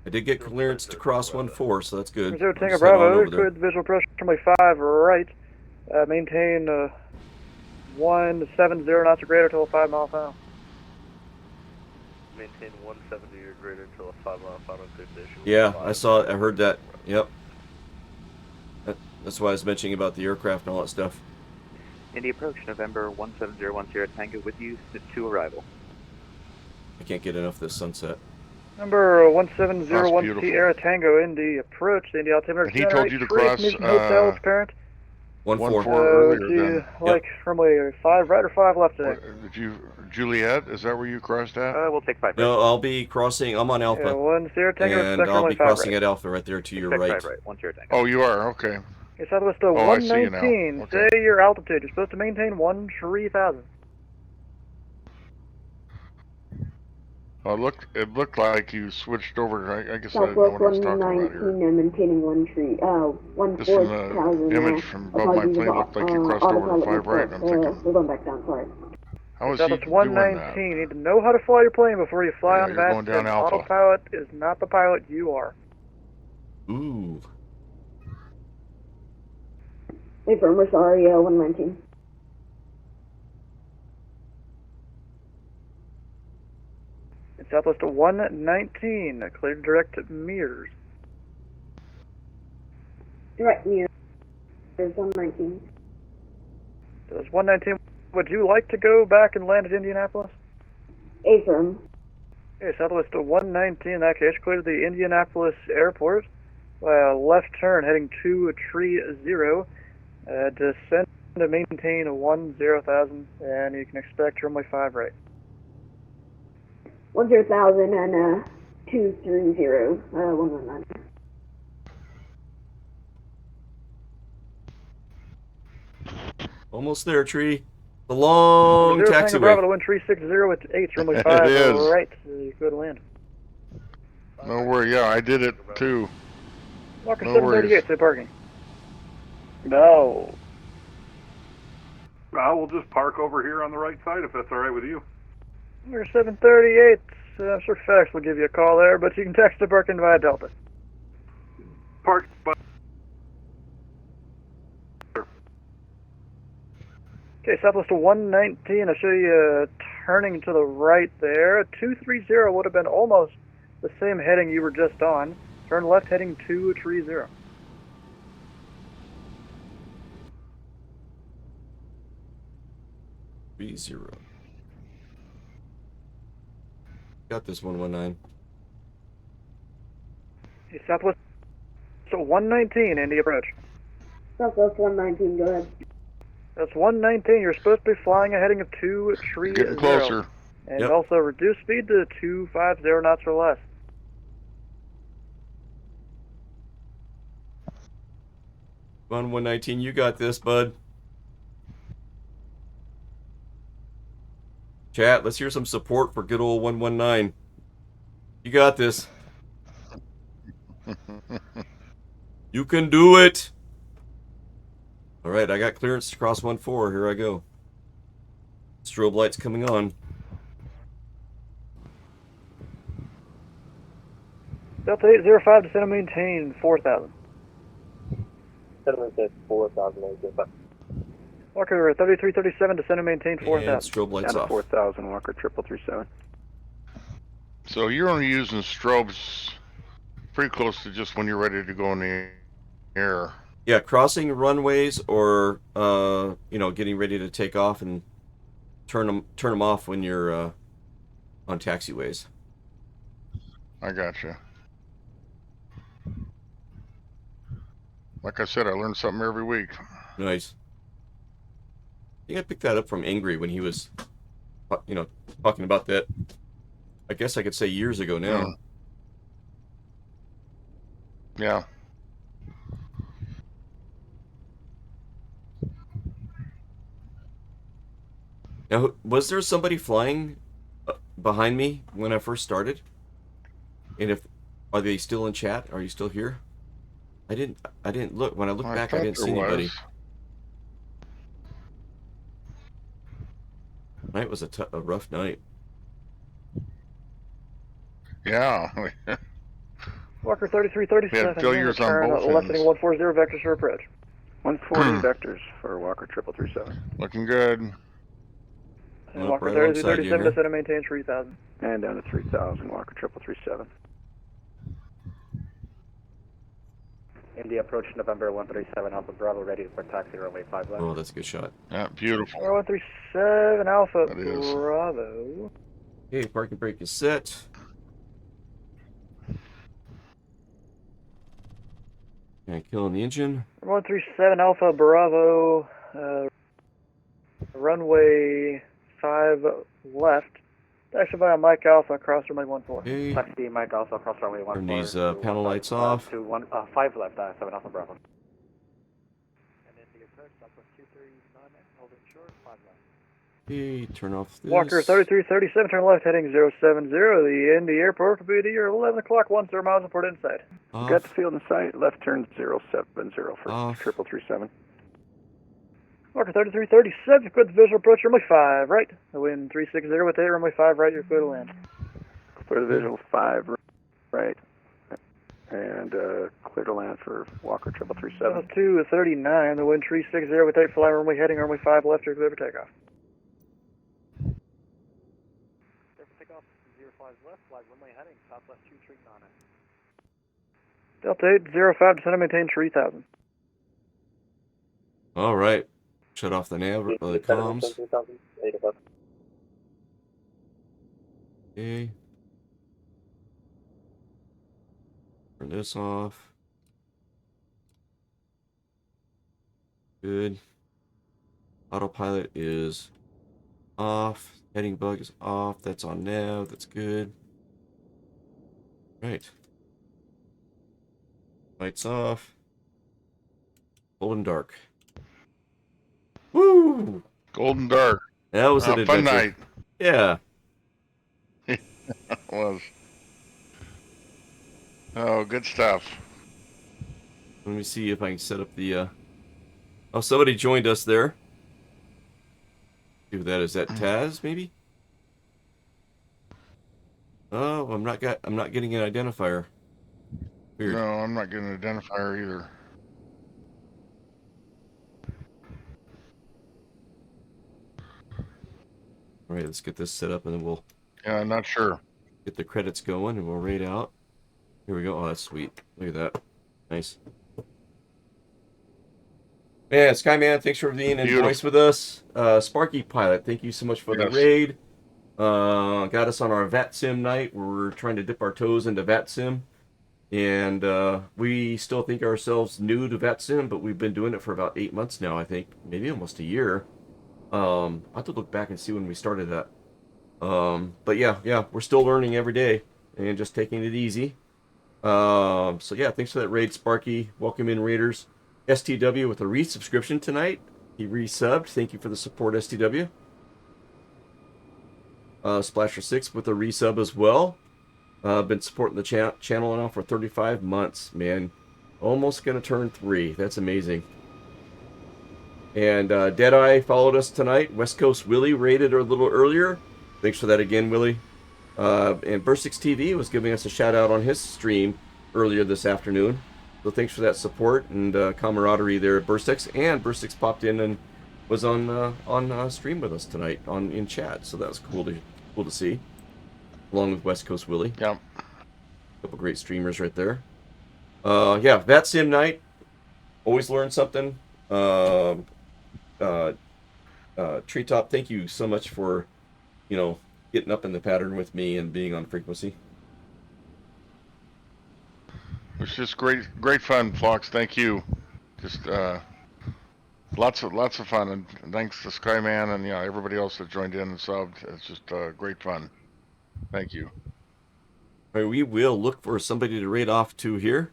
I did get clearance to cross 1-4, so that's good. Number 0 I'll Tango just head on Bravo, over there. cleared the visual pressure runway 5 right. Maintain 170 knots or greater till a 5 mile final. Maintain 170 or greater until a 5 mile final condition. Yeah, I saw it. I heard that. Yep. That's why I was mentioning about the aircraft and all that stuff. Indy approach, November 17010 Tango with you to arrival. I can't get enough of this sunset. Number 1701 beautiful. Sierra Tango in the approach, in the altimeter. And he told you to cross hotels parent. 1-4 earlier then. Like runway 5 right or 5 left today? Did you, Juliet, is that where you crossed at? We'll take 5 right. No, I'll be crossing. I'm on Alpha. Yeah, 10 Tango, and expect I'll runway be 5 crossing right. at Alpha right there to your Expect right. 5 right, 10 Tango. Oh, you are? Okay. Okay, Southwest I see you 119. now. Okay. Say your altitude. You're supposed to maintain 13,000. Well, it looked like you switched over. I guess I didn't know Southwest what I was talking about 119, here. maintaining 14,000. Just from the image from above my plane, looked like you crossed over to 5 right, and I'm thinking, We're going back down, sorry. how is he Southwest doing 119. that? You need to know how to fly your plane before you fly Yeah, on you're that. going down Alpha. Autopilot is not the pilot you are. Ooh. Hey, firm, we're sorry, 119. It's Southwest 119. Cleared direct mirrors. Direct near. There's 119. Does 119, would you like to go back and land at Indianapolis? A firm. Okay, Southwest 119, in that case, cleared the Indianapolis airport. Left turn heading 230. Descend to maintain 10,000, and you can expect runway 5 right. 10,000 and 230, 119. Almost there, Tree. The long Tango Bravo taxiway. to wind 360 at 8, runway 5 It is. right. You go to land. No worry, yeah, I did it too. Walker No 738, worries. say parking. No. We'll just park over here on the right side if that's all right with you. Walker 738, I'm sure FedEx will give you a call there, but you can text to parking via Delta. Park, but Okay, Southwest 119, I'll show you turning to the right there. 230 would have been almost the same heading you were just on. Turn left heading 230. B0. Got this 119. Okay, Southwest 119, Indy approach. Southwest 119, go ahead. That's 119, you're supposed to be flying a heading of 230. Getting closer. And Yep. also reduce speed to 250 knots or less. Come on, 119, you got this, bud. Chat, let's hear some support for good old 119. You got this. You can do it. All right, I got clearance to cross 1-4. Here I go. Strobe lights coming on. Delta 805, descend and maintain 4,000. Settlement 4,000. Walker 3337, descend and maintain And 4,000. strobe lights Down to off. 4,000, Walker 3337. So you're only using strobes pretty close to just when you're ready to go in the air. Yeah, crossing runways or getting ready to take off and turn them off when you're on taxiways. I gotcha. Like I said, I learn something every week. Nice. I think I picked that up from Angry when he was, talking about that. I guess I could say years ago now. Yeah. Now, was there somebody flying behind me when I first started? And are they still in chat? Are you still here? I didn't look. When I looked back, I didn't see anybody. Night was a rough night. Yeah. Walker 3337. We had failures on turn both left ends. heading 140 vectors for approach. 140 vectors for Walker 3337. Looking good. And Walker 3337, descend and maintain 3,000. And down to 3,000, Walker 3337. India approach November 137 Alpha Bravo, ready for taxi runway 5 left. Oh, that's a good shot. Yeah, beautiful. 137 Alpha That is. Bravo. Okay, parking brake is set. And killing the engine. 137 Alpha Bravo, runway 5 left. Taxi by Mike Alpha, across runway 14. Okay. Taxi Mike Alpha, across runway 14. Turn these panel lights off. To 5 left, 7 Alpha Bravo. And then the approach, Southwest 239, holding short, 5 left. Okay, turn off this. Walker 3337, turn left heading 070. The Indy Airport will be at your 11 o'clock, 10 miles report inside. Off. Got the field in sight, left turn 070 for Off. 3337. Walker 3337, good visual approach, runway 5 right. The wind 360 with 8, runway 5 right, you're clear to land. Clear the visual 5 right. And clear to land for Walker 3337. 239, the wind 360 with 8, fly runway heading, runway 5 left, you're clear for takeoff. Takeoff 05 left, flag runway heading, Southwest 239. Delta 805, descend and maintain 3,000. All right. Shut off the nav, the comms. Okay. Turn this off. Good. Autopilot is off. Heading bug is off. That's on nav. That's good. Right. Lights off. Golden dark. Woo! Golden dark. That was an fun adventure. night. Yeah. It was. Oh, good stuff. Let me see if I can set up the. Oh, somebody joined us there. See who that is. That Taz, maybe? Oh, I'm not getting an identifier. Weird. No, I'm not getting an identifier either. All right, let's get this set up and then we'll. Yeah, I'm not sure. Get the credits going and we'll raid out. Here we go. Oh, that's sweet. Look at that. Nice. Man, Skyman, thanks for being in voice with us. Sparky Pilot, thank you so much for the raid. Got us on our VatSim night where we're trying to dip our toes into VatSim. And we still think ourselves new to VatSim, but we've been doing it for about 8 months now, I think. Maybe almost a year. I'll have to look back and see when we started that. But yeah, we're still learning every day and just taking it easy. So yeah, thanks for that raid, Sparky. Welcome in, Raiders. STW with a resubscription tonight. He resubbed. Thank you for the support, STW. Splasher6 with a resub as well. Been supporting the channel now for 35 months, man. Almost gonna turn 3. That's amazing. And Deadeye followed us tonight. West Coast Willie rated a little earlier. Thanks for that again, Willie. And Burstix TV was giving us a shout out on his stream earlier this afternoon. So thanks for that support and camaraderie there at Burstix. And Burstix popped in and was on stream with us tonight in chat. So that was cool to see. Along with West Coast Willie. Yep. Couple great streamers right there. Yeah, VatSim night. Always learn something. Treetop, thank you so much for, getting up in the pattern with me and being on frequency. It's just great fun, Fox. Thank you. Just lots of fun, and thanks to Skyman and everybody else that joined in and subbed. It's just great fun. Thank you. All right, we will look for somebody to raid off to here.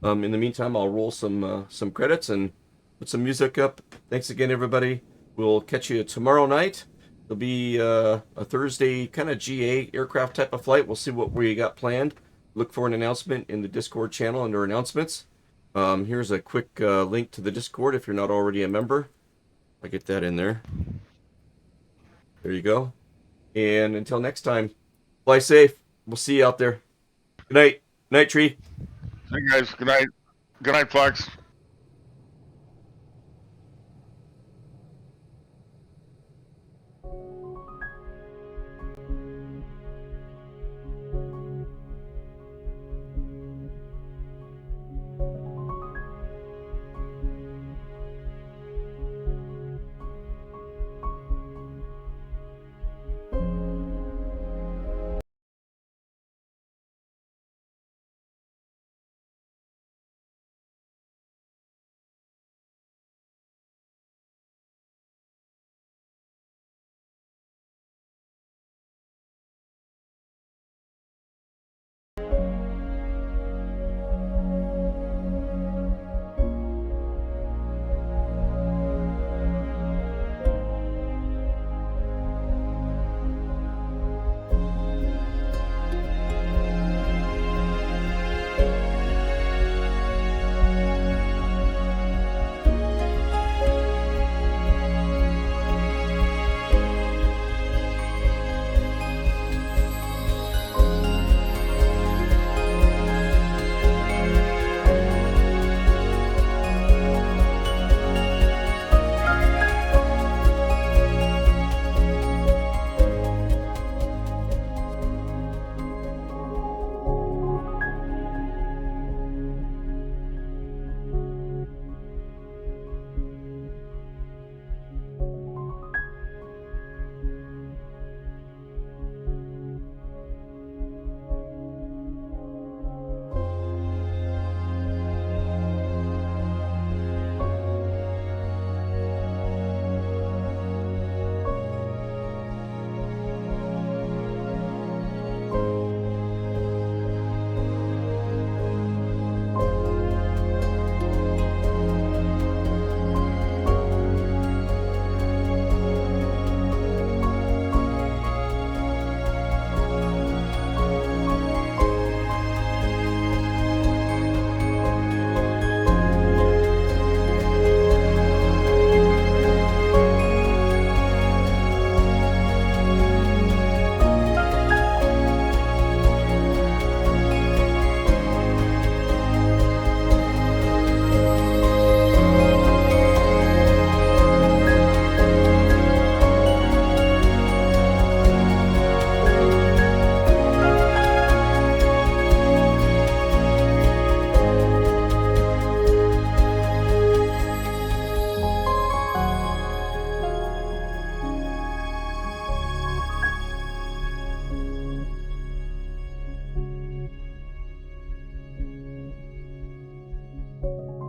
In the meantime, I'll roll some credits and put some music up. Thanks again, everybody. We'll catch you tomorrow night. It'll be a Thursday kind of GA aircraft type of flight. We'll see what we got planned. Look for an announcement in the Discord channel under announcements. Here's a quick link to the Discord if you're not already a member. I'll get that in there. There you go. And until next time, fly safe. We'll see you out there. Good night. Night, Tree. Hey, guys. Good night. Good night, Fox. you